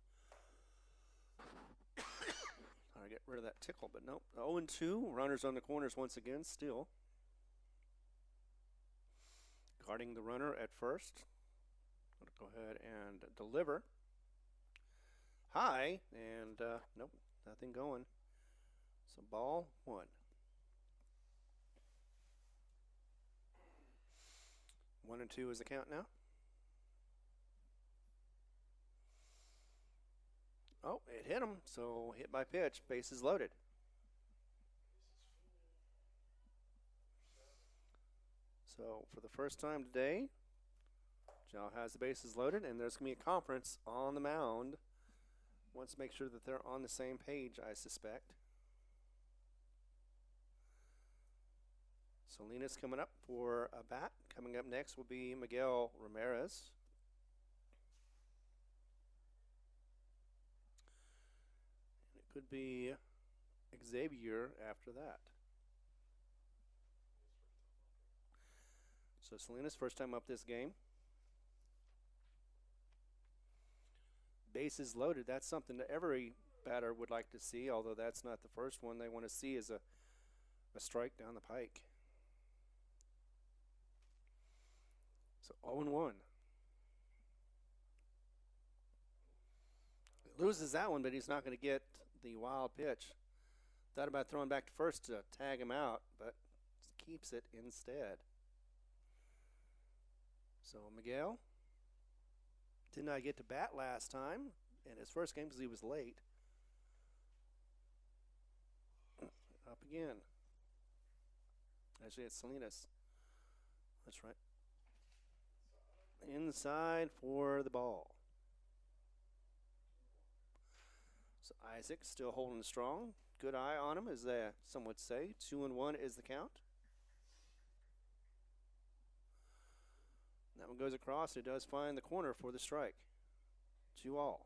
to get rid of that tickle, but nope. 0-2. Runners on the corners once again, still. Guarding the runner at first. Going to go ahead and deliver. High, and nope, nothing going. So ball 1. 1-2 is the count now. Oh, it hit him, so hit by pitch, bases loaded. So for the first time today, Jal has the bases loaded, and there's going to be a conference on the mound. Wants to make sure that they're on the same page, I suspect. Salinas coming up for a bat. Coming up next will be Miguel Ramirez. And it could be Xavier after that. So Salinas, first time up this game. Bases loaded, that's something that every batter would like to see, although that's not the first one they want to see is a strike down the pike. So 0-1. Loses that one, but he's not going to get the wild pitch. Thought about throwing back to first to tag him out, but keeps it instead. So Miguel did not get to bat last time in his first game because he was late. Up again. Actually, it's Salinas. That's right. Inside for the ball. So Isaac still holding strong. Good eye on him, as some would say. 2-1 is the count. That one goes across. It does find the corner for the strike. 2-all.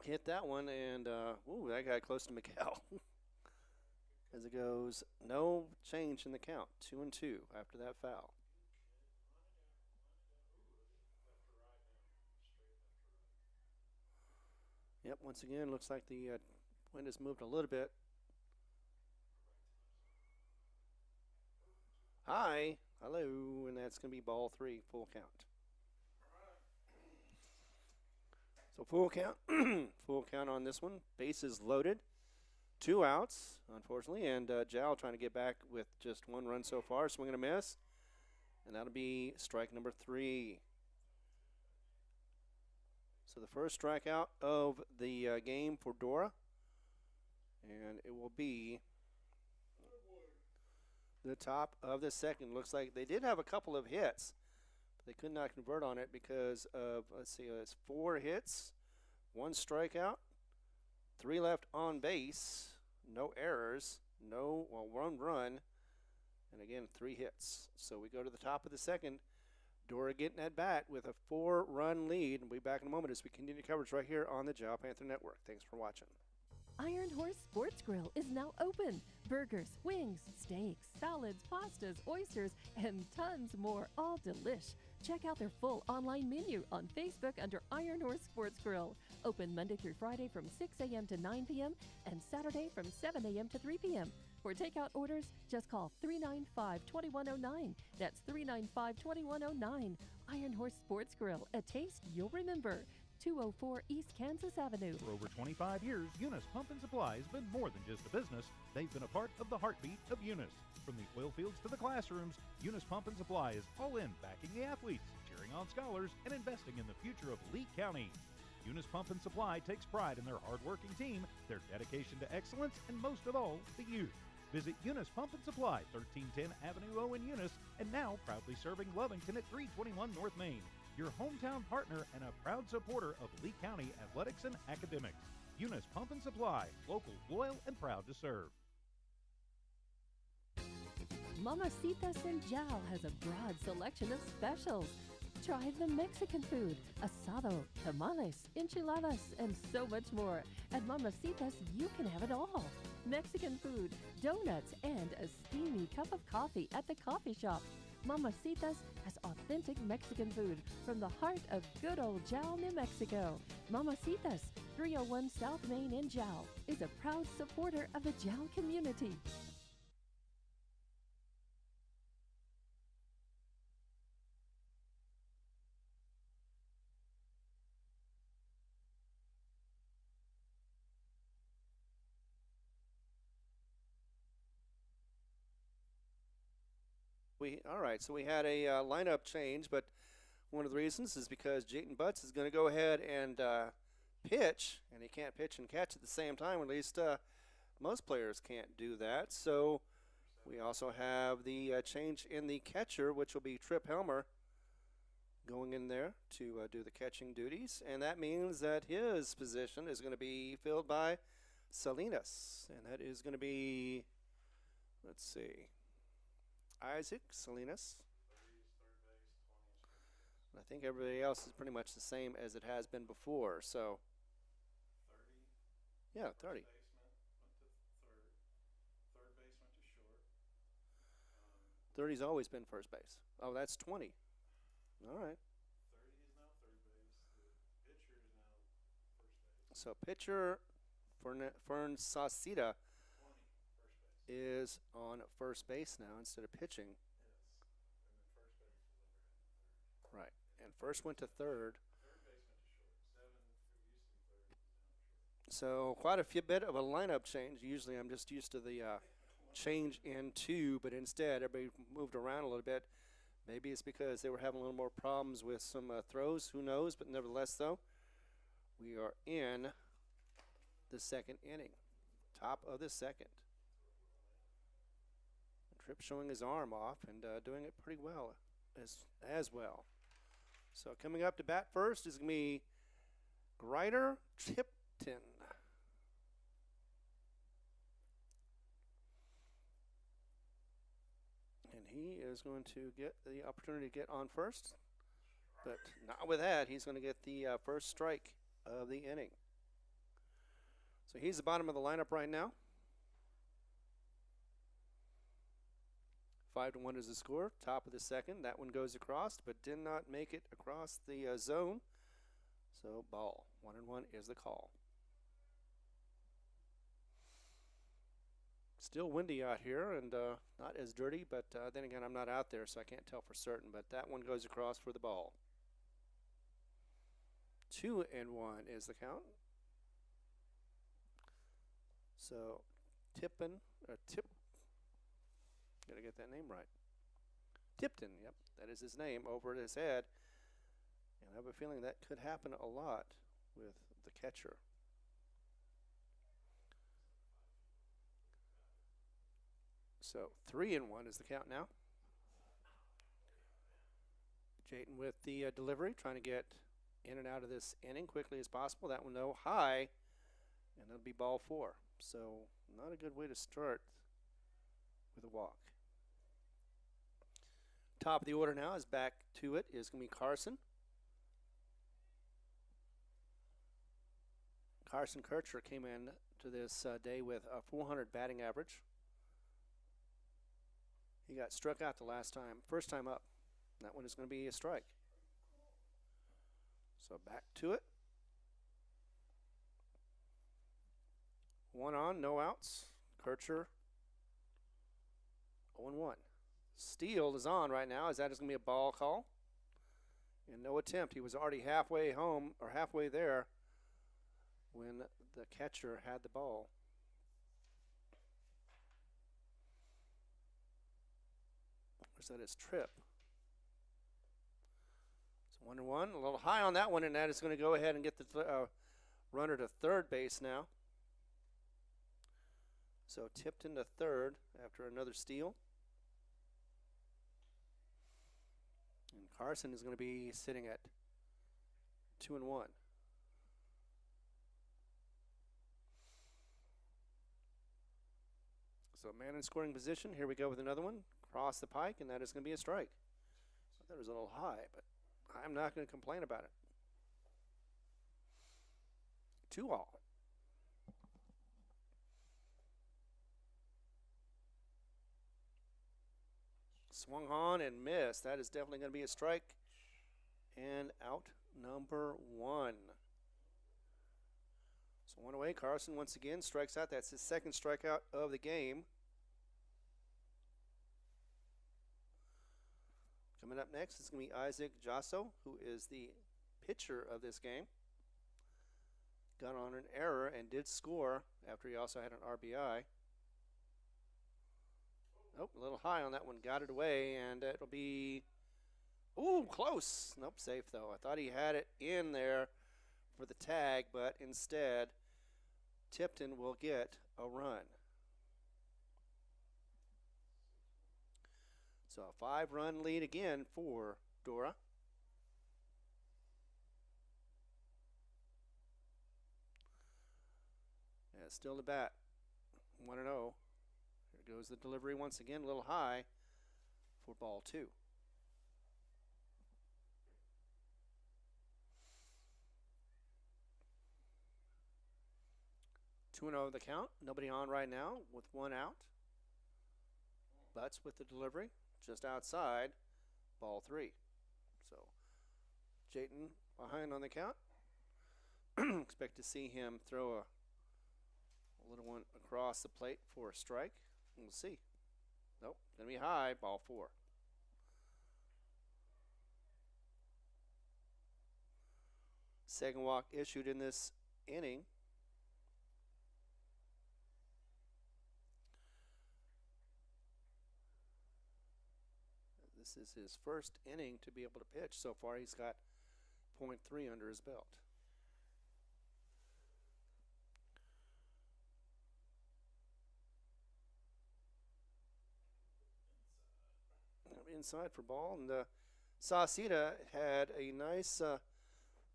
Hit that one, and ooh, that got close to Miguel. As it goes, no change in the count. 2-2 after that foul. Yep, once again, looks like the wind has moved a little bit. High, hello, and that's going to be ball 3, full count. So full count, full count on this one. Bases loaded, 2 outs, unfortunately, and Jal trying to get back with just 1 run so far. Swing and a miss, and that'll be strike number 3. So the first strikeout of the game for Dora, and it will be the top of the second. Looks like they did have a couple of hits, but they could not convert on it because of, let's see, it's 4 hits, 1 strikeout, 3 left on base, no errors, 1 run, and again 3 hits. So we go to the top of the second. Dora getting at bat with a 4-run lead. We'll be back in a moment as we continue coverage right here on the Jal Panther Network. Thanks for watching. Iron Horse Sports Grill is now open. Burgers, wings, steaks, salads, pastas, oysters, and tons more, all delish. Check out their full online menu on Facebook under Iron Horse Sports Grill. Open Monday through Friday from 6 a.m. to 9 p.m. and Saturday from 7 a.m. to 3 p.m. For takeout orders, just call 395-2109. That's 395-2109. Iron Horse Sports Grill, a taste you'll remember. 204 East Kansas Avenue. For over 25 years, Eunice Pump and Supply has been more than just a business. They've been a part of the heartbeat of Eunice. From the oil fields to the classrooms, Eunice Pump and Supply is all in backing the athletes, cheering on scholars, and investing in the future of Lee County. Eunice Pump and Supply takes pride in their hard-working team, their dedication to excellence, and most of all, the youth. Visit Eunice Pump and Supply, 1310 Avenue O in Eunice, and now proudly serving Lovington at 321 North Main. Your hometown partner and a proud supporter of Lee County athletics and academics. Eunice Pump and Supply, local, loyal, and proud to serve. Mamacitas in Jal has a broad selection of specials. Try the Mexican food, asado, tamales, enchiladas, and so much more. At Mamacitas, you can have it all. Mexican food, donuts, and a steamy cup of coffee at the coffee shop. Mamacitas has authentic Mexican food from the heart of good old Jal, New Mexico. Mamacitas, 301 South Main in Jal, is a proud supporter of the Jal community. All right, so we had a lineup change, but one of the reasons is because Jayton Butts is going to go ahead and pitch, and he can't pitch and catch at the same time. At least most players can't do that. So we also have the change in the catcher, which will be Trip Helmer going in there to do the catching duties, and that means that his position is going to be filled by Salinas, and that is going to be, let's see, Isaac Salinas. I think everybody else is pretty much the same as it has been before. So, 30. yeah, 30. First baseman went to third. Third base went to short. 30's always been first base. Oh, that's 20. All right. 30 is now third base. The pitcher is now first base. So pitcher Fern Sauceda 20 first base. is on first base now instead of pitching. Yes. And then first base is overhead third. Right. And first went to third. Third base went to short. 7 who used to be third is now short. So quite a bit of a lineup change. Usually I'm just used to the change in two, but instead everybody moved around a little bit. Maybe it's because they were having a little more problems with some throws. Who knows? But nevertheless, though, we are in the second inning, top of the second. Tripp showing his arm off and doing it pretty well as well. So coming up to bat first is going to be Grider Tipton. And he is going to get the opportunity to get on first. But not with that. He's going to get the first strike of the inning. So he's the bottom of the lineup right now. 5-1 is the score. Top of the second. That one goes across, but did not make it across the zone. So ball. 1-1 is the call. Still windy out here and not as dirty, but then again, I'm not out there, so I can't tell for certain. But that one goes across for the ball. 2-1 is the count. So Tipton, gotta get that name right. Tipton, yep, that is his name, over his head. And I have a feeling that could happen a lot with the catcher. So 3-1 is the count now. Jayton with the delivery, trying to get in and out of this inning quickly as possible. That one, though, high, and it'll be ball 4. So not a good way to start with a walk. Top of the order now is back to it is going to be Carson. Carson Kircher came in to this day with a 400 batting average. He got struck out the last time, first time up. That one is going to be a strike. So back to it. 1 on, no outs. Kircher 0-1. Steele is on right now, as that is going to be a ball call. And no attempt. He was already halfway home, or halfway there, when the catcher had the ball. Where's that? His Trip. It's 1-1. A little high on that one, and that is going to go ahead and get the runner to third base now. So Tipton to third after another steal. And Carson is going to be sitting at 2-1. So man in scoring position. Here we go with another one. Cross the pike, and that is going to be a strike. I thought it was a little high, but I'm not going to complain about it. 2-all. Swung on and missed. That is definitely going to be a strike. And out number 1. So 1 away. Carson once again strikes out. That's his second strikeout of the game. Coming up next is going to be Isaac Jasso, who is the pitcher of this game. Got on an error and did score after he also had an RBI. Nope, a little high on that one. Got it away, and it'll be, ooh, close. Nope, safe though. I thought he had it in there for the tag, but instead, Tipton will get a run. So a 5-run lead again for Dora. Yeah, still the bat. 1-0. Here goes the delivery once again, a little high for ball 2. Two and 0 the count. Nobody on right now with 1 out. Butts with the delivery just outside ball 3. So Jayton behind on the count. Expect to see him throw a little one across the plate for a strike. We'll see. Nope, gonna be high, ball 4. Second walk issued in this inning. This is his first inning to be able to pitch. So far, he's got .3 under his belt. Inside for ball, and Sauceda had a nice,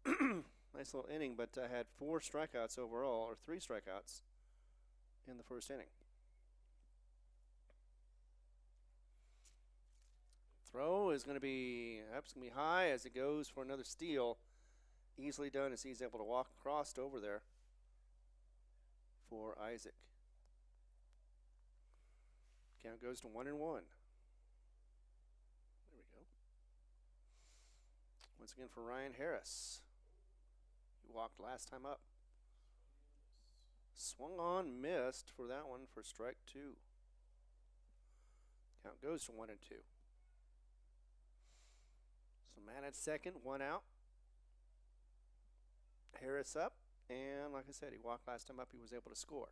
nice little inning, but had 4 strikeouts overall, or 3 strikeouts in the first inning. Throw is going to be high as it goes for another steal. Easily done as he's able to walk across over there for Isaac. Count goes to 1-1. There we go. Once again for Ryan Harris. He walked last time up. Swung on, missed for that one for strike 2. Count goes to 1-2. So man at second, 1 out. Harris up, and like I said, he walked last time up. He was able to score.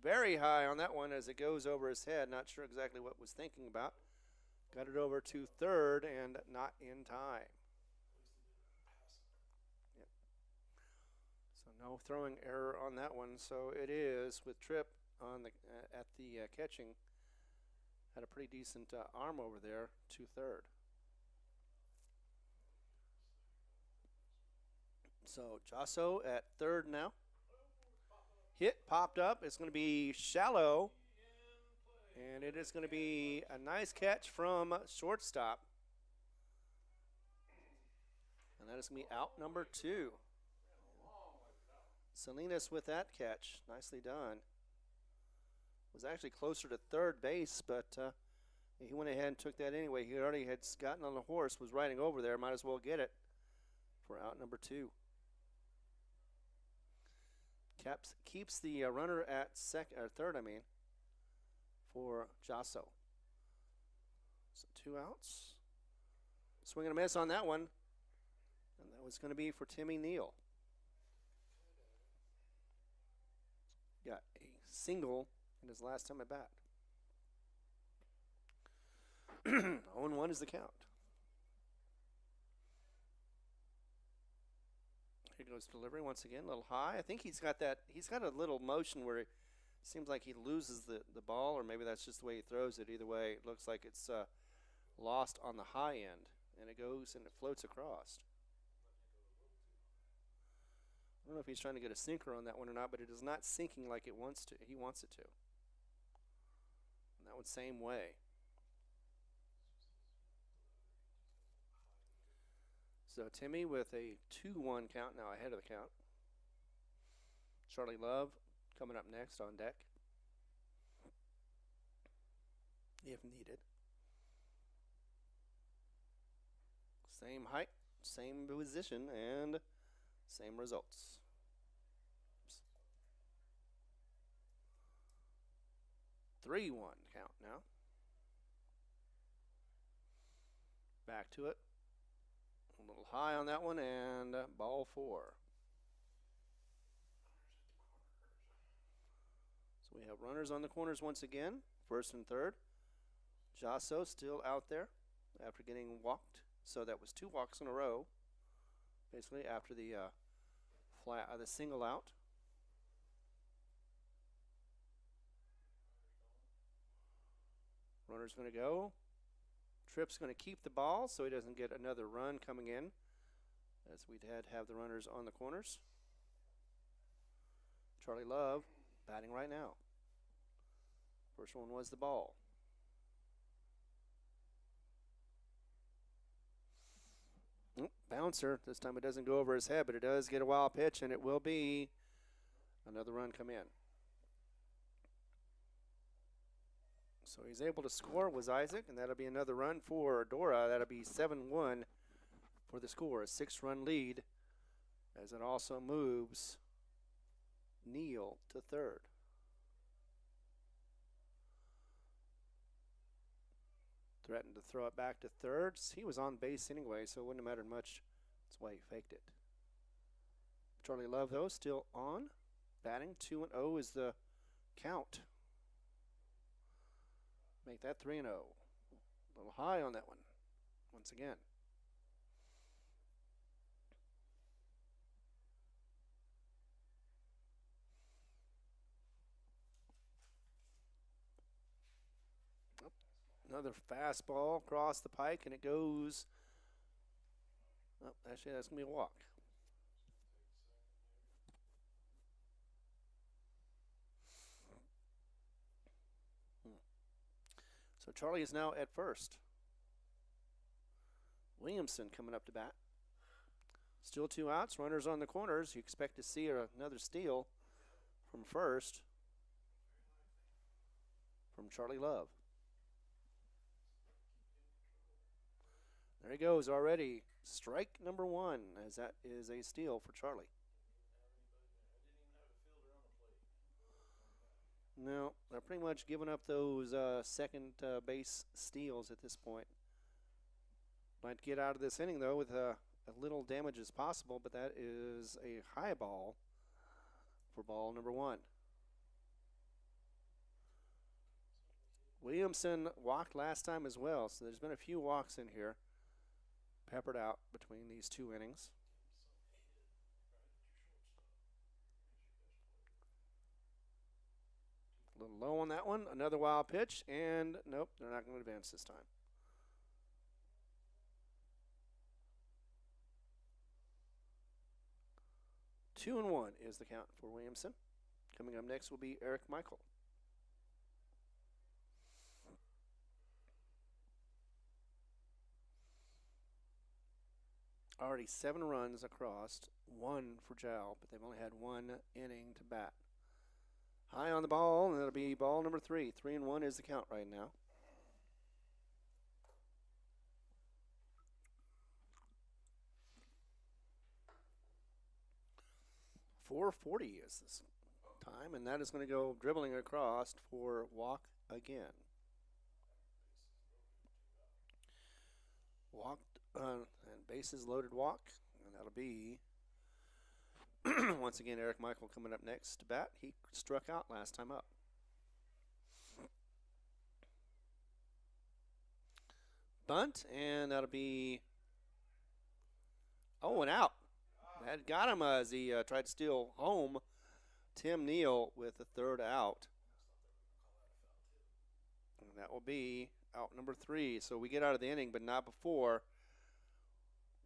Very high on that one as it goes over his head. Not sure exactly what was thinking about. Got it over to third and not in time. Yep. So no throwing error on that one. So it is with Tripp on the at the catching. Had a pretty decent arm over there to third. So Jasso at third now. Hit popped up. It's going to be shallow. And it is going to be a nice catch from shortstop. And that is going to be out number 2. Salinas with that catch. Nicely done. Was actually closer to third base, but he went ahead and took that anyway. He already had gotten on the horse, was riding over there. Might as well get it for out number 2. Keeps the runner at third, for Jasso. So 2 outs. Swing and a miss on that one. And that was going to be for Timmy Neal. Got a single in his last time at bat. 0-1 is the count. Here goes delivery once again, a little high. I think he's got a little motion where it seems like he loses the ball, or maybe that's just the way he throws it. Either way, it looks like it's lost on the high end, and it goes and it floats across. I don't know if he's trying to get a sinker on that one or not, but it is not sinking like he wants it to. That one same way. So Timmy with a 2-1 count now ahead of the count. Charlie Love coming up next on deck, if needed. Same height, same position, and same results. 3-1 count now. Back to it. A little high on that one, and ball 4. So we have runners on the corners once again, first and third. Jasso still out there after getting walked. So that was 2 walks in a row, basically after the the single out. Runner's going to go. Tripp's going to keep the ball so he doesn't get another run coming in, as we'd have the runners on the corners. Charlie Love batting right now. First one was the ball. Bouncer. This time it doesn't go over his head, but it does get a wild pitch, and it will be another run come in. So he's able to score, was Isaac, and that'll be another run for Dora. That'll be 7-1 for the score, a 6-run lead, as it also moves Neal to third. Threatened to throw it back to third. He was on base anyway, so it wouldn't have mattered much. That's why he faked it. Charlie Love, though, still on. Batting 2-0 is the count. Make that 3-0. A little high on that one, once again. Another fastball across the pike, and it goes. Oh, actually, that's going to be a walk. So Charlie is now at first. Williamson coming up to bat. Still 2 outs, runners on the corners. You expect to see another steal from first from Charlie Love. There he goes already. Strike number 1, as that is a steal for Charlie. No, they're pretty much giving up those second base steals at this point. Might get out of this inning, though, with as little damage as possible, but that is a high ball for ball number 1. Williamson walked last time as well, so there's been a few walks in here, peppered out between these 2 innings. A little low on that one. Another wild pitch, and nope, they're not going to advance this time. Two and 1 is the count for Williamson. Coming up next will be Eric Michael. Already 7 runs across, 1 for Jal, but they've only had 1 inning to bat. High on the ball, and that'll be ball number 3. 3-1 is the count right now. .440 is this time, and that is going to go dribbling across for walk again. Walked and bases loaded walk, and that'll be once again Eric Michael coming up next to bat. He struck out last time up. Bunt, and that'll be and out. That got him as he tried to steal home. Tim Neal with the 3rd out. And that will be out number 3. So we get out of the inning, but not before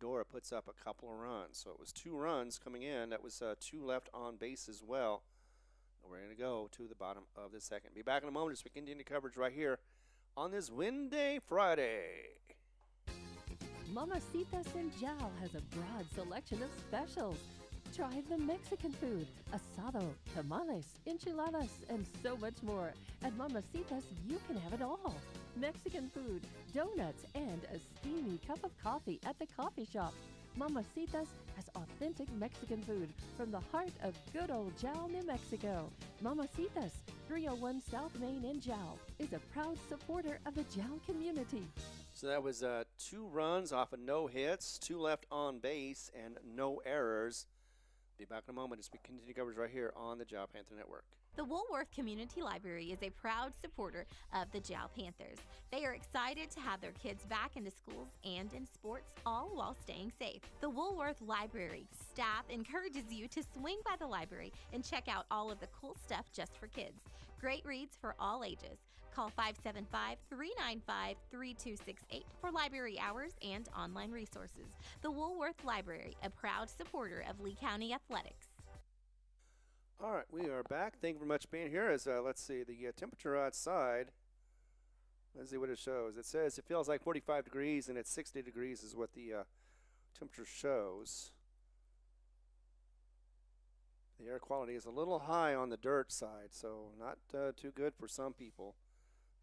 Dora puts up a couple of runs. So it was 2 runs coming in. That was 2 left on base as well. We're going to go to the bottom of the second. Be back in a moment as we continue coverage right here on this Windy Friday. Mamacitas in Jal has a broad selection of specials. Try the Mexican food, asado, tamales, enchiladas, and so much more. At Mamacitas, you can have it all. Mexican food, donuts, and a steamy cup of coffee at the coffee shop. Mamacitas has authentic Mexican food from the heart of good old Jal, New Mexico. Mamacitas, 301 South Main in Jal, is a proud supporter of the Jal community. So that was 2 runs off of no hits, 2 left on base, and no errors. Be back in a moment as we continue coverage right here on the Jal Panther Network. The Woolworth Community Library is a proud supporter of the Jal Panthers. They are excited to have their kids back into schools and in sports, all while staying safe. The Woolworth Library staff encourages you to swing by the library and check out all of the cool stuff just for kids. Great reads for all ages. Call 575-395-3268 for library hours and online resources. The Woolworth Library, a proud supporter of Lee County Athletics. All right, we are back. Thank you very much for being here. As let's see, the temperature outside. Let's see what it shows. It says it feels like 45 degrees, and it's 60 degrees is what the temperature shows. The air quality is a little high on the dirt side, so not too good for some people.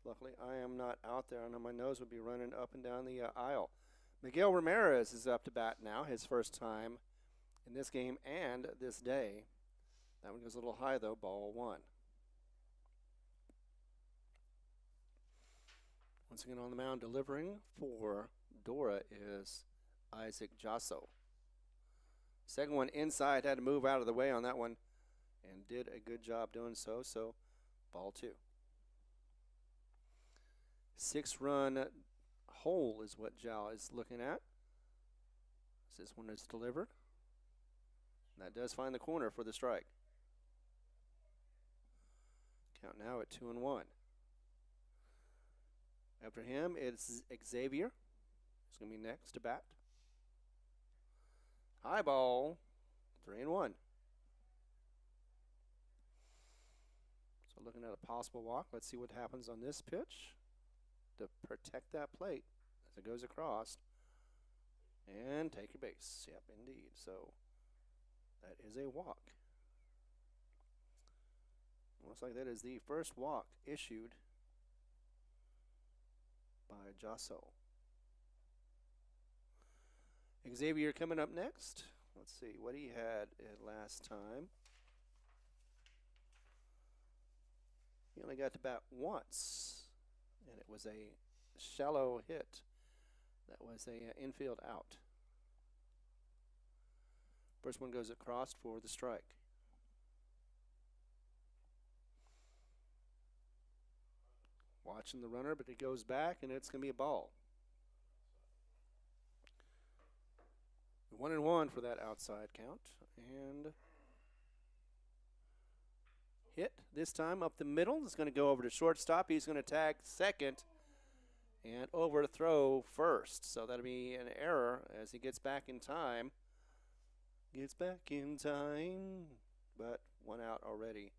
Luckily, I am not out there. I know my nose would be running up and down the aisle. Miguel Ramirez is up to bat now, his first time in this game and this day. That one goes a little high, though, ball 1. Once again on the mound, delivering for Dora is Isaac Jasso. Second one inside, had to move out of the way on that one and did a good job doing so, so ball 2. 6-run hole is what Jal is looking at. This one is delivered. That does find the corner for the strike. Count now at 2-1. After him, it's Xavier. He's going to be next to bat. High ball, 3-1. So looking at a possible walk. Let's see what happens on this pitch to protect that plate as it goes across. And take your base. Yep, indeed. So that is a walk. Looks like that is the first walk issued by Jasso. Xavier coming up next. Let's see what he had last time. He only got to bat once, and it was a shallow hit. That was a infield out. First one goes across for the strike. Watching the runner, but it goes back, and it's going to be a ball. 1-1 for that outside count. And hit this time up the middle. It's going to go over to shortstop. He's going to tag second and overthrow first. So that'll be an error as he gets back in time. Gets back in time, but 1 out already.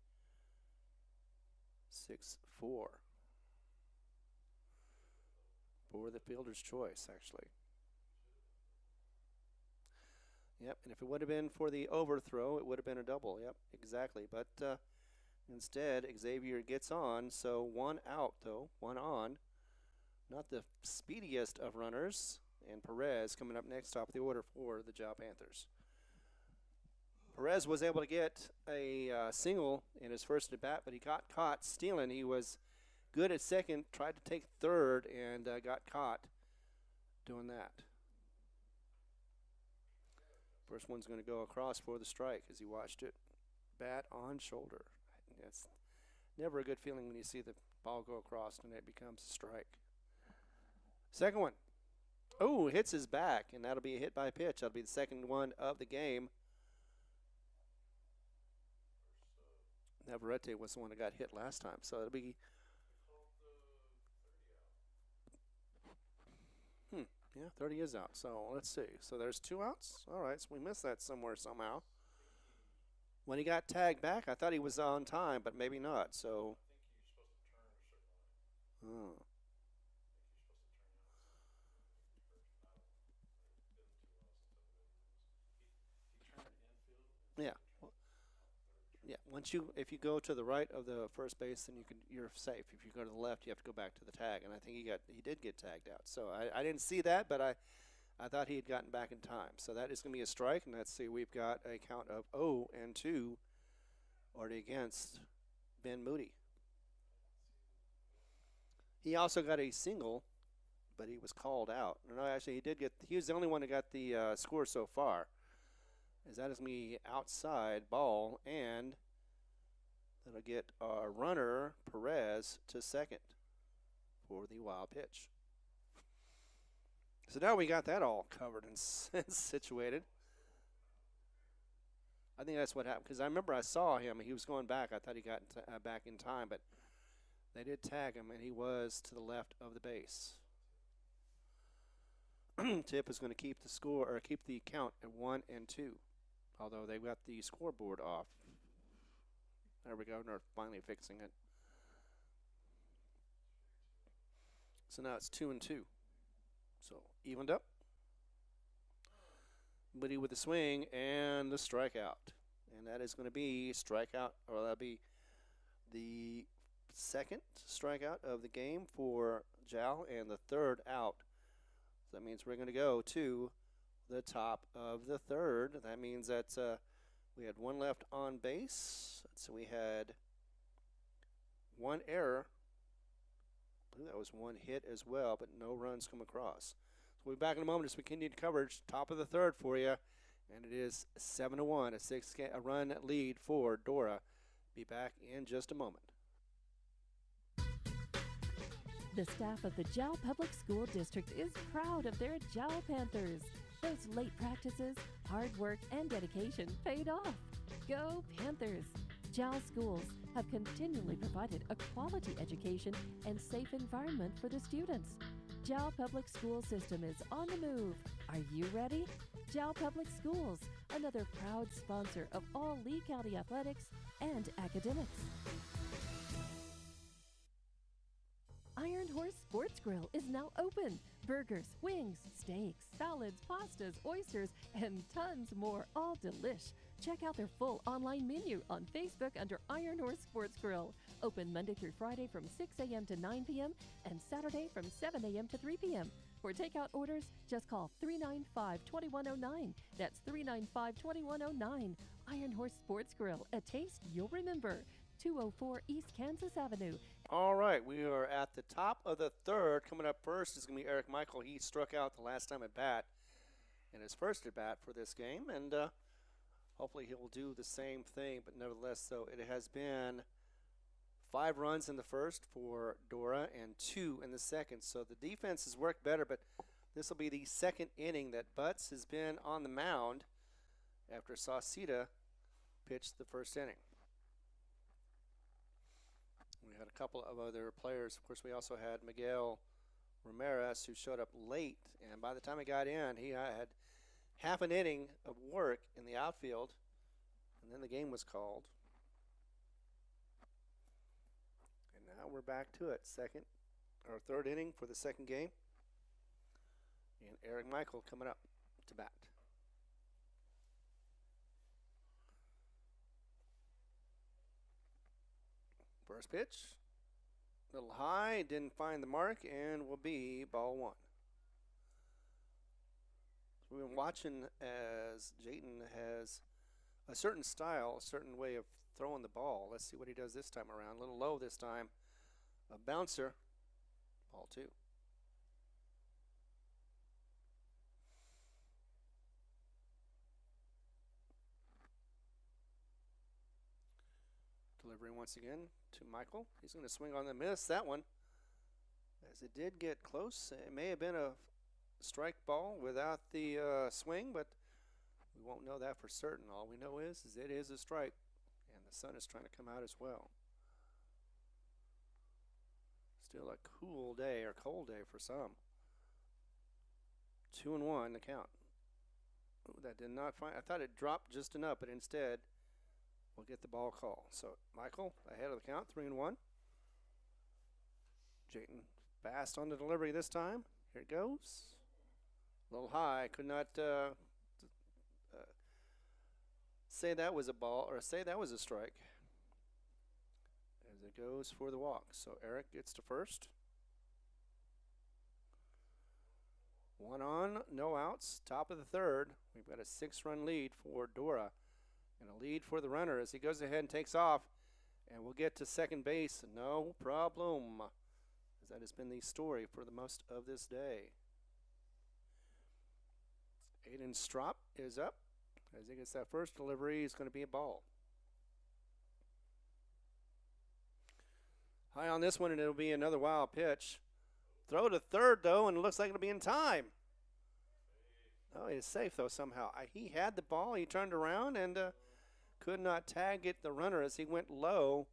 6-4. For the fielder's choice, actually. Yep, and if it would have been for the overthrow, it would have been a double. Yep, exactly. But instead, Xavier gets on. So 1 out, though, 1 on. Not the speediest of runners. And Perez coming up next, top of the order for the Jal Panthers. Perez was able to get a single in his first at bat, but he got caught stealing. He was good at second, tried to take third, and got caught doing that. First one's going to go across for the strike as he watched it. Bat on shoulder. It's never a good feeling when you see the ball go across and it becomes a strike. Second one. Oh, hits his back, and that'll be a hit by pitch. That'll be the second one of the game. Navarrete was the one that got hit last time, so it'll be. Yeah, 30 is out. So let's see. So there's 2 outs. All right, so we missed that somewhere somehow. When he got tagged back, I thought he was on time, but maybe not. So. Oh. Yeah. Yeah. If you go to the right of the first base, then you're safe. If you go to the left, you have to go back to the tag. And I think he did get tagged out. So I didn't see that, but I thought he had gotten back in time. So that is going to be a strike. And let's see, we've got a count of 0-2 already against Ben Moody. He also got a single, but he was called out. No, actually, he was the only one that got the score so far. As that is going to be outside ball, and that'll get our runner, Perez, to second for the wild pitch. So now we got that all covered and situated. I think that's what happened, because I remember I saw him. He was going back. I thought he got back in time, but they did tag him, and he was to the left of the base. Tip is going to keep the count at 1-2. Although they've got the scoreboard off. There we go. They're finally fixing it. So now it's 2-2. So evened up. Moody with the swing and the strikeout. And that is going to be strikeout, or that'll be the second strikeout of the game for Jal and the third out. So that means we're going to go to the top of the third. That means that we had one left on base. So we had one error. I believe that was one hit as well, but no runs come across. So we'll be back in a moment as we continue coverage. Top of the third for you. And it is 7-1, a run lead for Dora. Be back in just a moment. The staff of the Jal Public School District is proud of their Jal Panthers. Those late practices, hard work, and dedication paid off. Go Panthers! Jal schools have continually provided a quality education and safe environment for the students. Jal Public School System is on the move. Are you ready? Jal Public Schools, another proud sponsor of all Lee County athletics and academics. Iron Horse Sports Grill is now open. Burgers, wings, steaks, salads, pastas, oysters, and tons more, all delish. Check out their full online menu on Facebook under Iron Horse Sports Grill. Open Monday through Friday from 6 a.m. to 9 p.m. and Saturday from 7 a.m. to 3 p.m. For takeout orders, just call 395-2109. That's 395-2109. Iron Horse Sports Grill, a taste you'll remember. 204 East Kansas Avenue. All right, we are at the top of the third. Coming up first is going to be Eric Michael. He struck out the last time at bat in his first at bat for this game, and hopefully he will do the same thing. But nevertheless, though, it has been 5 runs in the first for Dora and 2 in the second. So the defense has worked better, but this will be the second inning that Butts has been on the mound after Sauceda pitched the first inning. We had a couple of other players. Of course, we also had Miguel Ramirez, who showed up late, and by the time he got in, he had half an inning of work in the outfield, and then the game was called. And now we're back to it. Third inning for the second game, and Eric Michael coming up to bat. First pitch, a little high, didn't find the mark, and will be ball 1. So we've been watching as Jayton has a certain style, a certain way of throwing the ball. Let's see what he does this time around. A little low this time. A bouncer, ball 2. Delivery once again to Michael. He's going to swing on the miss, that one. As it did get close, it may have been a strike ball without the swing, but we won't know that for certain. All we know is it is a strike, and the sun is trying to come out as well. Still a cool day, or cold day for some. 2-1 the count. Ooh, that did not find. I thought it dropped just enough, but instead will get the ball call. So Michael ahead of the count, 3-1. Jayton fast on the delivery this time. Here it goes. A little high. Could not say that was a ball or say that was a strike. As it goes for the walk. So Eric gets to first. 1 on, no outs. Top of the third. We've got a 6-run lead for Dora. And a lead for the runner as he goes ahead and takes off. And we'll get to second base. No problem. As that has been the story for the most of this day. Aiden Strop is up. As he gets that first delivery, it's going to be a ball. High on this one, and it'll be another wild pitch. Throw to third, though, and it looks like it'll be in time. Oh, he's safe, though, somehow. He had the ball. He turned around and could not tag it. The runner, as he went low,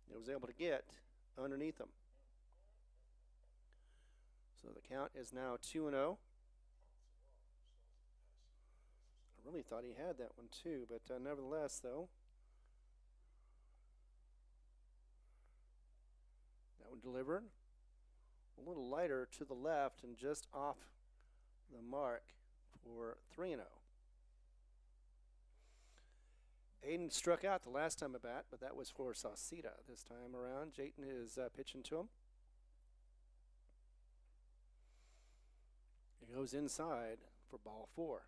he was able to get underneath him. So the count is now 2-0. I really thought he had that one, too, but nevertheless, though, that one delivered. A little lighter to the left and just off the mark for 3-0. Aiden struck out the last time at bat, but that was for Sauceda this time around. Jayton is pitching to him. He goes inside for ball 4.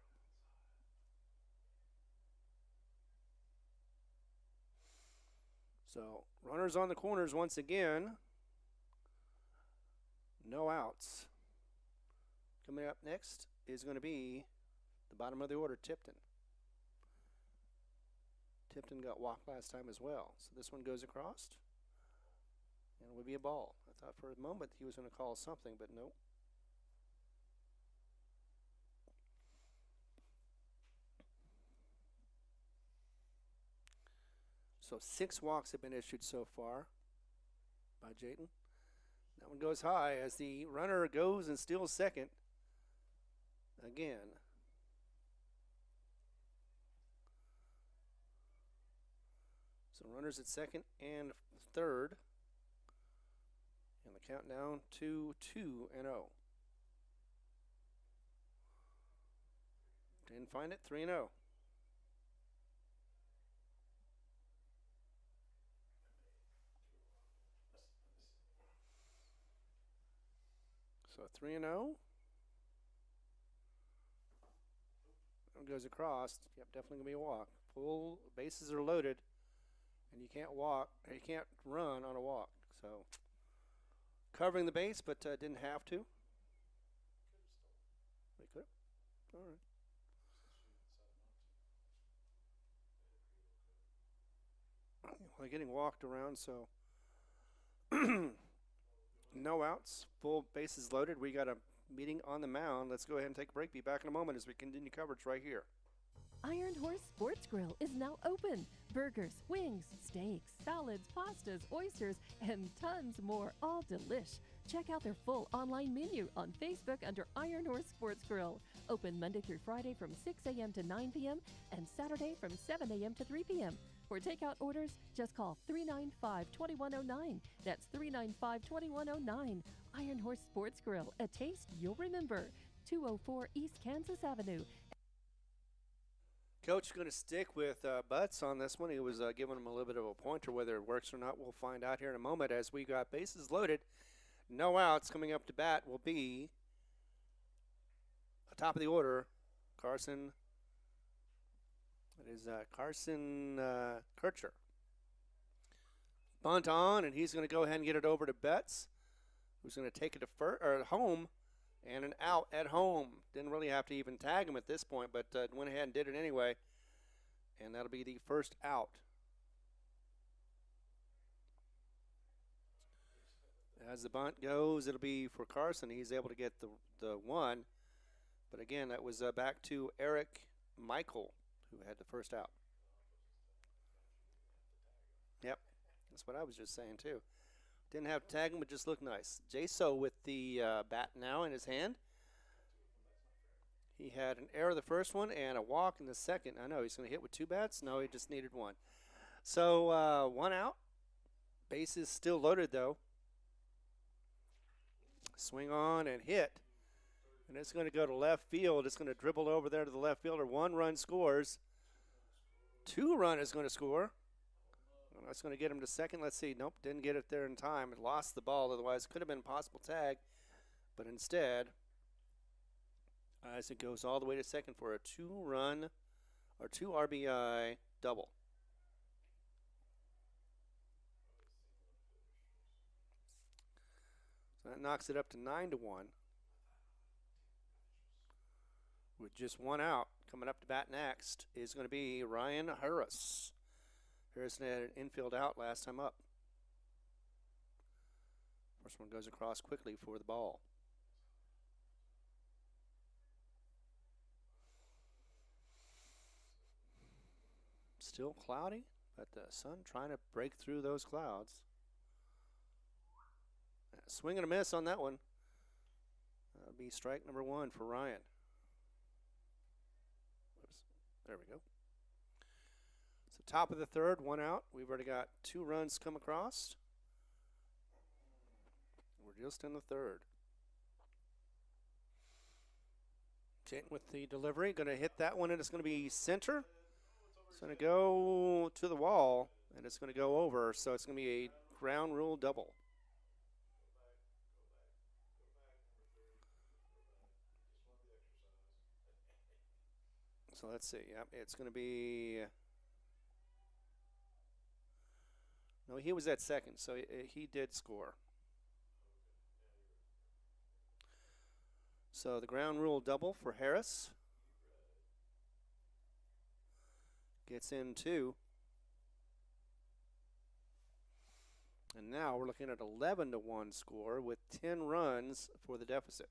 So runners on the corners once again. No outs. Coming up next is going to be the bottom of the order, Tipton. Tipton got walked last time as well. So this one goes across. And it would be a ball. I thought for a moment he was going to call something, but nope. So 6 walks have been issued so far by Jayton. That one goes high as the runner goes and steals second again. So runners at second and third. And the count down to 2-0. Didn't find it, 3-0. So 3-0. Goes across. Yep, definitely gonna be a walk. Full bases are loaded, and you can't walk. You can't run on a walk. So covering the base, but didn't have to. They could. All right. Well, they're getting walked around, so. No outs, full bases loaded. We got a meeting on the mound. Let's go ahead and take a break. Be back in a moment as we continue coverage right here. Iron Horse Sports Grill is now open. Burgers, wings, steaks, salads, pastas, oysters, and tons more, all delish. Check out their full online menu on Facebook under Iron Horse Sports Grill. Open Monday through Friday from 6 a.m. to 9 p.m. and Saturday from 7 a.m. to 3 p.m. For takeout orders, just call 395-2109. That's 395-2109. Iron Horse Sports Grill, a taste you'll remember. 204 East Kansas Avenue. Coach is going to stick with Butts on this one. He was giving him a little bit of a pointer. Whether it works or not, we'll find out here in a moment as we got bases loaded. No outs. Coming up to bat will be top of the order, Carson. It is Carson Kircher. Bunt on, and he's going to go ahead and get it over to Betts, who's going to take it to home, and an out at home. Didn't really have to even tag him at this point, but went ahead and did it anyway, and that'll be the first out. As the bunt goes, it'll be for Carson. He's able to get the one, but again, that was back to Eric Michael, who had the first out. Yep, that's what I was just saying too. Didn't have to tag him, but just looked nice. Jaso with the bat now in his hand. He had an error the first one and a walk in the second. I know he's going to hit with 2 bats. No, he just needed 1. So 1 out. Bases still loaded though. Swing on and hit. And it's going to go to left field. It's going to dribble over there to the left fielder. 1 run scores. 2 run is going to score. That's going to get him to second. Let's see. Nope, didn't get it there in time. It lost the ball. Otherwise, it could have been a possible tag. But instead, Isaac goes all the way to second for a 2-run or 2 RBI double. So that knocks it up to 9-1. With just 1 out, coming up to bat next is going to be Ryan Harris. Harrison had an infield out last time up. First one goes across quickly for the ball. Still cloudy, but the sun trying to break through those clouds. Swing and a miss on that one. That'll be strike number 1 for Ryan. There we go. So top of the third, 1 out. We've already got 2 runs come across. We're just in the third. Jayton with the delivery, going to hit that one, and it's going to be center. It's going to go to the wall, and it's going to go over, so it's going to be a ground rule double. So let's see. Yep, it's going to be. No, he was at second, so he did score. So the ground rule double for Harris. Gets in 2. And now we're looking at 11-1 score with 10 runs for the deficit.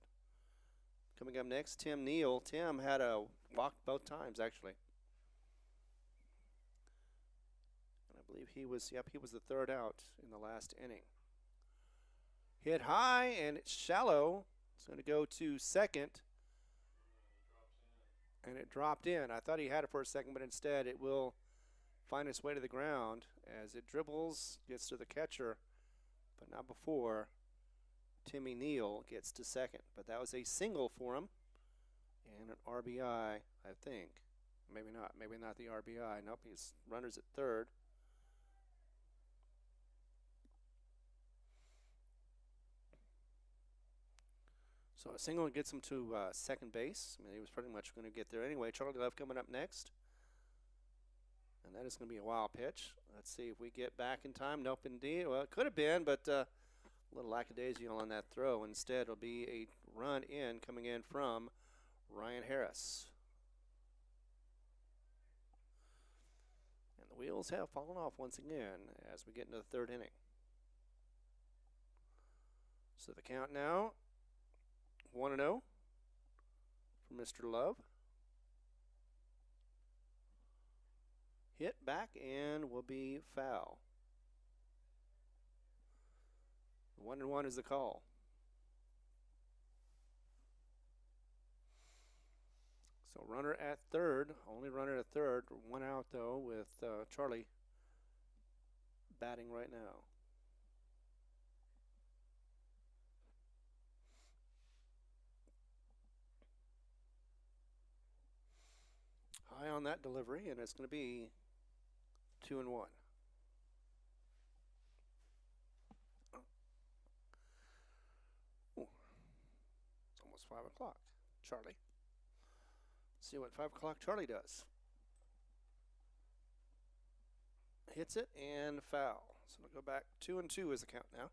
Coming up next, Tim Neal. Tim had a walk both times, actually. And I believe he was the third out in the last inning. Hit high, and it's shallow. It's going to go to second. And it dropped in. I thought he had it for a second, but instead it will find its way to the ground as it dribbles, gets to the catcher, but not before Timmy Neal gets to second. But that was a single for him and an RBI, I think. Maybe not. Maybe not the RBI. Nope, he's runners at third. So a single gets him to second base. I mean, he was pretty much going to get there anyway. Charlie Love coming up next. And that is going to be a wild pitch. Let's see if we get back in time. Nope, indeed. Well, it could have been, but a little lackadaisical on that throw. Instead, it'll be a run in coming in from Ryan Harris. And the wheels have fallen off once again as we get into the third inning. So the count now, 1-0 for Mr. Love. Hit back and will be foul. 1-1 is the call. So runner at third, only runner at third. 1 out though with Charlie batting right now. High on that delivery, and it's going to be 2-1. Oh, it's almost 5 o'clock. Charlie. See what 5 o'clock Charlie does. Hits it and foul. So we'll go back. 2-2 is the count now.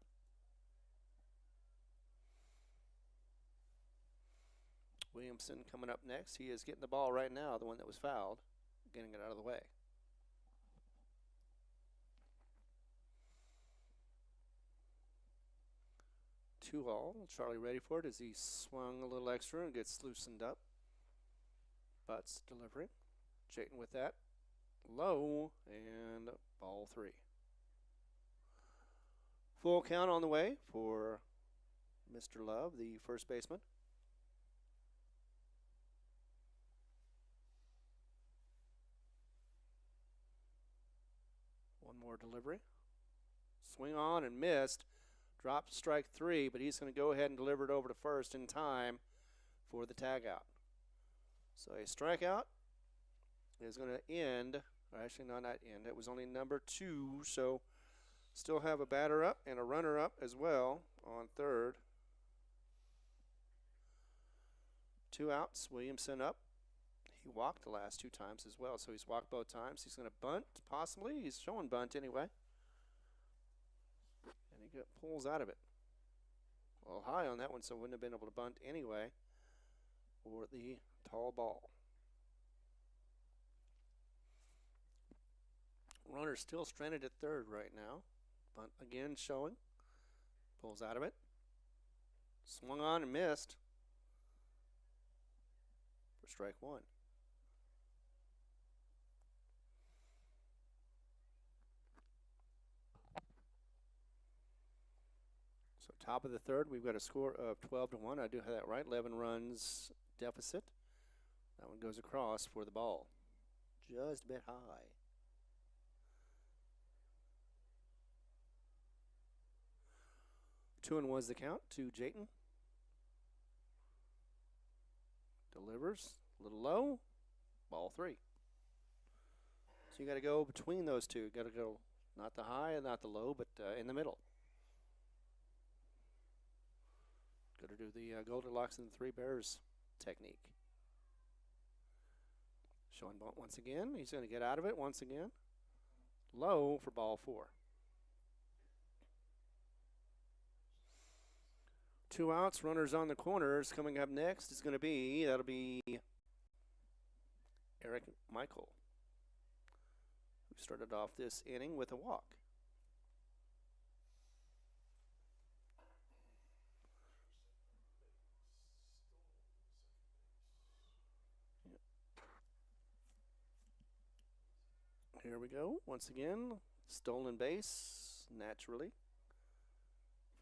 Williamson coming up next. He is getting the ball right now, the one that was fouled, getting it out of the way. Two all. Charlie ready for it as he swung a little extra and gets loosened up. Butts delivering. Jayton with that. Low and ball 3. Full count on the way for Mr. Love, the first baseman. more delivery. Swing on and missed. Dropped strike 3, but he's going to go ahead and deliver it over to first in time for the tag out. So a strikeout is going to end, or actually not end, it was only number 2, so still have a batter up and a runner up as well on third. 2 outs, Williamson up. He walked the last 2 times as well, so he's walked both times. He's going to bunt, possibly. He's showing bunt anyway. And he pulls out of it. Well, high on that one, so wouldn't have been able to bunt anyway for the tall ball. Runner still stranded at third right now. Bunt again showing. Pulls out of it. Swung on and missed for strike 1. So top of the third, we've got a score of 12-1. I do have that right. 11 runs deficit. That one goes across for the ball. Just a bit high. 2-1 was the count to Jayton. Delivers. A little low. Ball 3. So you got to go between those two. Got to go not the high and not the low, but in the middle. Got to do the Goldilocks and the 3 Bears technique. Showing bunt once again. He's going to get out of it once again. Low for ball 4. 2 outs, runners on the corners. Coming up next is going to be, that'll be Eric Michael, who started off this inning with a walk. Here we go. Once again, stolen base, naturally,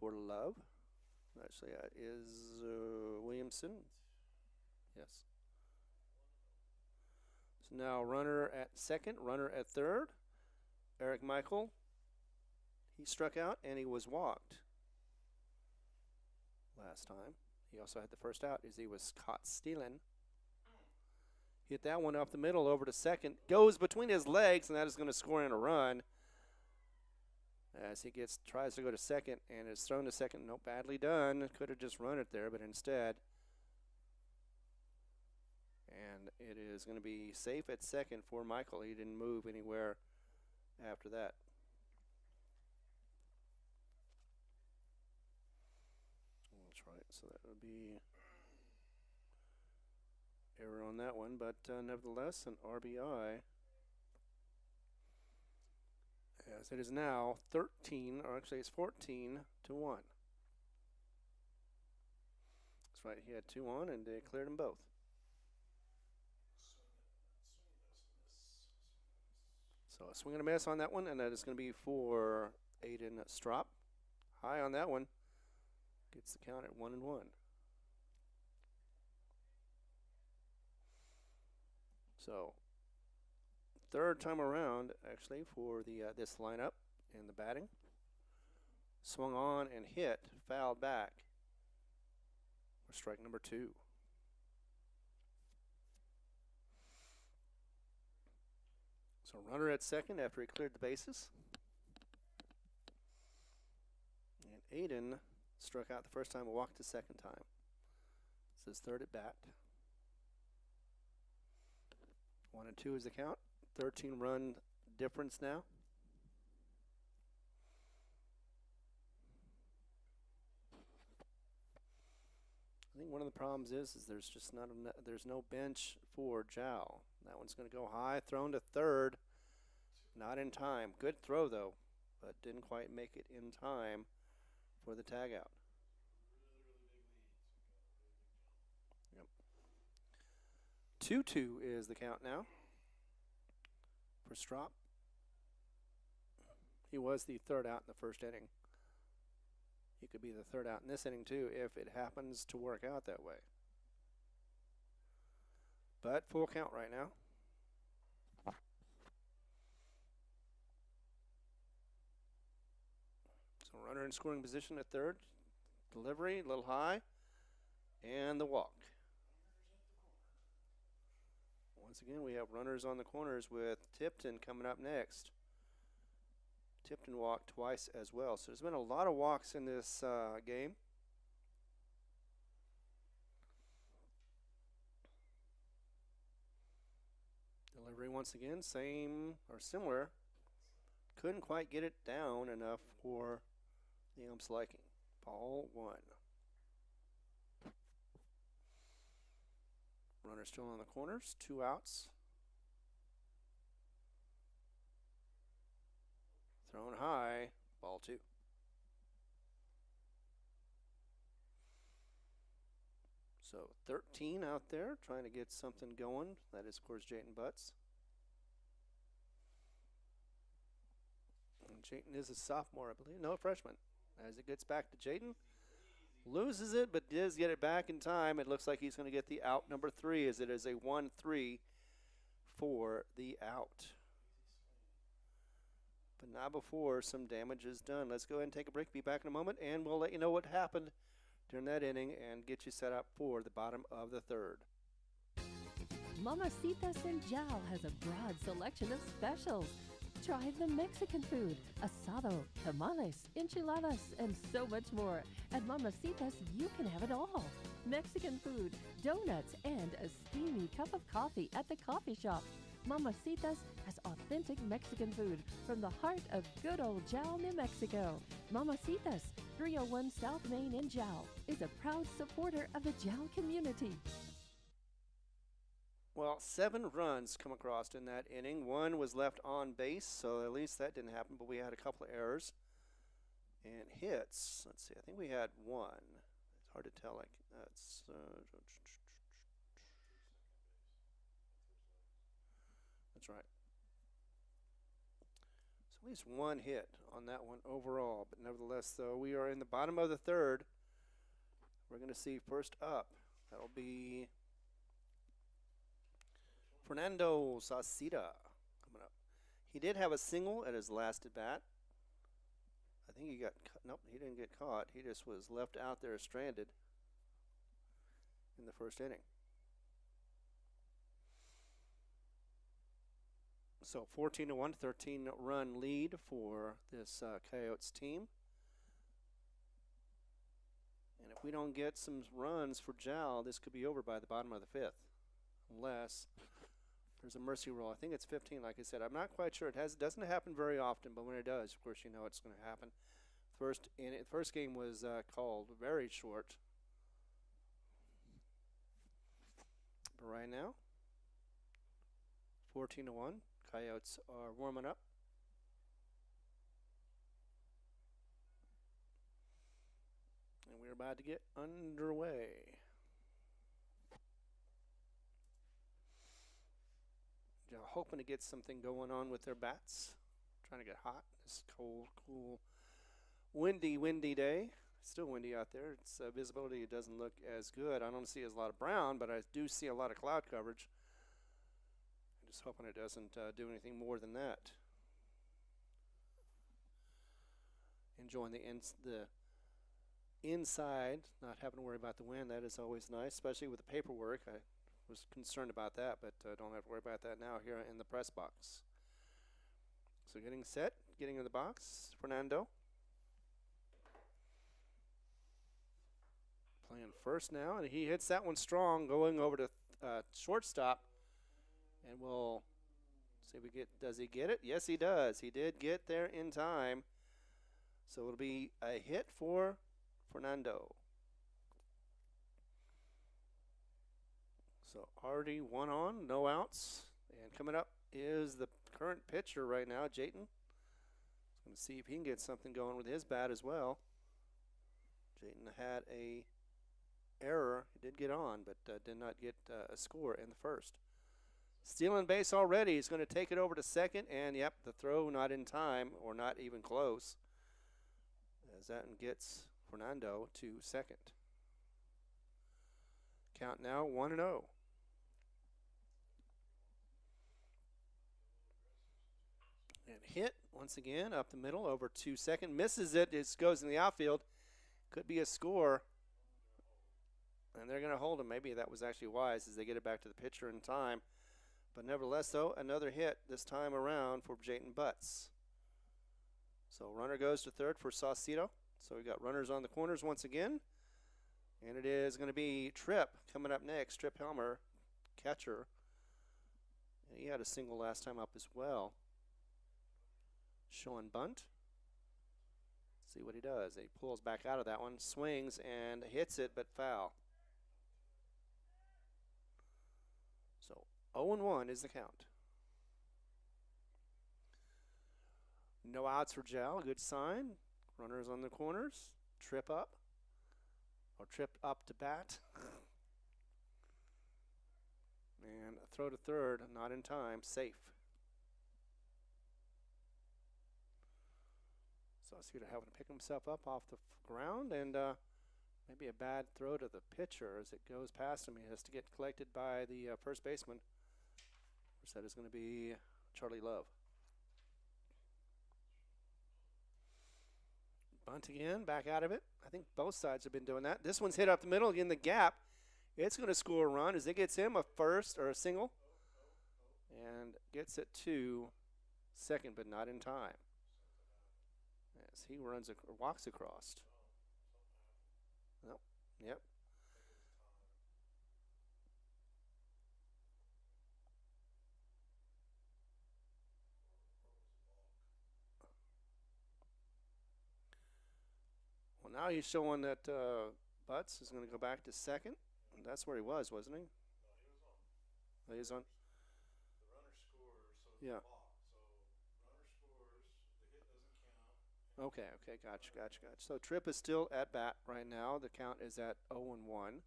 for Love. Actually, that is Williamson. Yes. So now runner at second, runner at third. Eric Michael, he struck out and he was walked last time. He also had the first out as he was caught stealing. Hit that one up the middle over to second. Goes between his legs, and that is going to score in a run. As he tries to go to second, and is thrown to second. No, badly done. Could have just run it there, but instead. And it is going to be safe at second for Michael. He didn't move anywhere after that. That's right. So that would be error on that one, but nevertheless, an RBI. As it is now 13, or actually it's 14-1. That's right, he had 2 on and they cleared them both. So a swing and a miss on that one, and that is going to be for Aiden Strop. High on that one. Gets the count at 1-1. So third time around, actually, for the this lineup in the batting. Swung on and hit, fouled back for strike number 2. So runner at second after he cleared the bases. And Aiden struck out the first time and walked the second time. It's his third at bat. 1-2 is the count. 13-run difference now. I think one of the problems is there's just not enough, there's no bench for Jal. That one's going to go high, thrown to third. Not in time. Good throw though, but didn't quite make it in time for the tag out. Yep. 2-2 is the count now for Strop. He was the third out in the first inning. He could be the third out in this inning too if it happens to work out that way. But full count right now. Runner in scoring position at third. Delivery, a little high. And the walk. Once again, we have runners on the corners with Tipton coming up next. Tipton walked twice as well. So there's been a lot of walks in this game. Delivery once again, same or similar. Couldn't quite get it down enough for the ump's liking. Ball 1. Runner still on the corners, 2 outs. Thrown high, ball 2. So 13 out there trying to get something going. That is, of course, Jayton Butts. And Jayton is a sophomore, I believe. No, a freshman. As it gets back to Jayton. Loses it, but does get it back in time. It looks like he's going to get the out number 3 as it is a 1-3 for the out. But not before some damage is done. Let's go ahead and take a break. Be back in a moment, and we'll let you know what happened during that inning and get you set up for the bottom of the 3rd. Mamacitas in Jal has a broad selection of specials. Try the Mexican food, asado, tamales, enchiladas, and so much more. At Mamacitas, you can have it all. Mexican food, donuts, and a steamy cup of coffee at the coffee shop. Mamacitas has authentic Mexican food from the heart of good old Jal, New Mexico. Mamacitas, 301 South Main in Jal, is a proud supporter of the Jal community. Well, 7 runs come across in that inning. 1 was left on base, so at least that didn't happen, but we had a couple of errors. And hits, let's see, I think we had 1. It's hard to tell, like, that's, that's right. So at least 1 hit on that one overall, but nevertheless, though, we are in the bottom of the 3rd. We're going to see first up, that'll be Fernando Sauceda coming up. He did have a single at his last at bat. I think he got nope, he didn't get caught. He just was left out there stranded in the first inning. So 14-1, 13-run lead for this Coyotes team. And if we don't get some runs for Jal, this could be over by the bottom of the 5th, unless there's a mercy rule. I think it's 15, like I said. I'm not quite sure. It doesn't happen very often, but when it does, of course, you know it's going to happen. First game was called very short. But right now, 14-1. Coyotes are warming up. And we're about to get underway. Hoping to get something going on with their bats. Trying to get hot. This cold, cool, windy day. Still windy out there. It's visibility. It doesn't look as good. I don't see a lot of brown, but I do see a lot of cloud coverage. I'm just hoping it doesn't do anything more than that. Enjoying the inside, not having to worry about the wind. That is always nice, especially with the paperwork. I was concerned about that, but don't have to worry about that now here in the press box. So getting set, getting in the box, Fernando. Playing first now, and he hits that one strong, going over to shortstop. And we'll see if does he get it? Yes, he does. He did get there in time. So it'll be a hit for Fernando. So already 1 on, no outs. And coming up is the current pitcher right now, Jayton. He's going to see if he can get something going with his bat as well. Jayton had a error. He did get on, but did not get a score in the first. Stealing base already. He's going to take it over to second, and yep, the throw not in time or not even close. As that gets Fernando to second. Count now 1-0. And hit once again up the middle over to second. Misses it. It goes in the outfield. Could be a score. And they're going to hold him. Maybe that was actually wise as they get it back to the pitcher in time. But nevertheless, though, another hit this time around for Jayton Butts. So runner goes to third for Saucedo. So we got runners on the corners once again. And it is going to be Tripp coming up next. Tripp Helmer, catcher. And he had a single last time up as well. Showing bunt. See what he does. He pulls back out of that one, swings and hits it, but foul. So 0-1 is the count. No outs for Jal. Good sign. Runners on the corners. Tripp up. Or Tripp up to bat. And a throw to third. Not in time. Safe. Saucedo having to pick himself up off the ground, and maybe a bad throw to the pitcher as it goes past him. He has to get collected by the first baseman. First that is going to be Charlie Love. Bunt again, back out of it. I think both sides have been doing that. This one's hit up the middle, in the gap. It's going to score a run as it gets him a first or a single, and gets it to second, but not in time. As he runs or walks across. Nope. Yep. Well, now he's showing that Butts is going to go back to second. And that's where he was, wasn't he? No, he was on. The runner scores, so it's Yeah. a balk. So runner scores, the hit doesn't count. Okay, gotcha. So Tripp is still at bat right now. The count is at 0-1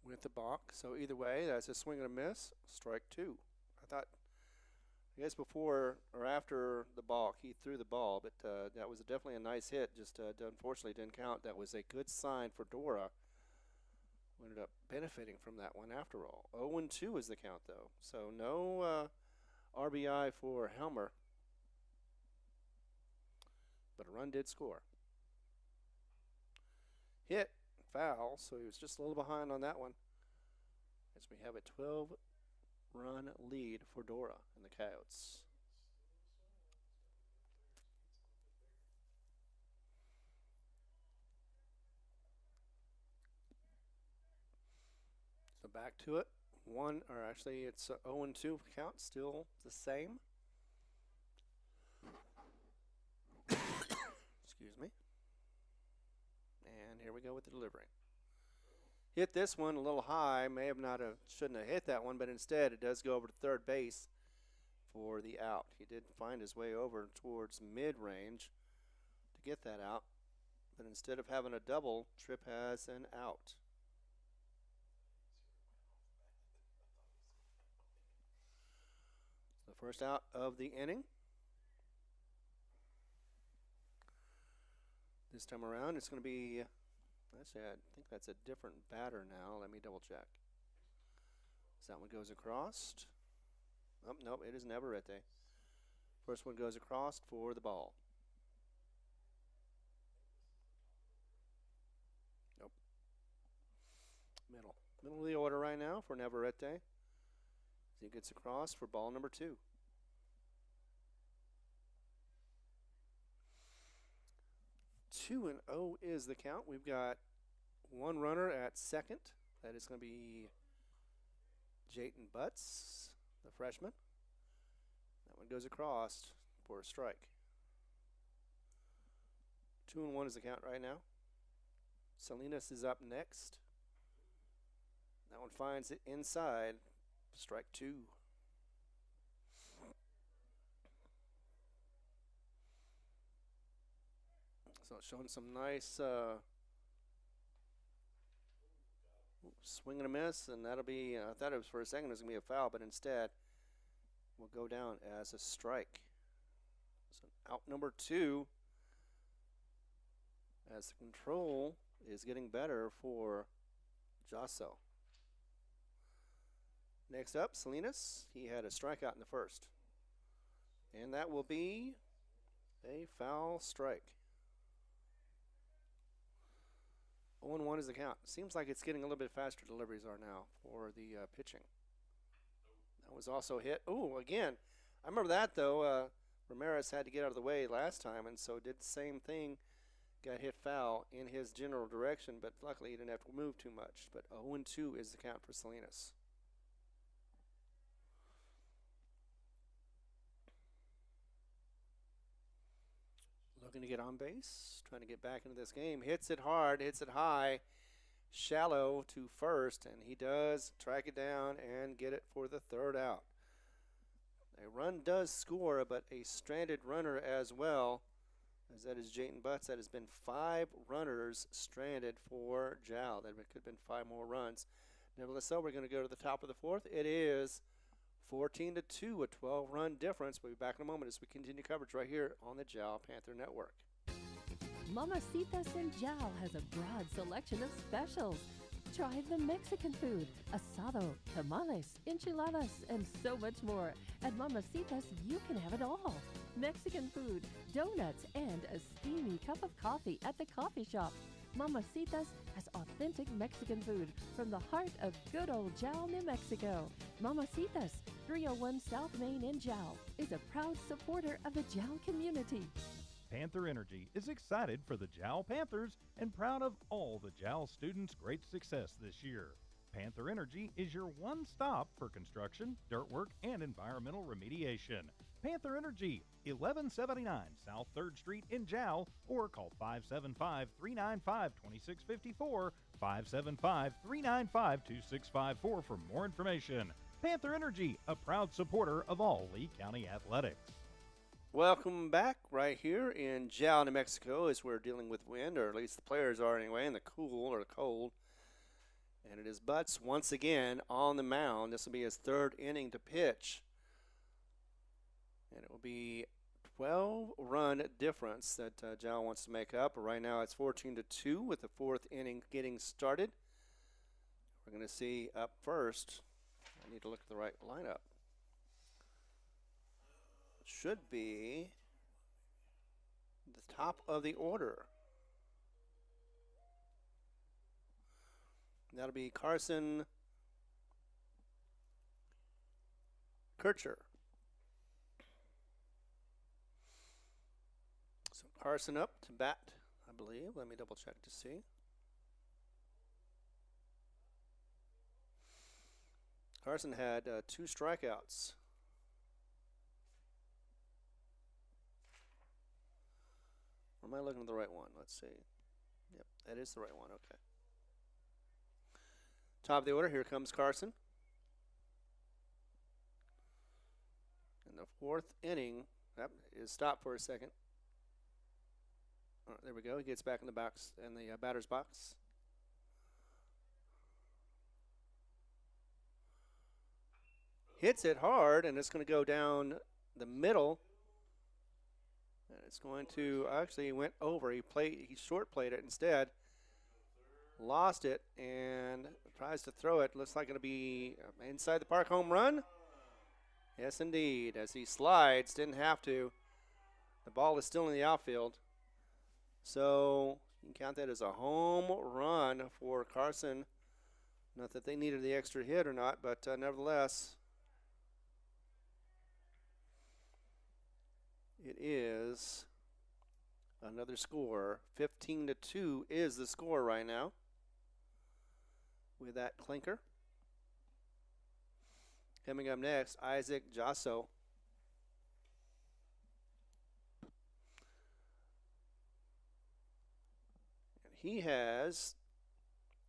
with the balk. So either way, that's a swing and a miss. Strike two. I guess before or after the balk, he threw the ball, but that was definitely a nice hit. Just unfortunately didn't count. That was a good sign for Dora. We ended up benefiting from that one after all. 0-2 is the count, though. So no RBI for Helmer. But a run did score. Hit, foul, so he was just a little behind on that one. As we have a 12-run lead for Dora and the Coyotes. So back to it. It's 0-2 count, still the same. Excuse me. And here we go with the delivery. Hit this one a little high. Shouldn't have hit that one, but instead it does go over to third base for the out. He did find his way over towards mid-range to get that out, but instead of having a double, Tripp has an out. The first out of the inning. This time around, it's going to be, actually, I think that's a different batter now. Let me double check. So that one goes across. Oh, nope, it is Navarrete. First one goes across for the ball. Nope. Middle of the order right now for Navarrete. He gets across for ball number 2. Two and 0 is the count. We've got one runner at second. That is going to be Jayton Butts, the freshman. That one goes across for a strike. 2-1 is the count right now. Salinas is up next. That one finds it inside. Strike 2. So it's showing some nice swing and a miss, and that'll be, I thought it was for a second it was going to be a foul, but instead will go down as a strike. So out number 2 as the control is getting better for Jasso. Next up, Salinas. He had a strikeout in the first. And that will be a foul strike. 0-1 is the count. Seems like it's getting a little bit faster deliveries are now for the pitching. That was also hit. Ooh, again. I remember that, though. Ramirez had to get out of the way last time, and so did the same thing. Got hit foul in his general direction, but luckily he didn't have to move too much. But 0-2 is the count for Salinas. Looking to get on base, trying to get back into this game. Hits it hard, hits it high, shallow to first, and he does track it down and get it for the third out. A run does score, but a stranded runner as well, as that is Jayton Butts. That has been 5 runners stranded for Jal. That could have been 5 more runs. Nevertheless, though, we're going to go to the top of the 4th. It is 14-2, a 12-run difference. We'll be back in a moment as we continue coverage right here on the Jal Panther Network. Mamacitas in Jal has a broad selection of specials. Try the Mexican food, asado, tamales, enchiladas, and so much more. At Mamacitas, you can have it all. Mexican food, donuts, and a steamy cup of coffee at the coffee shop. Mamacitas has authentic Mexican food from the heart of good old Jal, New Mexico. Mamacitas, 301 South Main in Jal, is a proud supporter of the Jal community. Panther Energy is excited for the Jal Panthers and proud of all the Jal students' great success this year. Panther Energy is your one stop for construction, dirt work, and environmental remediation. Panther Energy, 1179 South 3rd Street in Jal, or call 575-395-2654, 575-395-2654 for more information. Panther Energy, a proud supporter of all Lee County athletics. Welcome back right here in Jal, New Mexico, as we're dealing with wind, or at least the players are anyway, and the cool or the cold. And it is Butts once again on the mound. This will be his 3rd inning to pitch. And it will be 12-run difference that Jal wants to make up. Right now it's 14-2 with the 4th inning getting started. We're going to see up first. I need to look at the right lineup. Should be the top of the order. That'll be Carson Kircher. So Carson up to bat, I believe. Let me double check to see. Carson had 2 strikeouts. Or am I looking at the right one? Let's see. Yep, that is the right one. Okay. Top of the order, here comes Carson. And the 4th inning is stopped for a second. All right, there we go. He gets back in the box, in the batter's box. Hits it hard, and it's going to go down the middle. And it's going to, actually he went over. He short played it instead. Lost it and tries to throw it. Looks like it'll be inside the park home run. Yes, indeed. As he slides, didn't have to. The ball is still in the outfield. So you can count that as a home run for Carson. Not that they needed the extra hit or not, but nevertheless, it is another score. 15-2 is the score right now with that clinker. Coming up next, Isaac Jasso. And he has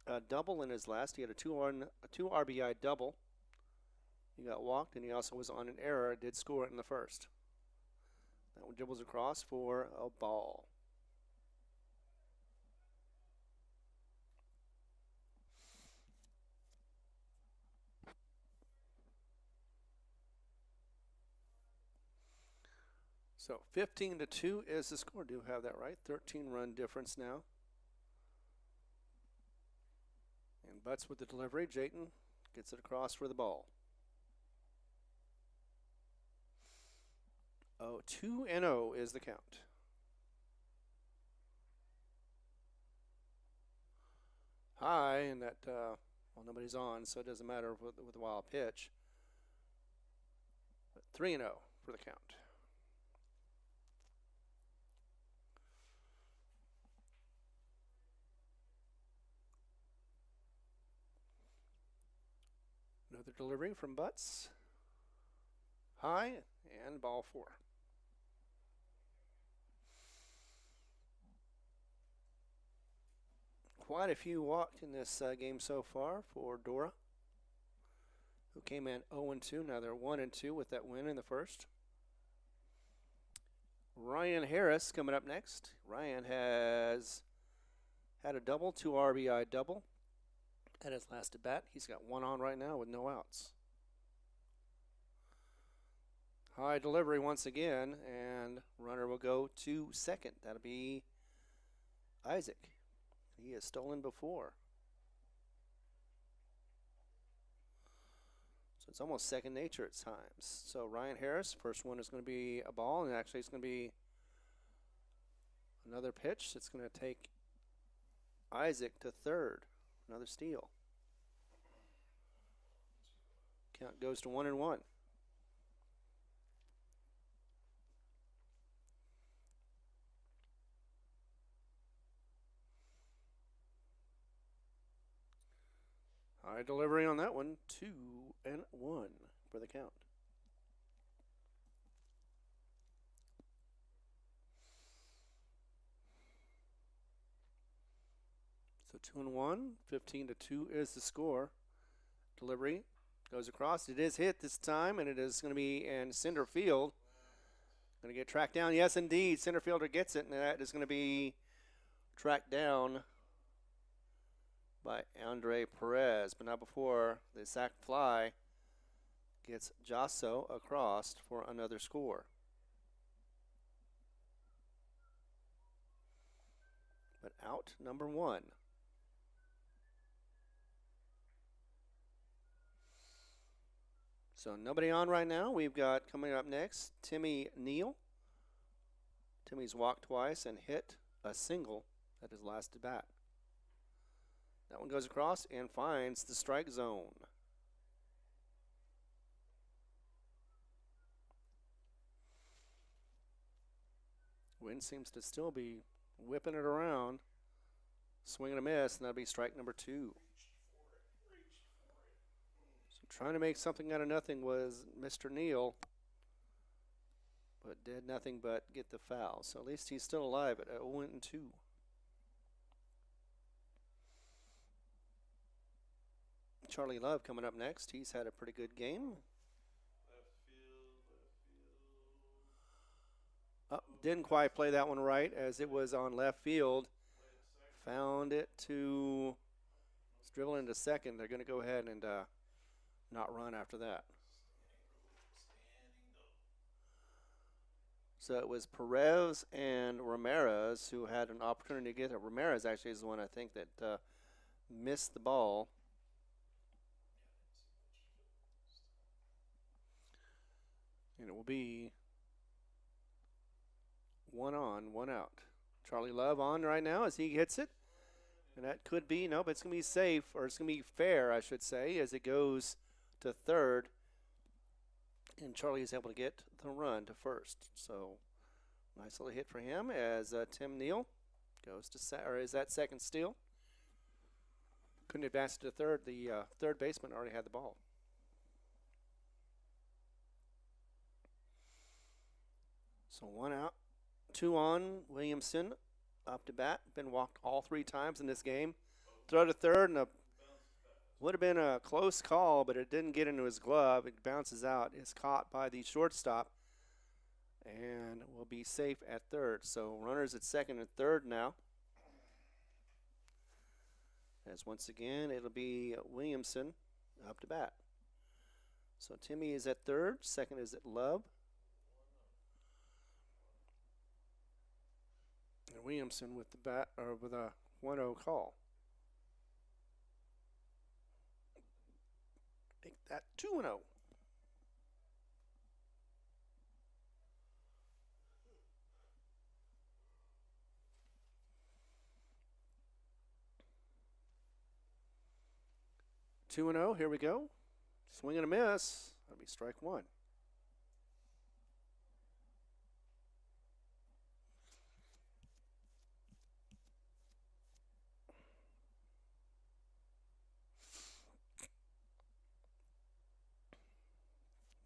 a double in his last. He had a two RBI double. He got walked, and he also was on an error. Did score it in the first. That one dribbles across for a ball. So 15-2 is the score. Do have that right. 13-run difference now. And Butts with the delivery. Jayton gets it across for the ball. Oh, 2-0 is the count. High, and that, well, nobody's on, so it doesn't matter with the wild pitch. But 3-0 for the count. Another delivery from Butts. High, and ball 4. Quite a few walked in this game so far for Dora, who came in 0-2. Now they're 1-2 with that win in the first. Ryan Harris coming up next. Ryan has had a double, 2 RBI double at his last at bat. He's got 1 on right now with no outs. High delivery once again, and runner will go to second. That'll be Isaac. He has stolen before. So it's almost second nature at times. So Ryan Harris, first one is going to be a ball, and actually it's going to be another pitch. It's going to take Isaac to third. Another steal. Count goes to 1-1. High delivery on that one. 2-1 for the count. So 2-1, 15-2 is the score. Delivery goes across. It is hit this time, and it is going to be in center field. Going to get tracked down. Yes, indeed. Center fielder gets it, and that is going to be tracked down by Andre Perez, but not before the sac fly gets Jasso across for another score. But out number 1. So nobody on right now. We've got coming up next Timmy Neal. Timmy's walked twice and hit a single at his last at bat. That one goes across and finds the strike zone. Wind seems to still be whipping it around. Swing and a miss, and that'll be strike number 2. So trying to make something out of nothing was Mr. Neal, but did nothing but get the foul. So at least he's still alive at 0-2. Charlie Love coming up next. He's had a pretty good game. Left field. Oh, didn't quite play that one right as it was on left field. Found it to dribble into second. They're going to go ahead and not run after that. So it was Perez and Ramirez who had an opportunity to get it. Ramirez actually is the one I think that missed the ball. And it will be 1 on, 1 out. Charlie Love on right now as he hits it. And that could be, no, but it's going to be safe, or it's going to be fair, I should say, as it goes to third. And Charlie is able to get the run to first. So nice little hit for him as Tim Neal goes to, or is that second steal? Couldn't advance to third. The third baseman already had the ball. So 1 out, 2 on. Williamson up to bat. Been walked all 3 times in this game. Throw to third, and would have been a close call, but it didn't get into his glove. It bounces out. It's caught by the shortstop and will be safe at third. So runners at second and third now. As once again, it'll be Williamson up to bat. So Timmy is at third. Second is at Love. And Williamson with the bat, or with a 1-0 call. Make that 2-0. 2-0. Here we go. Swing and a miss. That'll be strike one.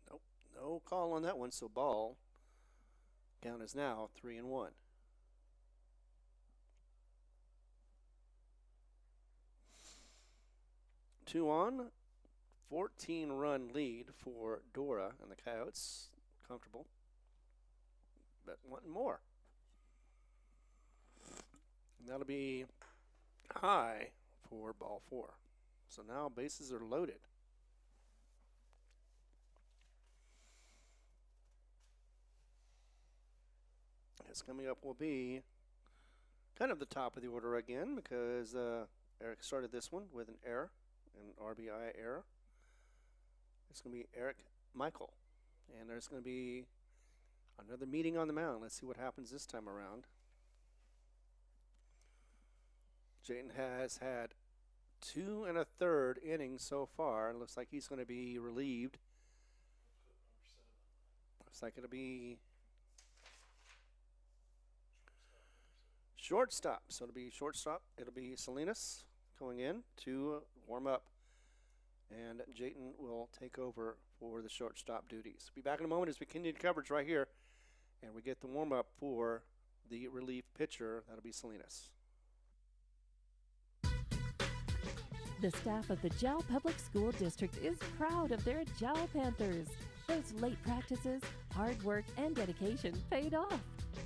Nope. No call on that one, so ball. Count is now 3-1. Two on. 14-run lead for Dora and the Coyotes. Comfortable. But wanting more. And that'll be high for ball four. So now bases are loaded. It's coming up will be kind of the top of the order again because Eric started this one with an error, an RBI error. It's going to be Eric Michael. And there's going to be another meeting on the mound. Let's see what happens this time around. Jayden has had 2 1/3 innings so far. It looks like he's going to be relieved. Looks like it'll be shortstop. So it'll be shortstop. It'll be Salinas going in to warm up. And Jayden will take over for the shortstop duties. Be back in a moment as we continue coverage right here. And we get the warm up for the relief pitcher. That'll be Salinas. The staff of the Jal Public School District is proud of their Jal Panthers. Those late practices, hard work, and dedication paid off.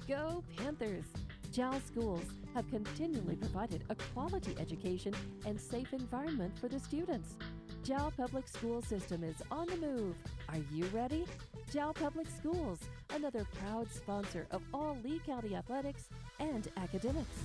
Go Panthers! Jal schools have continually provided a quality education and safe environment for the students. Jal Public School System is on the move. Are you ready? Jal Public Schools, another proud sponsor of all Lee County athletics and academics.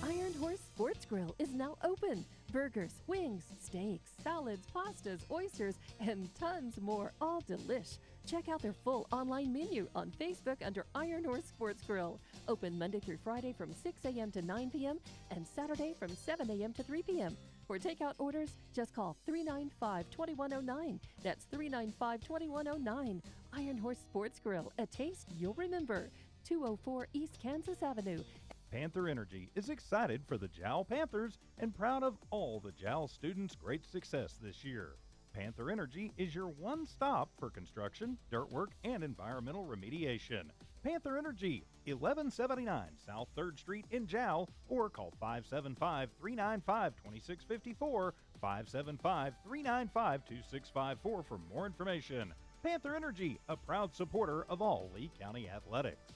Iron Horse Sports Grill is now open. Burgers, wings, steaks, salads, pastas, oysters, and tons more, all delish. Check out their full online menu on Facebook under Iron Horse Sports Grill. Open Monday through Friday from 6 a.m. to 9 p.m. and Saturday from 7 a.m. to 3 p.m. For takeout orders, just call 395-2109. That's 395-2109. Iron Horse Sports Grill, a taste you'll remember. 204 East Kansas Avenue. Panther Energy is excited for the Jal Panthers and proud of all the Jal students' great success this year. Panther Energy is your one stop for construction, dirt work, and environmental remediation. Panther Energy, 1179 South 3rd Street in Jal, or call 575-395-2654, 575-395-2654 for more information. Panther Energy, a proud supporter of all Lee County athletics.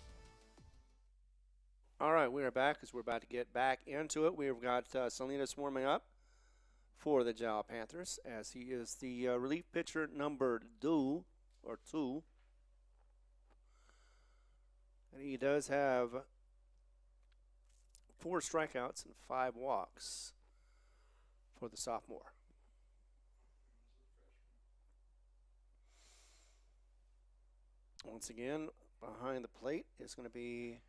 All right, we are back as we're about to get back into it. We've got Salinas warming up for the Jal Panthers as he is the relief pitcher number 2. And he does have 4 strikeouts and 5 walks for the sophomore. Once again, behind the plate is going to be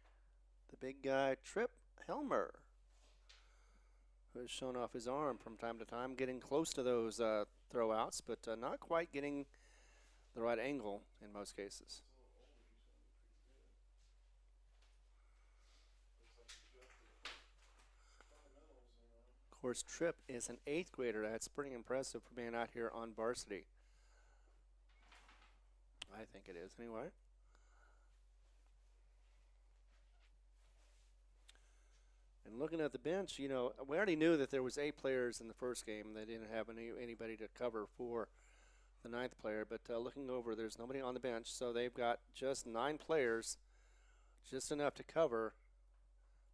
the big guy, Trip Helmer, who has shown off his arm from time to time, getting close to those throwouts, but not quite getting the right angle in most cases. Of course, Tripp is an 8th grader. That's pretty impressive for being out here on varsity. I think it is, anyway. And looking at the bench, you know, we already knew that there was 8 players in the first game. They didn't have anybody to cover for the 9th player. But looking over, there's nobody on the bench. So they've got just 9 players, just enough to cover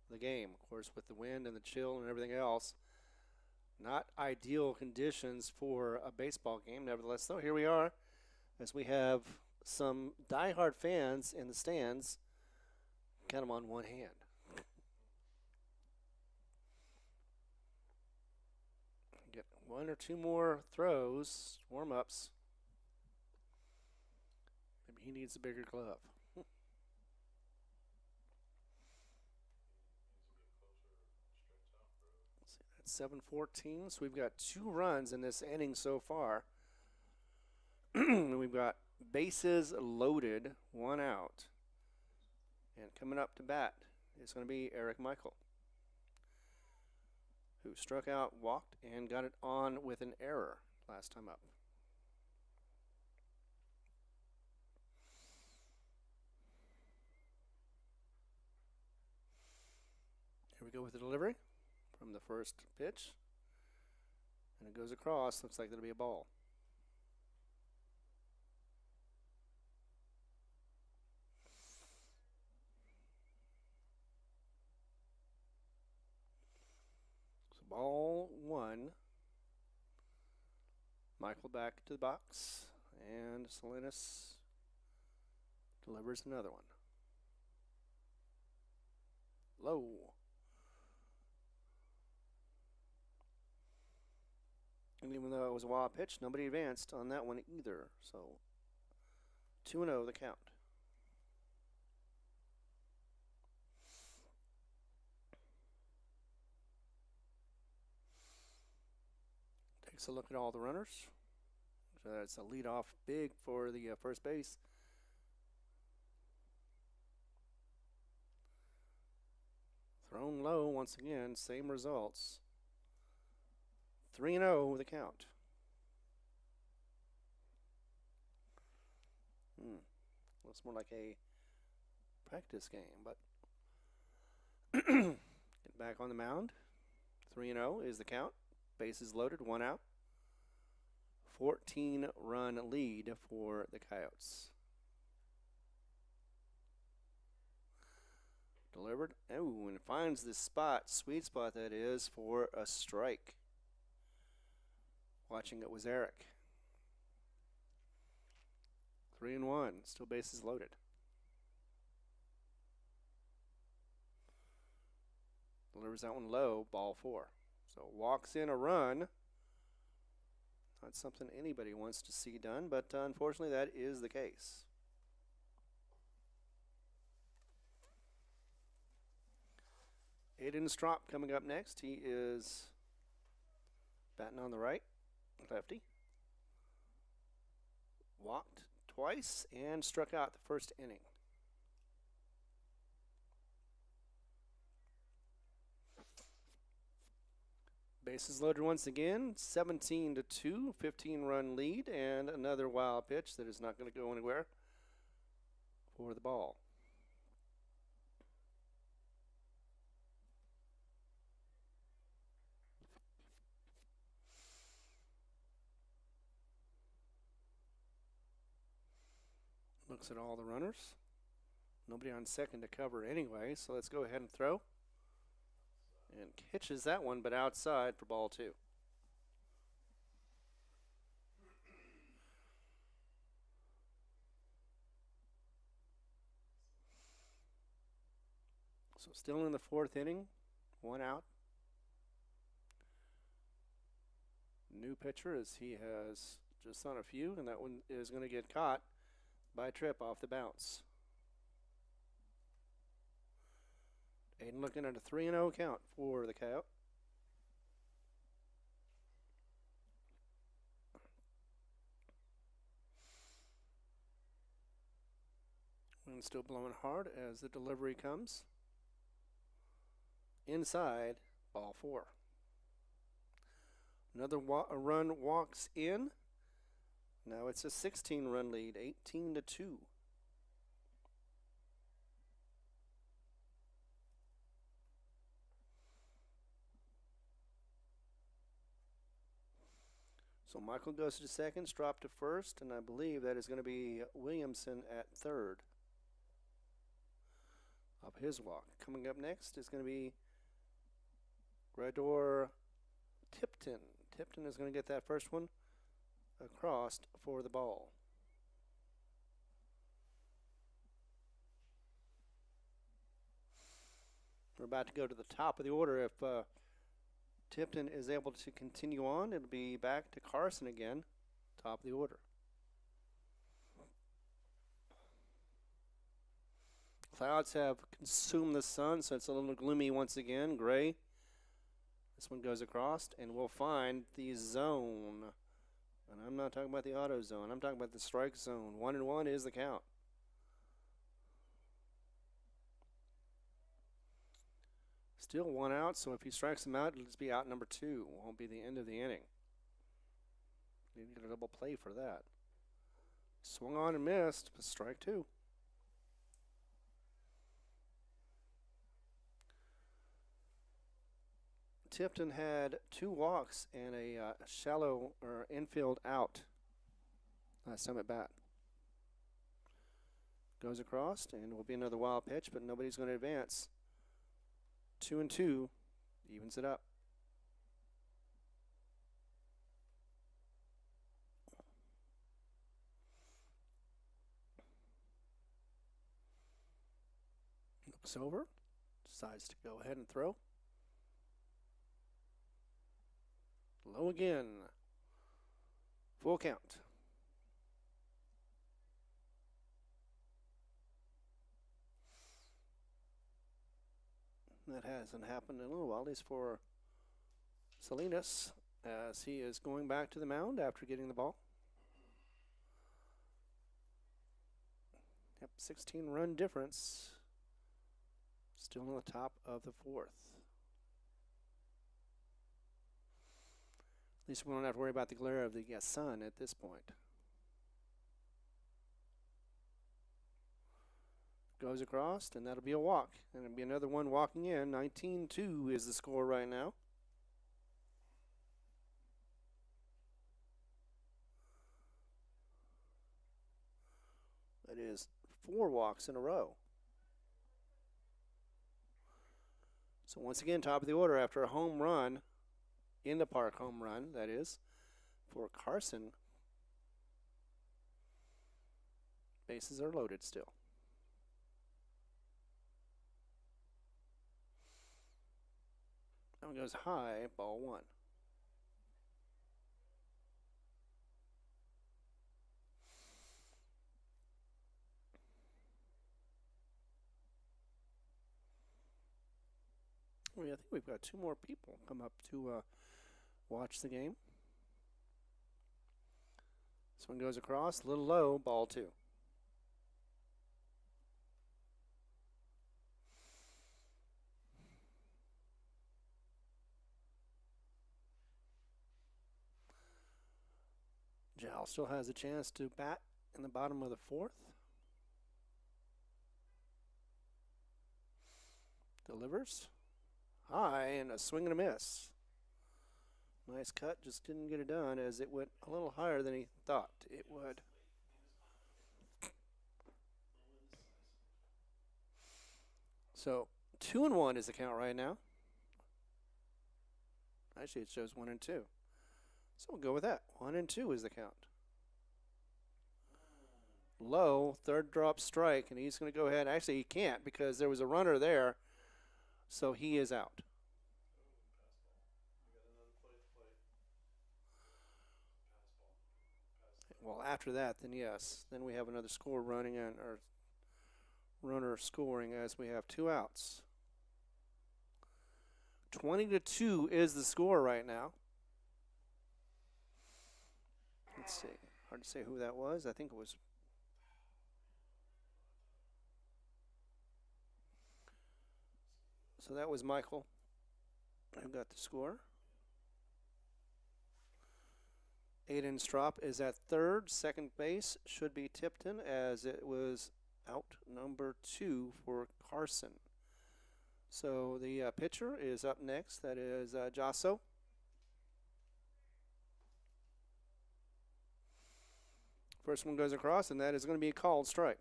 the game. Of course, with the wind and the chill and everything else, not ideal conditions for a baseball game. Nevertheless, though, here we are as we have some diehard fans in the stands. Count them on one hand. Get 1 or 2 more throws, warm-ups. Maybe he needs a bigger glove. Let's see, 7-14. So we've got 2 runs in this inning so far. We've got bases loaded, 1 out. And coming up to bat is going to be Eric Michael, who struck out, walked, and got it on with an error last time up. Here we go with the delivery from the first pitch. And it goes across. Looks like it'll be a ball. So ball 1. Michael back to the box. And Salinas delivers another one. Low. And even though it was a wild pitch, nobody advanced on that one either. So 2-0 the count. Takes a look at all the runners. So that's a leadoff big for the first base. Thrown low once again, same results. 3-0 the count. Looks more like a practice game, but get back on the mound. 3-0 is the count. Bases loaded, 1 out. 14-run lead for the Coyotes. Delivered. Oh, and finds the spot, sweet spot that is, for a strike. Watching it was Eric. 3-1, still bases loaded. Delivers that one low, ball 4. So walks in a run. Not something anybody wants to see done, but unfortunately that is the case. Aiden Strop coming up next. He is batting on the right. Lefty. Walked twice and struck out the first inning. Bases loaded once again, 17-2, 15-run lead, and another wild pitch that is not going to go anywhere for the ball. Looks at all the runners. Nobody on second to cover anyway, so let's go ahead and throw. And catches that one, but outside for ball 2. So still in the 4th inning, 1 out. New pitcher as he has just on a few, and that one is going to get caught by Tripp off the bounce. Aiden looking at a 3-0 count for the Coyote. Wind still blowing hard as the delivery comes. Inside, ball 4. Another run walks in. Now it's a 16-run lead, 18-2. So Michael goes to second, Strop to first, and I believe that is going to be Williamson at third. Up his walk. Coming up next is going to be Grador Tipton. Tipton is going to get that first one across for the ball. We're about to go to the top of the order. If Tipton is able to continue on, it'll be back to Carson again, top of the order. Clouds have consumed the sun, so it's a little gloomy once again. Gray This one goes across, and we'll find the zone. And I'm not talking about the auto zone. I'm talking about the strike zone. 1-1 is the count. Still 1 out, so if he strikes him out, it'll just be out number 2. Won't be the end of the inning. Need to get a double play for that. Swung on and missed, but strike 2. Tipton had 2 walks and a shallow or infield out last time at bat. Goes across, and will be another wild pitch, but nobody's going to advance. 2-2 evens it up. Looks over, decides to go ahead and throw. Low again. Full count. That hasn't happened in a little while, at least for Salinas, as he is going back to the mound after getting the ball. Yep, 16-run difference. Still on the top of the 4th. At least we don't have to worry about the glare of the sun at this point. Goes across, and that'll be a walk. And it'll be another one walking in. 19-2 is the score right now. That is 4 walks in a row. So once again, top of the order after a home run, in the park home run, that is, for Carson. Bases are loaded still. That one goes high, ball 1. I think we've got 2 more people come up to watch the game. This one goes across, a little low, ball 2. Jal still has a chance to bat in the bottom of the 4th. Delivers. High and a swing and a miss. Nice cut, just didn't get it done as it went a little higher than he thought it would. So 2-1 is the count right now. Actually, it shows 1-2. So we'll go with that. 1-2 is the count. Low, 3rd drop strike, and he's going to go ahead. Actually, he can't because there was a runner there. So he is out. Well, after that, then yes. Then we have another score running and or runner scoring as we have 2 outs. 20-2 is the score right now. Let's see. Hard to say who that was. I think it was. So that was Michael who got the score. Aiden Strop is at 3rd. Second base should be Tipton as it was out number 2 for Carson. So the pitcher is up next. That is Jasso. First one goes across, and that is going to be a called strike.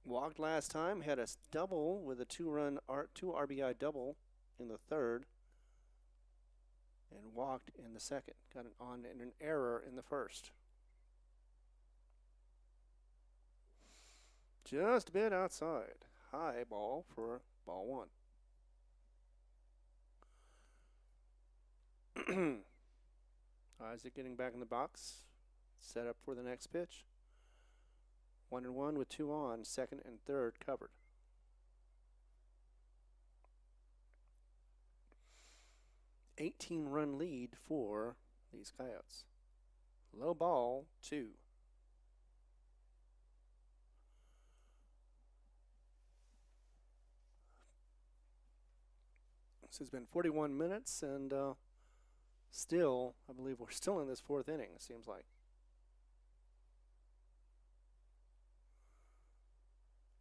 Walked last time, had a double with a 2 RBI double in the 3rd, and walked in the 2nd. Got an error in the 1st. Just a bit outside. High ball for ball 1. Isaac getting back in the box. Set up for the next pitch. 1-1 with 2 on. 2nd and 3rd covered. 18-run lead for these Coyotes. Low ball, 2. This has been 41 minutes, and still, I believe we're still in this 4th inning, it seems like.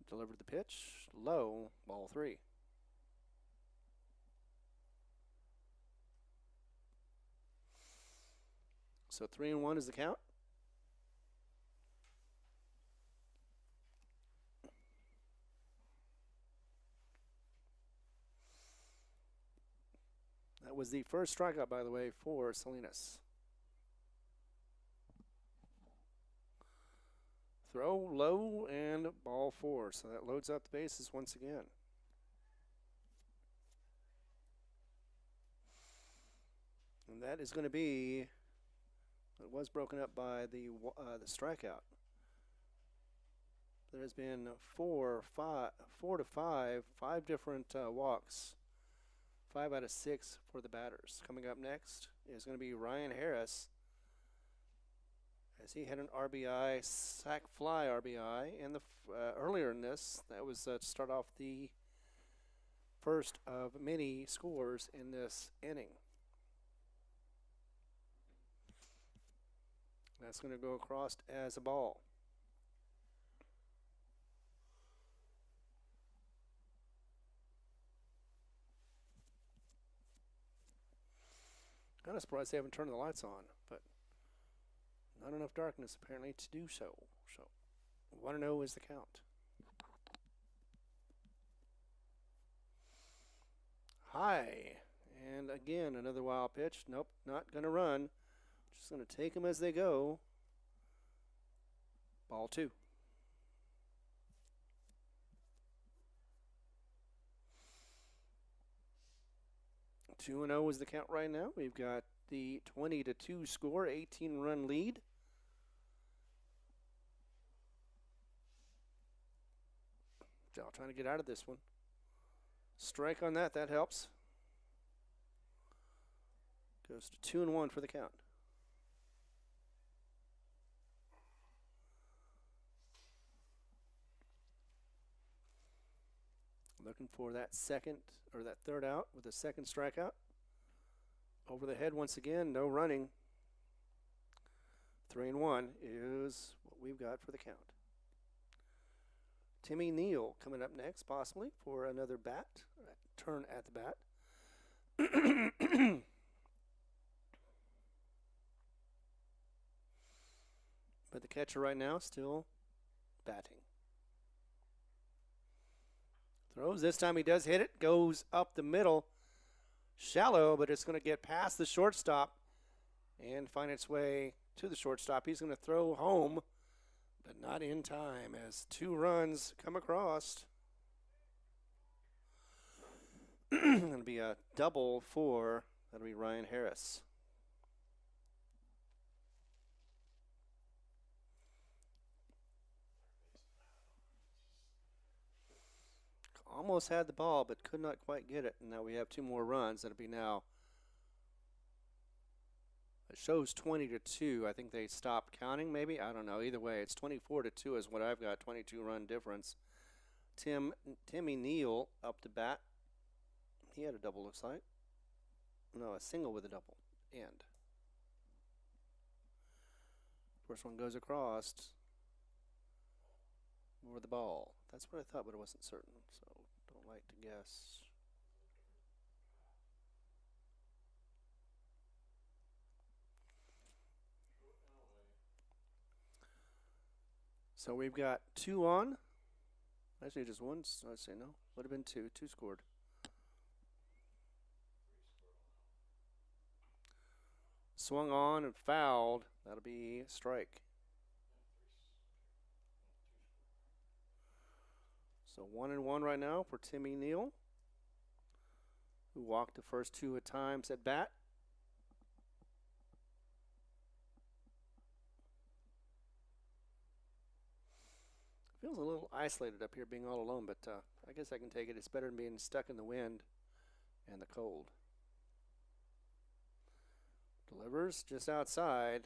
Delivered the pitch, low, ball 3. So 3-1 is the count. That was the first strikeout, by the way, for Salinas. Throw low and ball 4. So that loads up the bases once again. And that is going to be, it was broken up by the strikeout. There has been 4 to 5 different walks. 5 out of 6 for the batters. Coming up next is going to be Ryan Harris, as he had an RBI, sac fly RBI, and earlier in this, that was to start off the first of many scores in this inning. That's going to go across as a ball. Kind of surprised they haven't turned the lights on, but not enough darkness apparently to do so. So 1-0 is the count. High, and again another wild pitch. Nope, not going to run. Just going to take them as they go. Ball 2. Two and 0 is the count right now. We've got the 20-2 score, 18-run lead. Jal trying to get out of this one. Strike on that helps. Goes to 2-1 for the count. Looking for that third out with a second strikeout. Over the head once again, no running. 3-1 is what we've got for the count. Timmy Neal coming up next, possibly for another turn at the bat. But the catcher right now still batting. Throws. This time he does hit it. Goes up the middle. Shallow, but it's going to get past the shortstop and find its way to the shortstop. He's going to throw home, but not in time as 2 runs come across. Going to be a double for, that'll be Ryan Harris. Almost had the ball, but could not quite get it. And now we have 2 more runs. That'll be now. It shows 20-2. I think they stopped counting, maybe. I don't know. Either way, it's 24-2 is what I've got. 22-run difference. Timmy Neal up to bat. He had a double, looks like. No, a single with a double. End. First one goes across. Over the ball. That's what I thought, but it wasn't certain, so don't like to guess. So we've got 2 on. Actually, just 1. Let's say no. Would have been 2. 2 scored. Swung on and fouled. That'll be a strike. So 1-1 right now for Timmy Neal, who walked the first 2 at times at bat. Feels a little isolated up here being all alone, but I guess I can take it. It's better than being stuck in the wind and the cold. Delivers just outside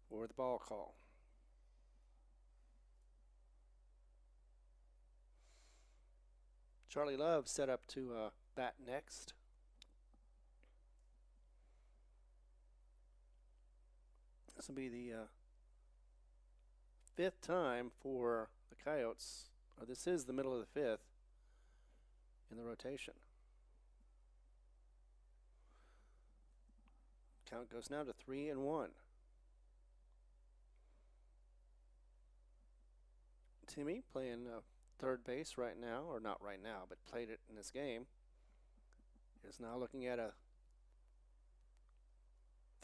for the ball call. Charlie Love set up to bat next. This will be the fifth time for the Coyotes. This is the middle of the fifth in the rotation. Count goes now to 3-1. Timmy playing third base right now, or not right now, but played it in this game, is now looking at a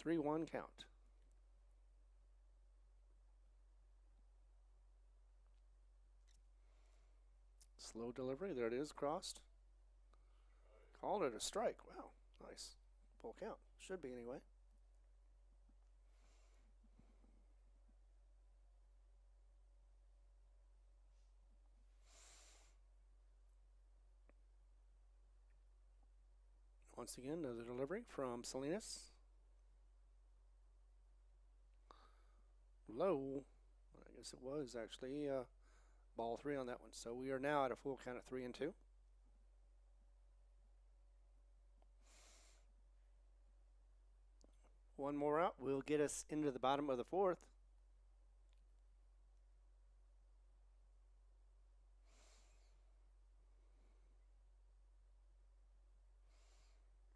3-1 count. Slow delivery. There it is, crossed. Called it a strike. Wow, nice. Full count. Should be anyway. Once again, another delivery from Salinas. Low. I guess it was actually ball 3 on that one. So we are now at a full count of 3-2. One more out will get us into the bottom of the fourth.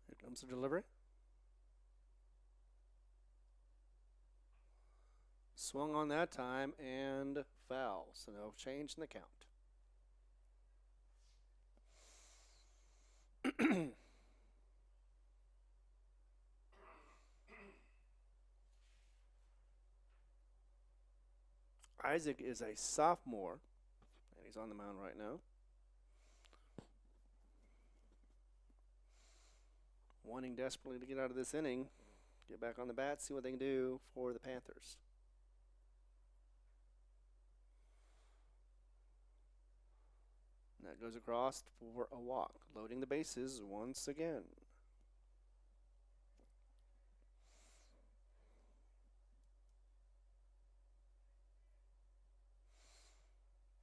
Here comes the delivery. Swung on that time and foul, so no change in the count. Isaac is a sophomore, and he's on the mound right now. Wanting desperately to get out of this inning, get back on the bat, see what they can do for the Panthers. And that goes across for a walk, loading the bases once again.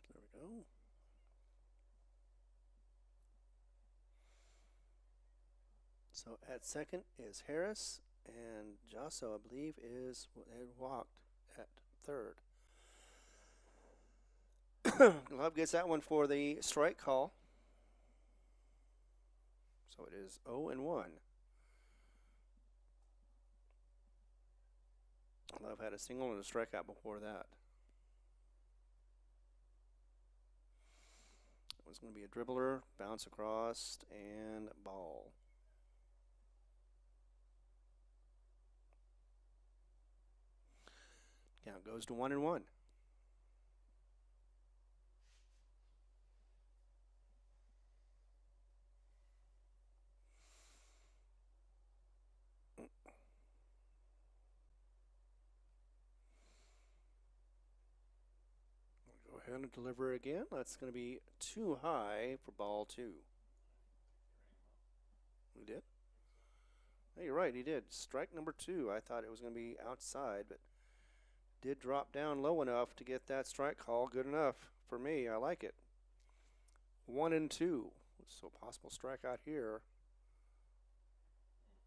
There we go. So at second is Harris, and Josso, I believe, is had walked at third. Love gets that one for the strike call. So it is 0-1. Love had a single and a strikeout before that. It was going to be a dribbler, bounce across, and ball. Count goes to 1-1. Go ahead and deliver again. That's going to be too high for ball 2. We did? No, you're right, he did. Strike number 2. I thought it was going to be outside, but did drop down low enough to get that strike call. Good enough for me. I like it. 1-2. So possible strikeout here.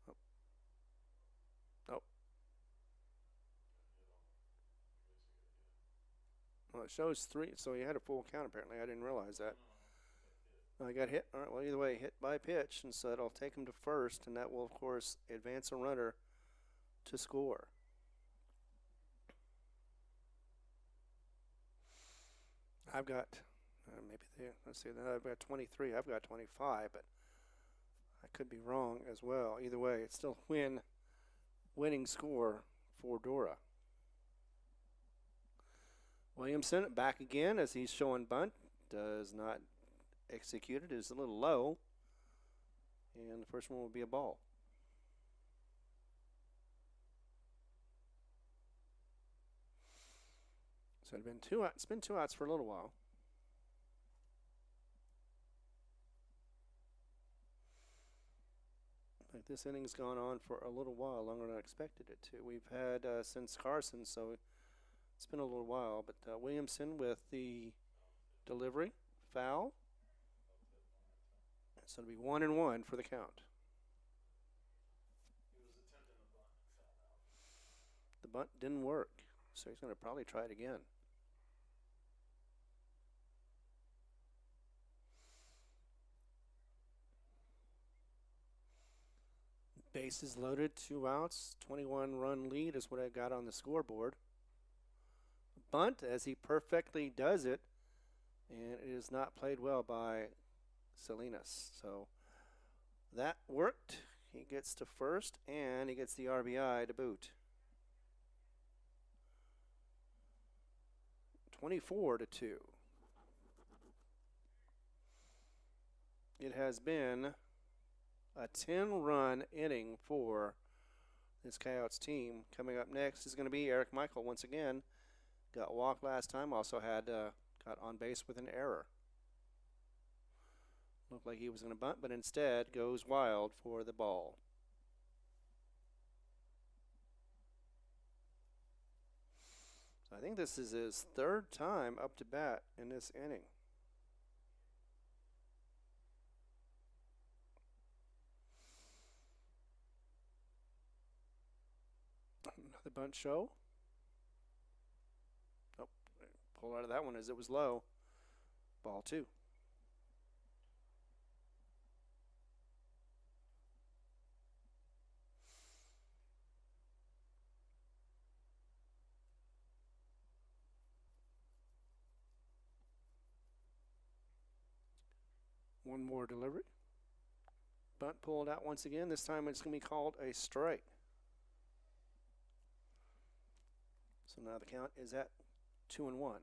Oh. Nope. Well, it shows 3, so he had a full count apparently. I didn't realize that. I got hit. All right, well, either way, hit by pitch, and so it'll take him to first, and that will, of course, advance a runner to score. I've got, let's see, I've got 23. I've got 25, but I could be wrong as well. Either way, it's still winning score for Dora. Williamson back again as he's showing bunt. Does not execute it. Is a little low. And the first one will be a ball. So it's been 2 outs for a little while. like this inning's gone on for a little while, longer than I expected it to. We've had since Carson, so it's been a little while. But Williamson with the delivery, foul. So it'll be 1-1 for the count. The bunt didn't work, so he's going to probably try it again. Bases loaded, 2 outs, 21-run lead is what I got on the scoreboard. Bunt, as he perfectly does it, and it is not played well by Salinas. So that worked. He gets to first, and he gets the RBI to boot. 24-2. It has been a 10-run inning for this Coyotes team. Coming up next is going to be Eric Michael once again. Got walked last time, also had got on base with an error. Looked like he was going to bunt, but instead goes wild for the ball. So I think this is his third time up to bat in this inning. Another bunt show. Nope. Pull out of that one as it was low. Ball 2. One more delivery. Bunt pulled out once again. This time it's going to be called a strike. So now the count is at 2-1.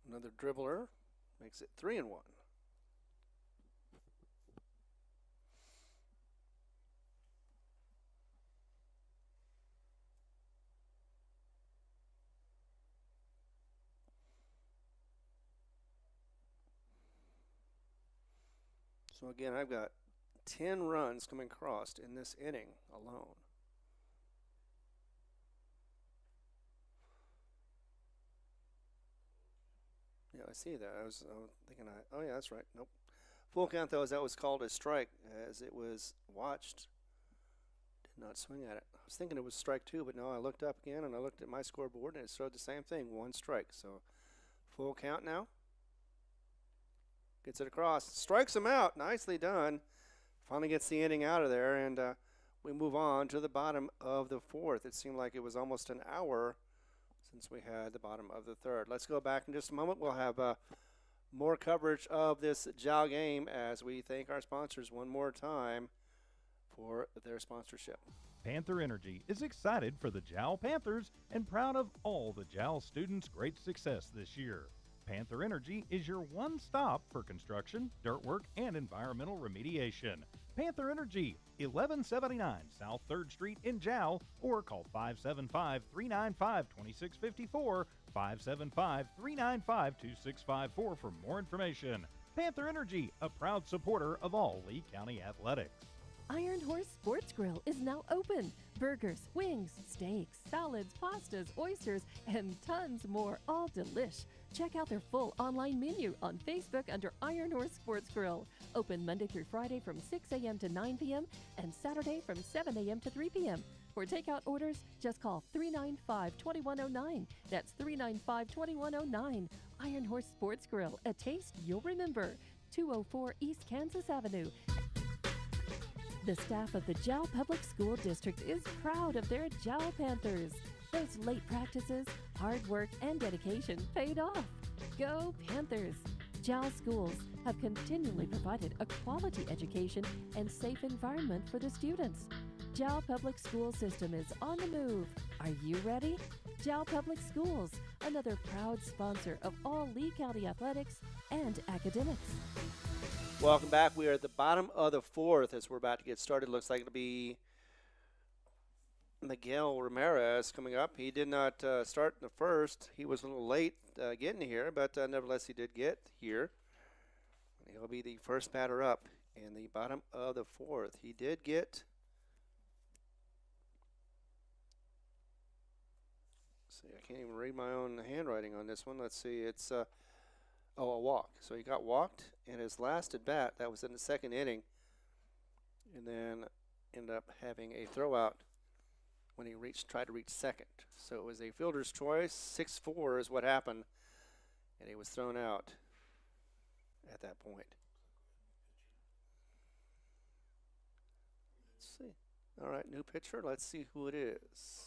Another dribbler makes it 3-1. So again, I've got 10 runs coming across in this inning alone. Yeah, I see that. I was thinking, oh yeah, that's right. Nope. Full count though, as that was called a strike, as it was watched. Did not swing at it. I was thinking it was strike 2, but no, I looked up again and I looked at my scoreboard and it showed the same thing, 1 strike. So full count now. Gets it across, strikes him out. Nicely done. Finally gets the inning out of there, and we move on to the bottom of the 4th. It seemed like it was almost an hour since we had the bottom of the 3rd. Let's go back in just a moment. We'll have more coverage of this JAL game as we thank our sponsors one more time for their sponsorship. Panther Energy is excited for the JAL Panthers and proud of all the JAL students' great success this year. Panther Energy is your one stop for construction, dirt work, and environmental remediation. Panther Energy, 1179 South 3rd Street in JAL, or call 575-395-2654, 575-395-2654 for more information. Panther Energy, a proud supporter of all Lee County athletics. Iron Horse Sports Grill is now open. Burgers, wings, steaks, salads, pastas, oysters, and tons more, all delish. Check out their full online menu on Facebook under Iron Horse Sports Grill. Open Monday through Friday from 6 a.m. to 9 p.m. and Saturday from 7 a.m. to 3 p.m. For takeout orders, just call 395-2109. That's 395-2109. Iron Horse Sports Grill, a taste you'll remember. 204 East Kansas Avenue. The staff of the JAL Public School District is proud of their JAL Panthers. Those late practices, hard work, and dedication paid off. Go Panthers! JAL schools have continually provided a quality education and safe environment for the students. JAL Public School System is on the move. Are you ready? JAL Public Schools, another proud sponsor of all Lee County athletics and academics. Welcome back. We are at the bottom of the 4th as we're about to get started. Looks like it'll be Miguel Ramirez coming up. He did not start in the first. He was a little late getting here, but nevertheless he did get here. He'll be the first batter up in the bottom of the fourth. He did get, see, I can't even read my own handwriting on this one. Let's see, it's a walk. So he got walked in his last at bat. That was in the second inning, and then ended up having a throw out when he tried to reach second. So it was a fielder's choice. 6-4 is what happened, and he was thrown out at that point. Let's see. All right, new pitcher. Let's see who it is.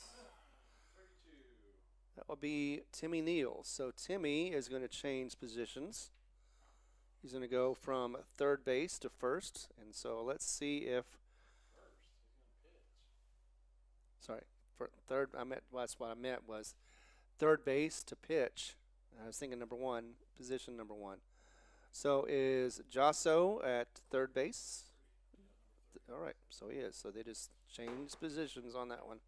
That will be Timmy Neal. So Timmy is going to change positions. He's going to go from third base to first. And so let's see if, sorry, for third, that's what I meant was third base to pitch. I was thinking number one, position number one. So is Jasso at third base? All right, so he is. So they just changed positions on that one.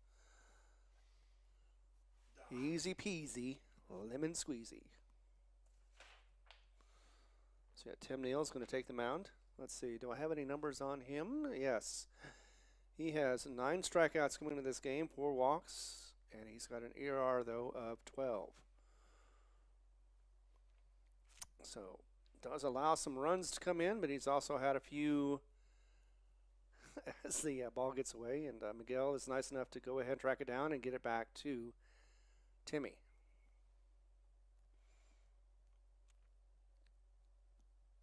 Easy peasy, lemon squeezy. So yeah, Tim Neal's going to take the mound. Let's see, do I have any numbers on him? Yes. He has 9 strikeouts coming into this game, 4 walks, and he's got an ERA, though, of 12. So does allow some runs to come in, but he's also had a few as the ball gets away, and Miguel is nice enough to go ahead and track it down and get it back to Timmy.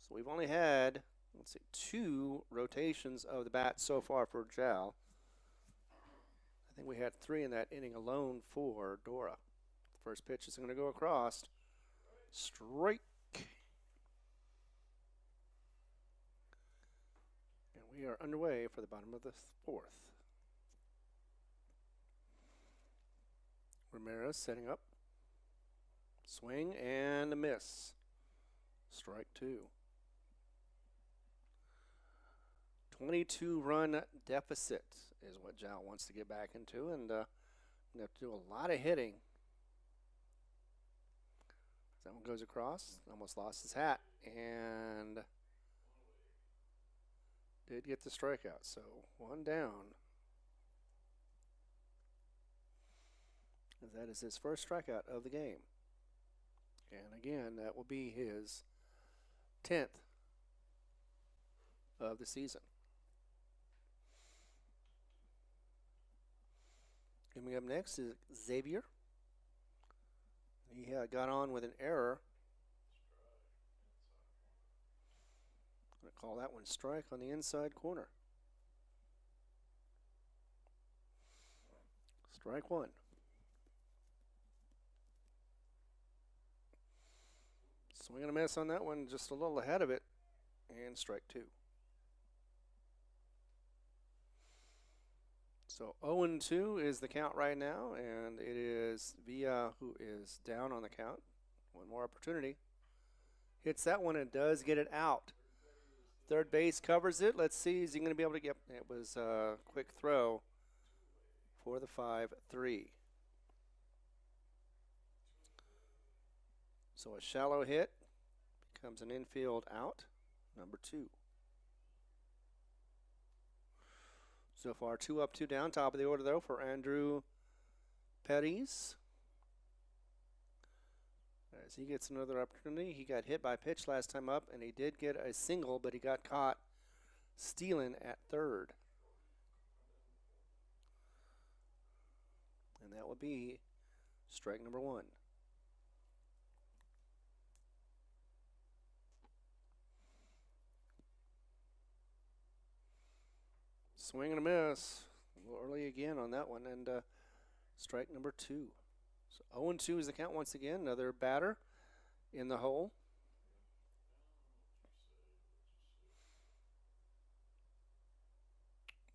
So we've only had, let's see, 2 rotations of the bat so far for Jal. I think we had 3 in that inning alone for Dora. First pitch is going to go across. Strike. And we are underway for the bottom of the fourth. Ramirez setting up. Swing and a miss. Strike 2. 22-run deficit is what Jal wants to get back into, and you have to do a lot of hitting. That one goes across. Almost lost his hat, and did get the strikeout. So 1 down. That is his first strikeout of the game. And again, that will be his 10th of the season. Coming up next is Xavier. He got on with an error. I'm going to call that one strike on the inside corner. Strike 1. Swing and a miss on that one, just a little ahead of it, and strike 2. So 0-2 is the count right now, and it is Villa who is down on the count. One more opportunity. Hits that one and does get it out. Third base covers it. Let's see, is he going to be able to get it? Was a quick throw for the 5-3. So a shallow hit becomes an infield out, number 2. So far, 2 up, 2 down. Top of the order, though, for Andrew Pettis. As he gets another opportunity. He got hit by a pitch last time up, and he did get a single, but he got caught stealing at third. And that will be strike number 1. Swing and a miss. A little early again on that one. And strike number 2. So 0-2 is the count once again. Another batter in the hole.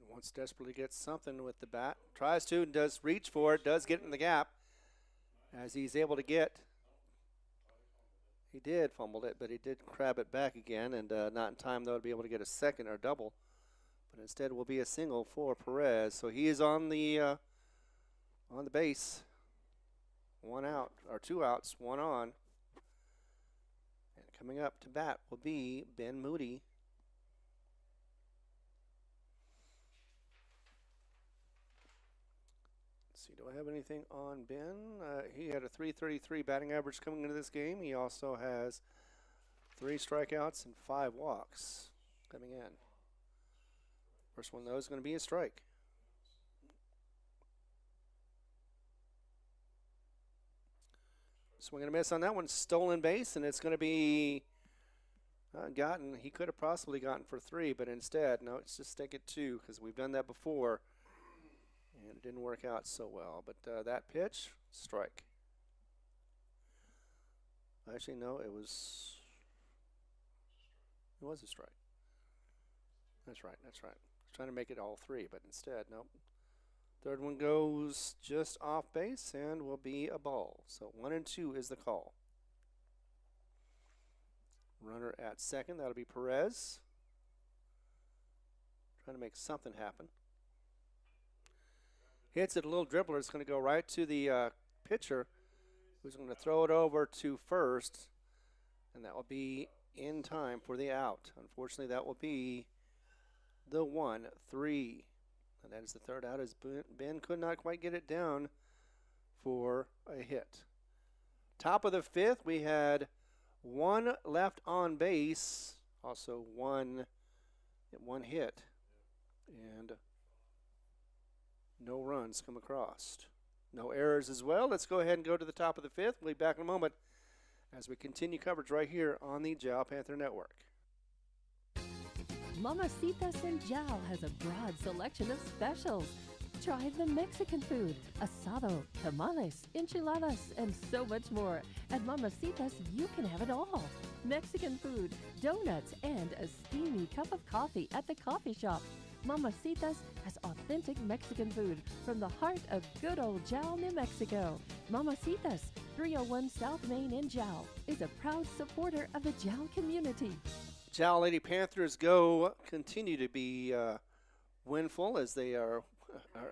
Wants desperately to get something with the bat. Tries to and does reach for it. Does get in the gap. As he's able to get. He did fumbled it, but he did grab it back again. And not in time, though, to be able to get a second or double. But instead will be a single for Perez. So he is on the on the base. 1 out, or 2 outs, 1 on. And coming up to bat will be Ben Moody. Let's see, do I have anything on Ben? He had a .333 batting average coming into this game. He also has 3 strikeouts and 5 walks coming in. First one, though, is going to be a strike. Swing and a miss on that one. Stolen base, and it's going to be gotten. He could have possibly gotten for 3, but instead, no, it's just take it 2 because we've done that before, and it didn't work out so well. But that pitch, strike. Actually, no, it was a strike. That's right. I was trying to make it all 3, but instead, nope. Third one goes just off base and will be a ball. So 1 and 2 is the call. Runner at second, that'll be Perez. Trying to make something happen. Hits it, a little dribbler. It's going to go right to the pitcher, who's going to throw it over to first, and that will be in time for the out. Unfortunately, that will be the 1-3. And that is the third out as Ben could not quite get it down for a hit. Top of the 5th, we had 1 left on base, also one hit, and no runs come across. No errors as well. Let's go ahead and go to the top of the 5th. We'll be back in a moment as we continue coverage right here on the Jal Panther Network. Mamacitas in Jal has a broad selection of specials. Try the Mexican food, asado, tamales, enchiladas, and so much more. At Mamacitas, you can have it all. Mexican food, donuts, and a steamy cup of coffee at the coffee shop. Mamacitas has authentic Mexican food from the heart of good old Jal, New Mexico. Mamacitas, 301 South Main in Jal, is a proud supporter of the Jal community. Jal Lady Panthers continue to be winful as they are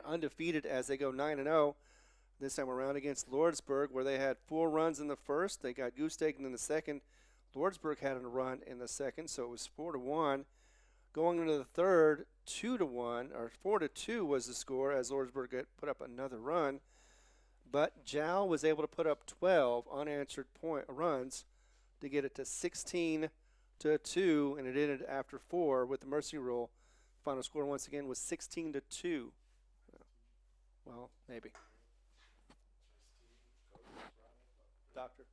undefeated as they go 9-0. This time around against Lordsburg, where they had 4 runs in the first. They got goose taken in the second. Lordsburg had a run in the second, so it was 4-1. Going into the third, 2-1, or 4-2 was the score as Lordsburg put up another run. But Jal was able to put up 12 unanswered runs to get it to 16-2, and it ended after 4 with the mercy rule. Final score once again was 16-2. Well, maybe. Doctor.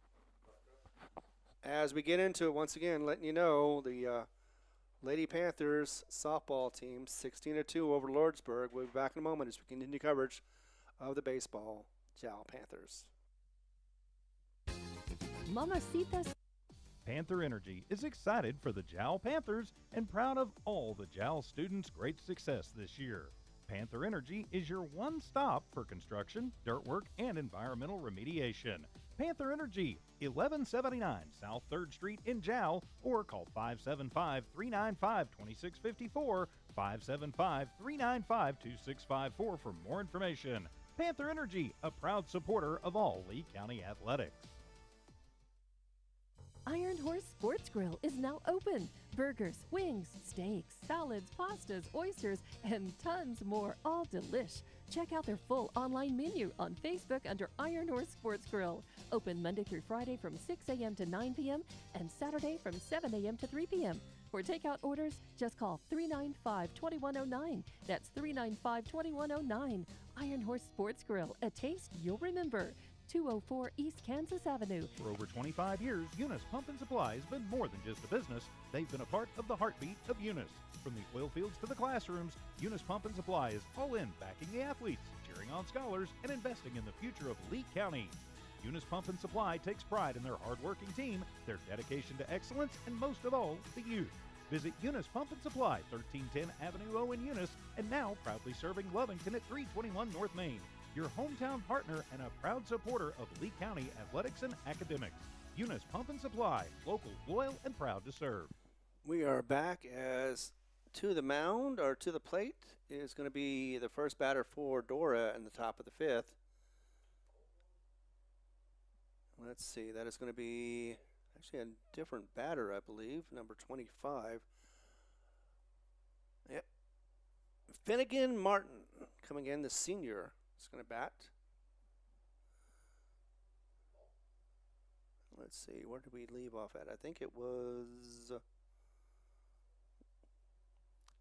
As we get into it, once again, letting you know, the Lady Panthers softball team, 16-2 over Lordsburg. We'll be back in a moment as we continue coverage of the baseball Jal Panthers. Mamacitas. Panther Energy is excited for the Jal Panthers and proud of all the Jal students' great success this year. Panther Energy is your one stop for construction, dirt work, and environmental remediation. Panther Energy, 1179 South 3rd Street in Jal, or call 575-395-2654, 575-395-2654 for more information. Panther Energy, a proud supporter of all Lee County athletics. Iron Horse Sports Grill is now open. Burgers, wings, steaks, salads, pastas, oysters, and tons more, all delish. Check out their full online menu on Facebook under Iron Horse Sports Grill. Open Monday through Friday from 6 a.m. to 9 p.m. and Saturday from 7 a.m. to 3 p.m. For takeout orders, just call 395-2109. That's 395-2109. Iron Horse Sports Grill, a taste you'll remember. 204 East Kansas Avenue. For over 25 years, Eunice Pump and Supply has been more than just a business. They've been a part of the heartbeat of Eunice. From the oil fields to the classrooms, Eunice Pump and Supply is all in backing the athletes, cheering on scholars, and investing in the future of Lee County. Eunice Pump and Supply takes pride in their hard-working team, their dedication to excellence, and most of all, the youth. Visit Eunice Pump and Supply, 1310 Avenue O in Eunice, and now proudly serving Lovington at 321 North Main. Your hometown partner and a proud supporter of Lee County athletics and academics. Eunice Pump and Supply, local, loyal, and proud to serve. We are back as to the mound, or to the plate, is going to be the first batter for Dora in the top of the 5th. Let's see. That is going to be actually a different batter, I believe. Number 25. Yep. Finnegan Martin coming in, the senior, is going to bat. Let's see. Where did we leave off at? I think it was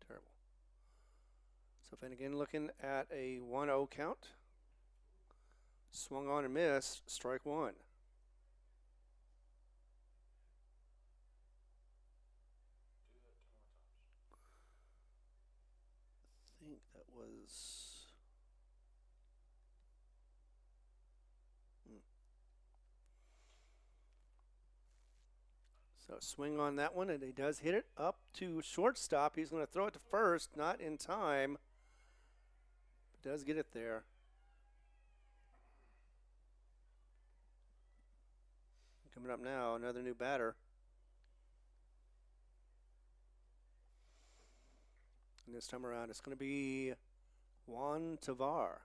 terrible. So Finnegan looking at a 1-0 count. Swung on and missed. Strike one. I think that was. So swing on that one, and he does hit it up to shortstop. He's going to throw it to first, not in time. But does get it there. Coming up now, another new batter. And this time around, it's going to be Juan Tovar.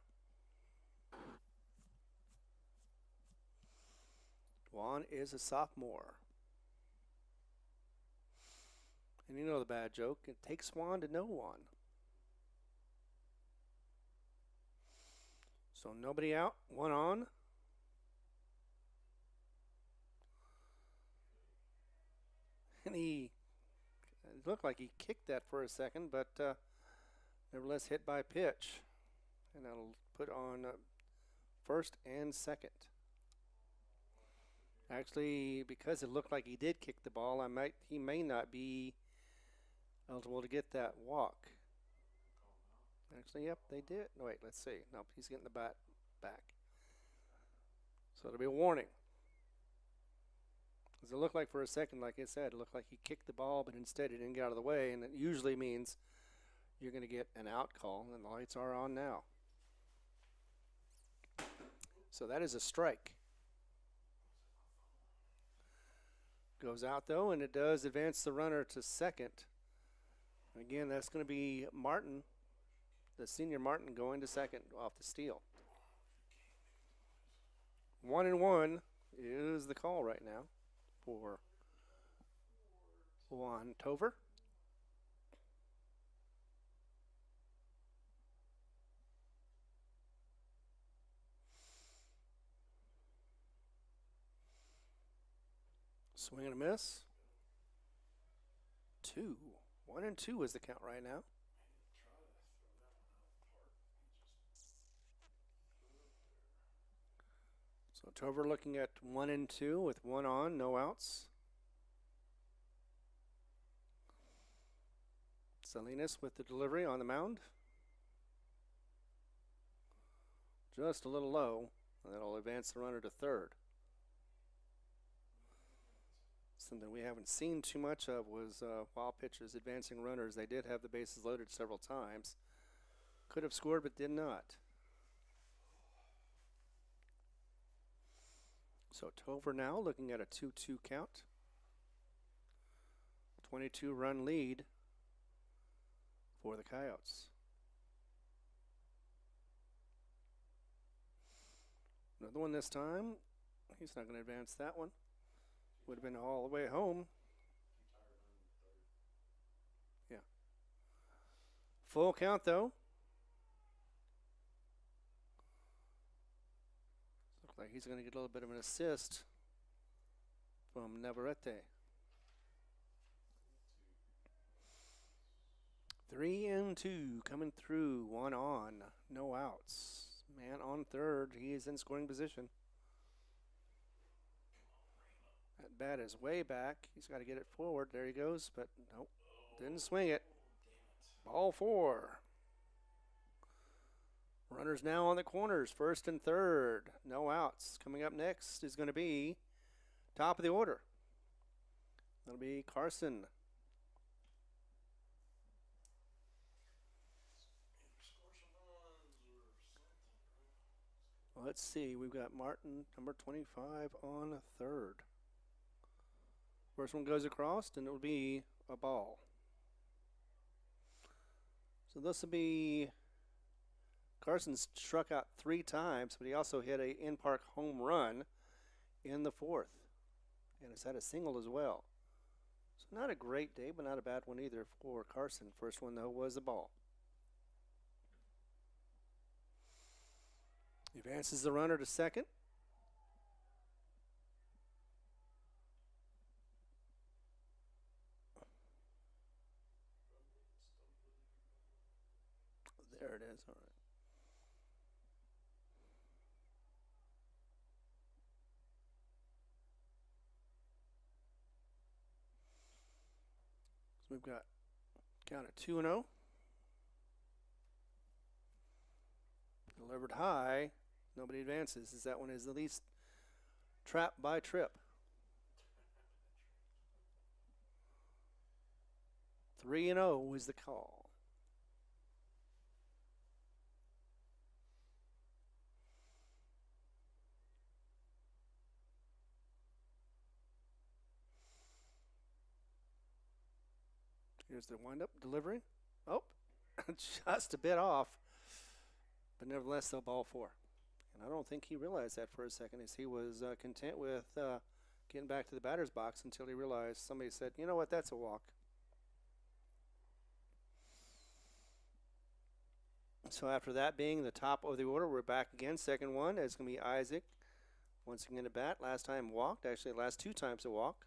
Juan is a sophomore. And you know the bad joke, it takes one to know one. So nobody out, one on. And it looked like he kicked that for a second, but nevertheless hit by pitch. And that'll put on first and second. Actually, because it looked like he did kick the ball, he may not be eligible to get that walk. Actually, yep, they did. No, wait, let's see. Nope, he's getting the bat back. So it'll be a warning. Because it looked like for a second, like I said, it looked like he kicked the ball, but instead he didn't get out of the way, and it usually means you're going to get an out call, and the lights are on now. So that is a strike. Goes out, though, and it does advance the runner to second. Again, that's going to be Martin, the senior Martin, going to second off the steal. 1-1 is the call right now for Juan Tovar. Swing and a miss. 2. 1-2 is the count right now. So Tovar looking at 1-2 with one on, no outs. Salinas with the delivery on the mound. Just a little low, and that'll advance the runner to third. Something we haven't seen too much of was wild pitches, advancing runners. They did have the bases loaded several times. Could have scored, but did not. So Tovar now looking at a 2-2 count. 22-run lead for the Coyotes. Another one this time. He's not going to advance that one. Would have been all the way home. Yeah. Full count, though. Looks like he's going to get a little bit of an assist from Navarrete. 3-2 coming through. One on. No outs. Man on third. He is in scoring position. That bat is way back. He's got to get it forward. There he goes, but nope. Didn't swing it. Ball 4. Runners now on the corners, first and third. No outs. Coming up next is going to be top of the order. That'll be Carson. Let's see. We've got Martin, number 25, on third. First one goes across, and it will be a ball. So this will be Carson's struck out 3 times, but he also hit a in-park home run in the fourth. And has had a single as well. So not a great day, but not a bad one either for Carson. First one, though, was the ball. Advances the runner to second. There it is. All right. So we've got count of 2-0. Delivered high. Nobody advances, as that one is the least trap by Tripp. 3-0 is the call. Here's the windup delivery. Oh, just a bit off. But nevertheless, they'll ball four. And I don't think he realized that for a second, as he was content with getting back to the batter's box until he realized somebody said, you know what, that's a walk. So after that being the top of the order, we're back again. Second one is going to be Isaac. Once again at bat. Last time walked. Actually, the last two times a walk.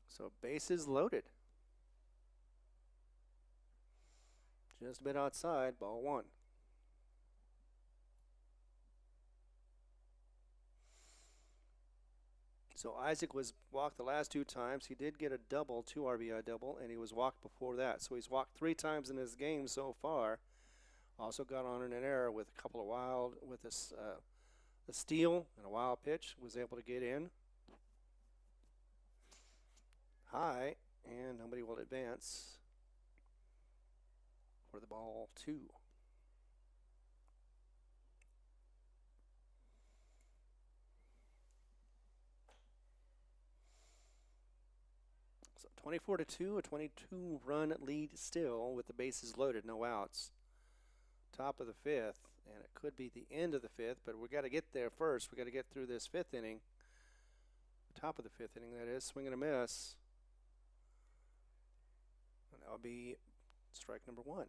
So bases loaded. Just a bit outside, ball one. So Isaac was walked the last two times. He did get a double, 2 RBI double, and he was walked before that. So he's walked 3 times in his game so far. Also got on an error with a couple of wild, with a steal and a wild pitch. Was able to get in. High, and nobody will advance for the ball 2. So 24-2, a 22-run lead still with the bases loaded, no outs. Top of the 5th, and it could be the end of the 5th, but we got to get there first. We got to get through this 5th inning. Top of the 5th inning, that is. Swing and a miss. And that'll be strike number 1.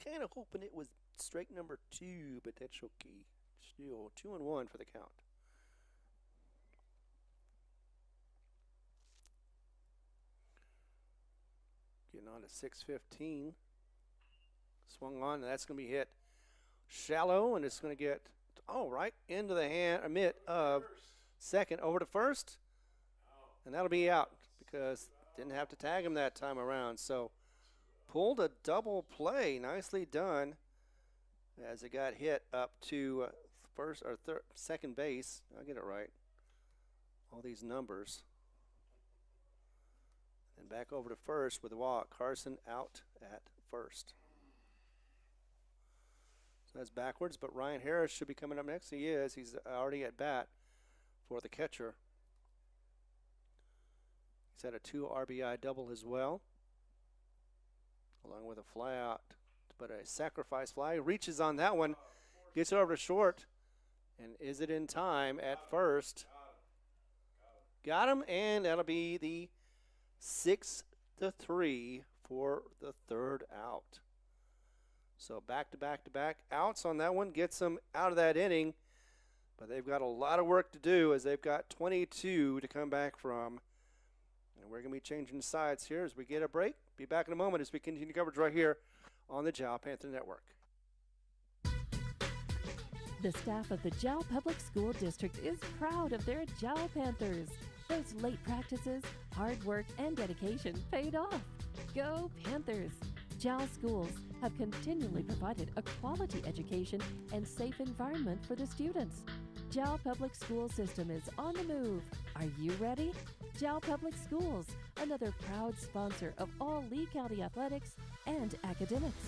Kind of hoping it was strike number 2, but that's okay. Still 2-1 for the count. Getting on to 6:15. Swung on, and that's going to be hit shallow, and it's going to get, right into the mitt of second, over to first. And that'll be out because didn't have to tag him that time around. So pulled a double play. Nicely done as it got hit up to second base. I'll get it right. All these numbers. And back over to first with a walk. Carson out at first. So that's backwards, but Ryan Harris should be coming up next. He is. He's already at bat for the catcher. He's had a 2 RBI double as well, along with a fly out, but a sacrifice fly. Reaches on that one, gets over to short, and is it in time at first? Got him, and that'll be the 6-3 for the third out. So back to back to back outs on that one, gets them out of that inning, but they've got a lot of work to do as they've got 22 to come back from. And we're going to be changing sides here as we get a break. Be back in a moment as we continue coverage right here on the Jal Panther Network. The staff of the Jal Public School District is proud of their Jal Panthers. Those late practices, hard work, and dedication paid off. Go Panthers! Jal schools have continually provided a quality education and safe environment for the students. Jal Public School System is on the move. Are you ready? Jal Public Schools, another proud sponsor of all Lee County athletics and academics.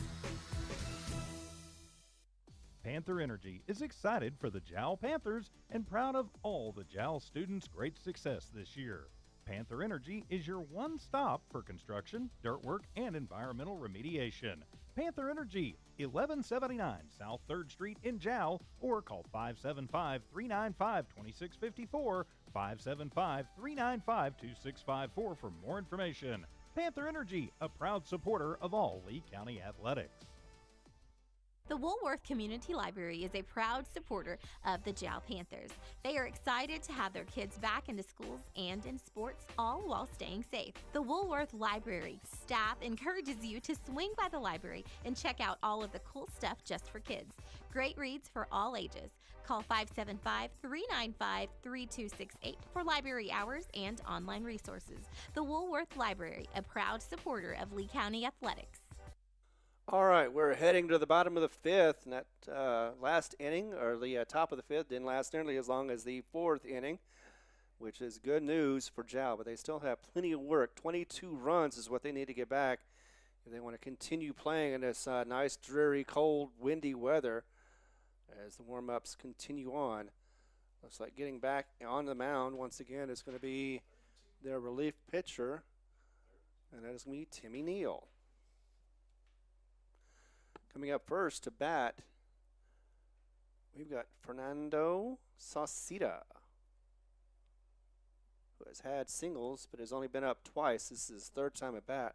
Panther Energy is excited for the Jal Panthers and proud of all the Jal students' great success this year. Panther Energy is your one stop for construction, dirt work, and environmental remediation. Panther Energy, 1179 South 3rd Street in Jal, or call 575-395-2654, 575-395-2654 for more information. Panther Energy, a proud supporter of all Lee County athletics. The Woolworth Community Library is a proud supporter of the Jal Panthers. They are excited to have their kids back into schools and in sports, all while staying safe. The Woolworth Library staff encourages you to swing by the library and check out all of the cool stuff just for kids. Great reads for all ages. Call 575-395-3268 for library hours and online resources. The Woolworth Library, a proud supporter of Lee County athletics. All right, we're heading to the bottom of the fifth, and that last inning, or the top of the fifth, didn't last nearly as long as the fourth inning, which is good news for Jal, but they still have plenty of work. 22 runs is what they need to get back if they want to continue playing in this nice, dreary, cold, windy weather as the warm-ups continue on. Looks like getting back on the mound once again is going to be their relief pitcher, and that is going to be Timmy Neal. Coming up first to bat, we've got Fernando Sauceda, who has had singles but has only been up twice. This is his third time at bat.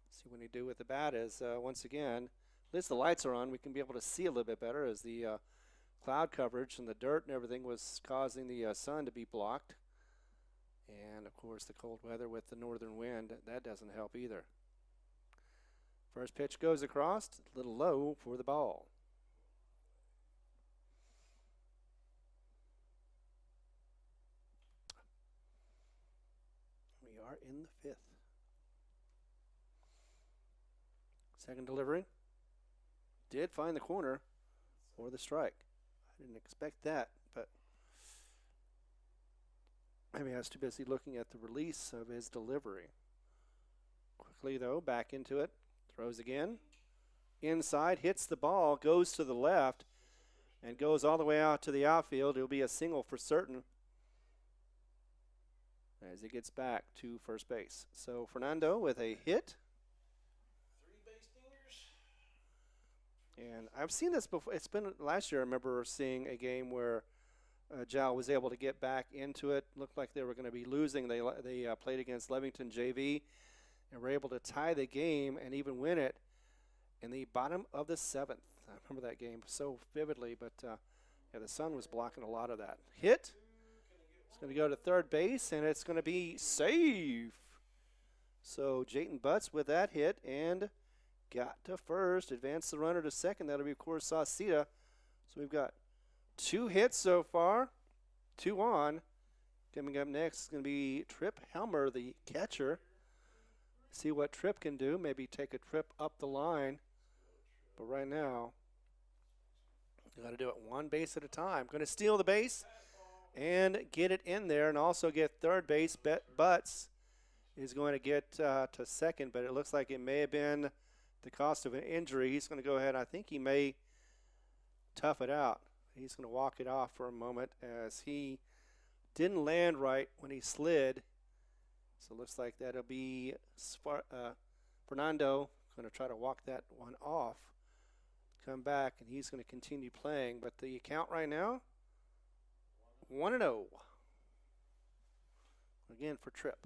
See what he do with the bat is, once again, at least the lights are on. We can be able to see a little bit better as the cloud coverage and the dirt and everything was causing the sun to be blocked. And, of course, the cold weather with the northern wind, that doesn't help either. First pitch goes across, a little low for the ball. We are in the fifth. Second delivery. Did find the corner for the strike. I didn't expect that, but maybe I was too busy looking at the release of his delivery. Quickly, though, back into it. Throws again. Inside, hits the ball, goes to the left, and goes all the way out to the outfield. It'll be a single for certain as he gets back to first base. So Fernando with a hit. 3 base dingers. And I've seen this before. It's been last year. I remember seeing a game where Jal was able to get back into it. Looked like they were going to be losing. They played against Levington JV and were able to tie the game and even win it in the bottom of the seventh. I remember that game so vividly, but yeah, the sun was blocking a lot of that. Hit. It's going to go to third base, and it's going to be safe. So Jayton Butts with that hit and got to first. Advanced the runner to second. That'll be, of course, Sauceda. So we've got 2 hits so far, 2 on. Coming up next is going to be Tripp Helmer, the catcher. See what Tripp can do. Maybe take a trip up the line. But right now, you got to do it 1 base at a time. Going to steal the base and get it in there and also get third base. Butts is going to get to second, but it looks like it may have been the cost of an injury. He's going to go ahead. I think he may tough it out. He's going to walk it off for a moment as he didn't land right when he slid. So it looks like that'll be Fernando going to try to walk that one off, come back, and he's going to continue playing. But the count right now, 1-0. Again for Tripp.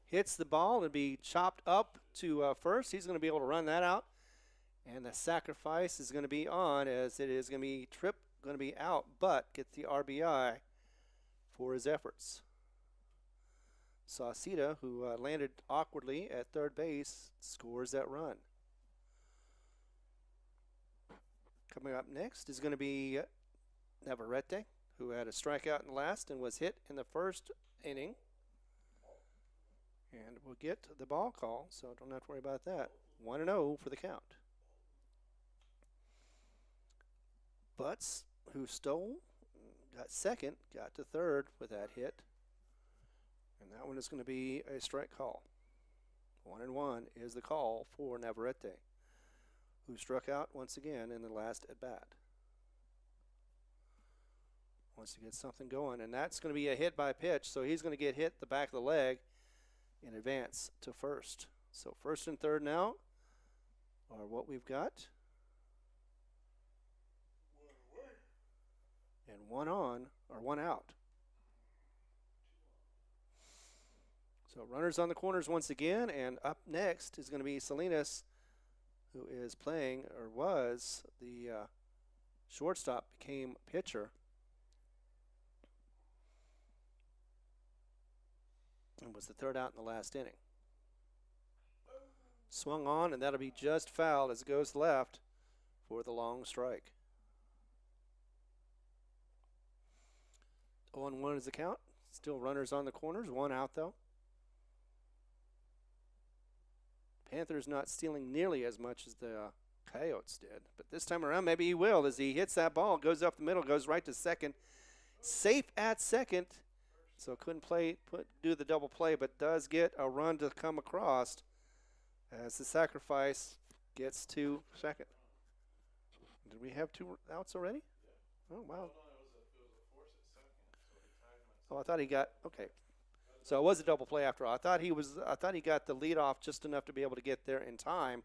Hits the ball and be chopped up to first. He's going to be able to run that out. And the sacrifice is going to be on as it is going to be Tripp going to be out, but gets the RBI for his efforts. Sauceda, who landed awkwardly at third base, scores that run. Coming up next is going to be Navarrete, who had a strikeout in the last and was hit in the first inning. And we'll get the ball call, so don't have to worry about that. 1-0 for the count. Butts, who stole, got second, got to third with that hit. And that one is going to be a strike call. 1-1 is the call for Navarrete, who struck out once again in the last at bat. wants to get something going, and that's going to be a hit by pitch, so he's going to get hit the back of the leg in advance to first. So first and third now are what we've got. And one on, or one out. So runners on the corners once again, and up next is going to be Salinas, who is playing, or was, the shortstop, became pitcher. And was the third out in the last inning. Swung on, and that'll be just fouled as it goes left for the long strike. 0-1 is the count. Still runners on the corners, one out though. Panthers not stealing nearly as much as the Coyotes did, but this time around maybe he will as he hits that ball, goes up the middle, goes right to second. Safe at second, so couldn't do the double play, but does get a run to come across as the sacrifice gets to second. Did we have two outs already? Oh, wow. Oh, I thought he got, okay. So it was a double play after all. I thought he got the lead off just enough to be able to get there in time.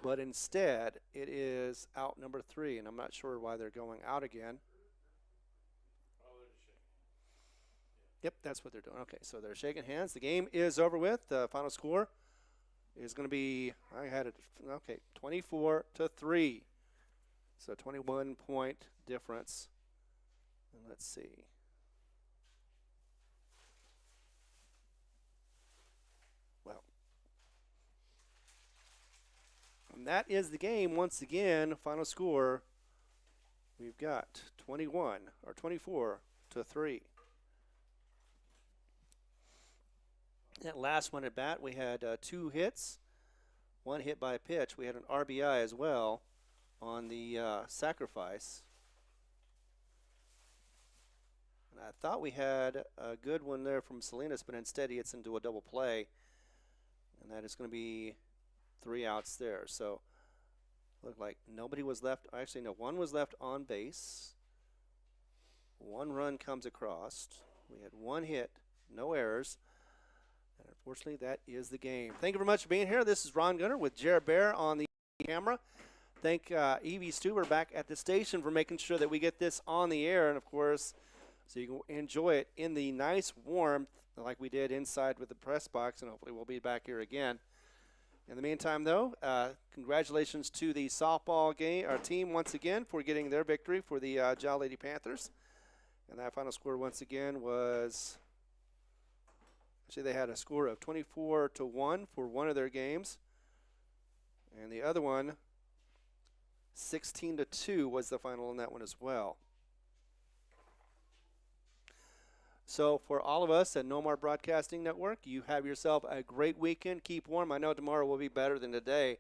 But instead, it is out number 3, and I'm not sure why they're going out again. Yep, that's what they're doing. Okay, so they're shaking hands. The game is over with. The final score is going to be, I had it, okay, 24-3. So 21-point difference. And let's see. Well, and that is the game once again. Final score, we've got 24-3. That last one at bat, we had 2 hits, 1 hit by pitch. We had an RBI as well on the sacrifice. And I thought we had a good one there from Salinas, but instead he hits into a double play. And that is going to be 3 outs there. So looked like nobody was left. Actually, no, 1 was left on base. 1 run comes across. We had 1 hit, no errors. And unfortunately, that is the game. Thank you very much for being here. This is Ron Gunner with Jared Bear on the camera. Thank Evie Stuber back at the station for making sure that we get this on the air. And, of course, so you can enjoy it in the nice warmth like we did inside with the press box. And hopefully we'll be back here again. In the meantime, though, congratulations to the softball game, our team once again for getting their victory for the Jal Lady Panthers. And that final score once again was... Actually, they had a score of 24-1 for one of their games. And the other one, 16-2 was the final in that one as well. So for all of us at Nomar Broadcasting Network, you have yourself a great weekend. Keep warm. I know tomorrow will be better than today.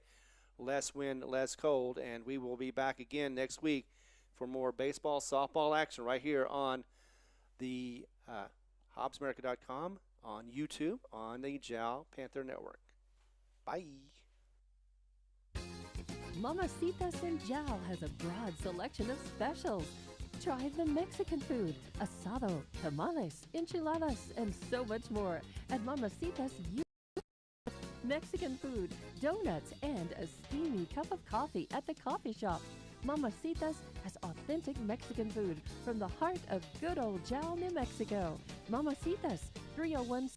Less wind, less cold. And we will be back again next week for more baseball, softball action right here on the HobbsAmerica.com. on YouTube, on the Jal Panther Network. Bye. Mamacitas in Jal has a broad selection of specials. Try the Mexican food, asado, tamales, enchiladas, and so much more at Mamacitas. Mexican food, donuts, and a steamy cup of coffee at the coffee shop. Mamacitas has authentic Mexican food from the heart of good old Jal, New Mexico. Mamacitas, 301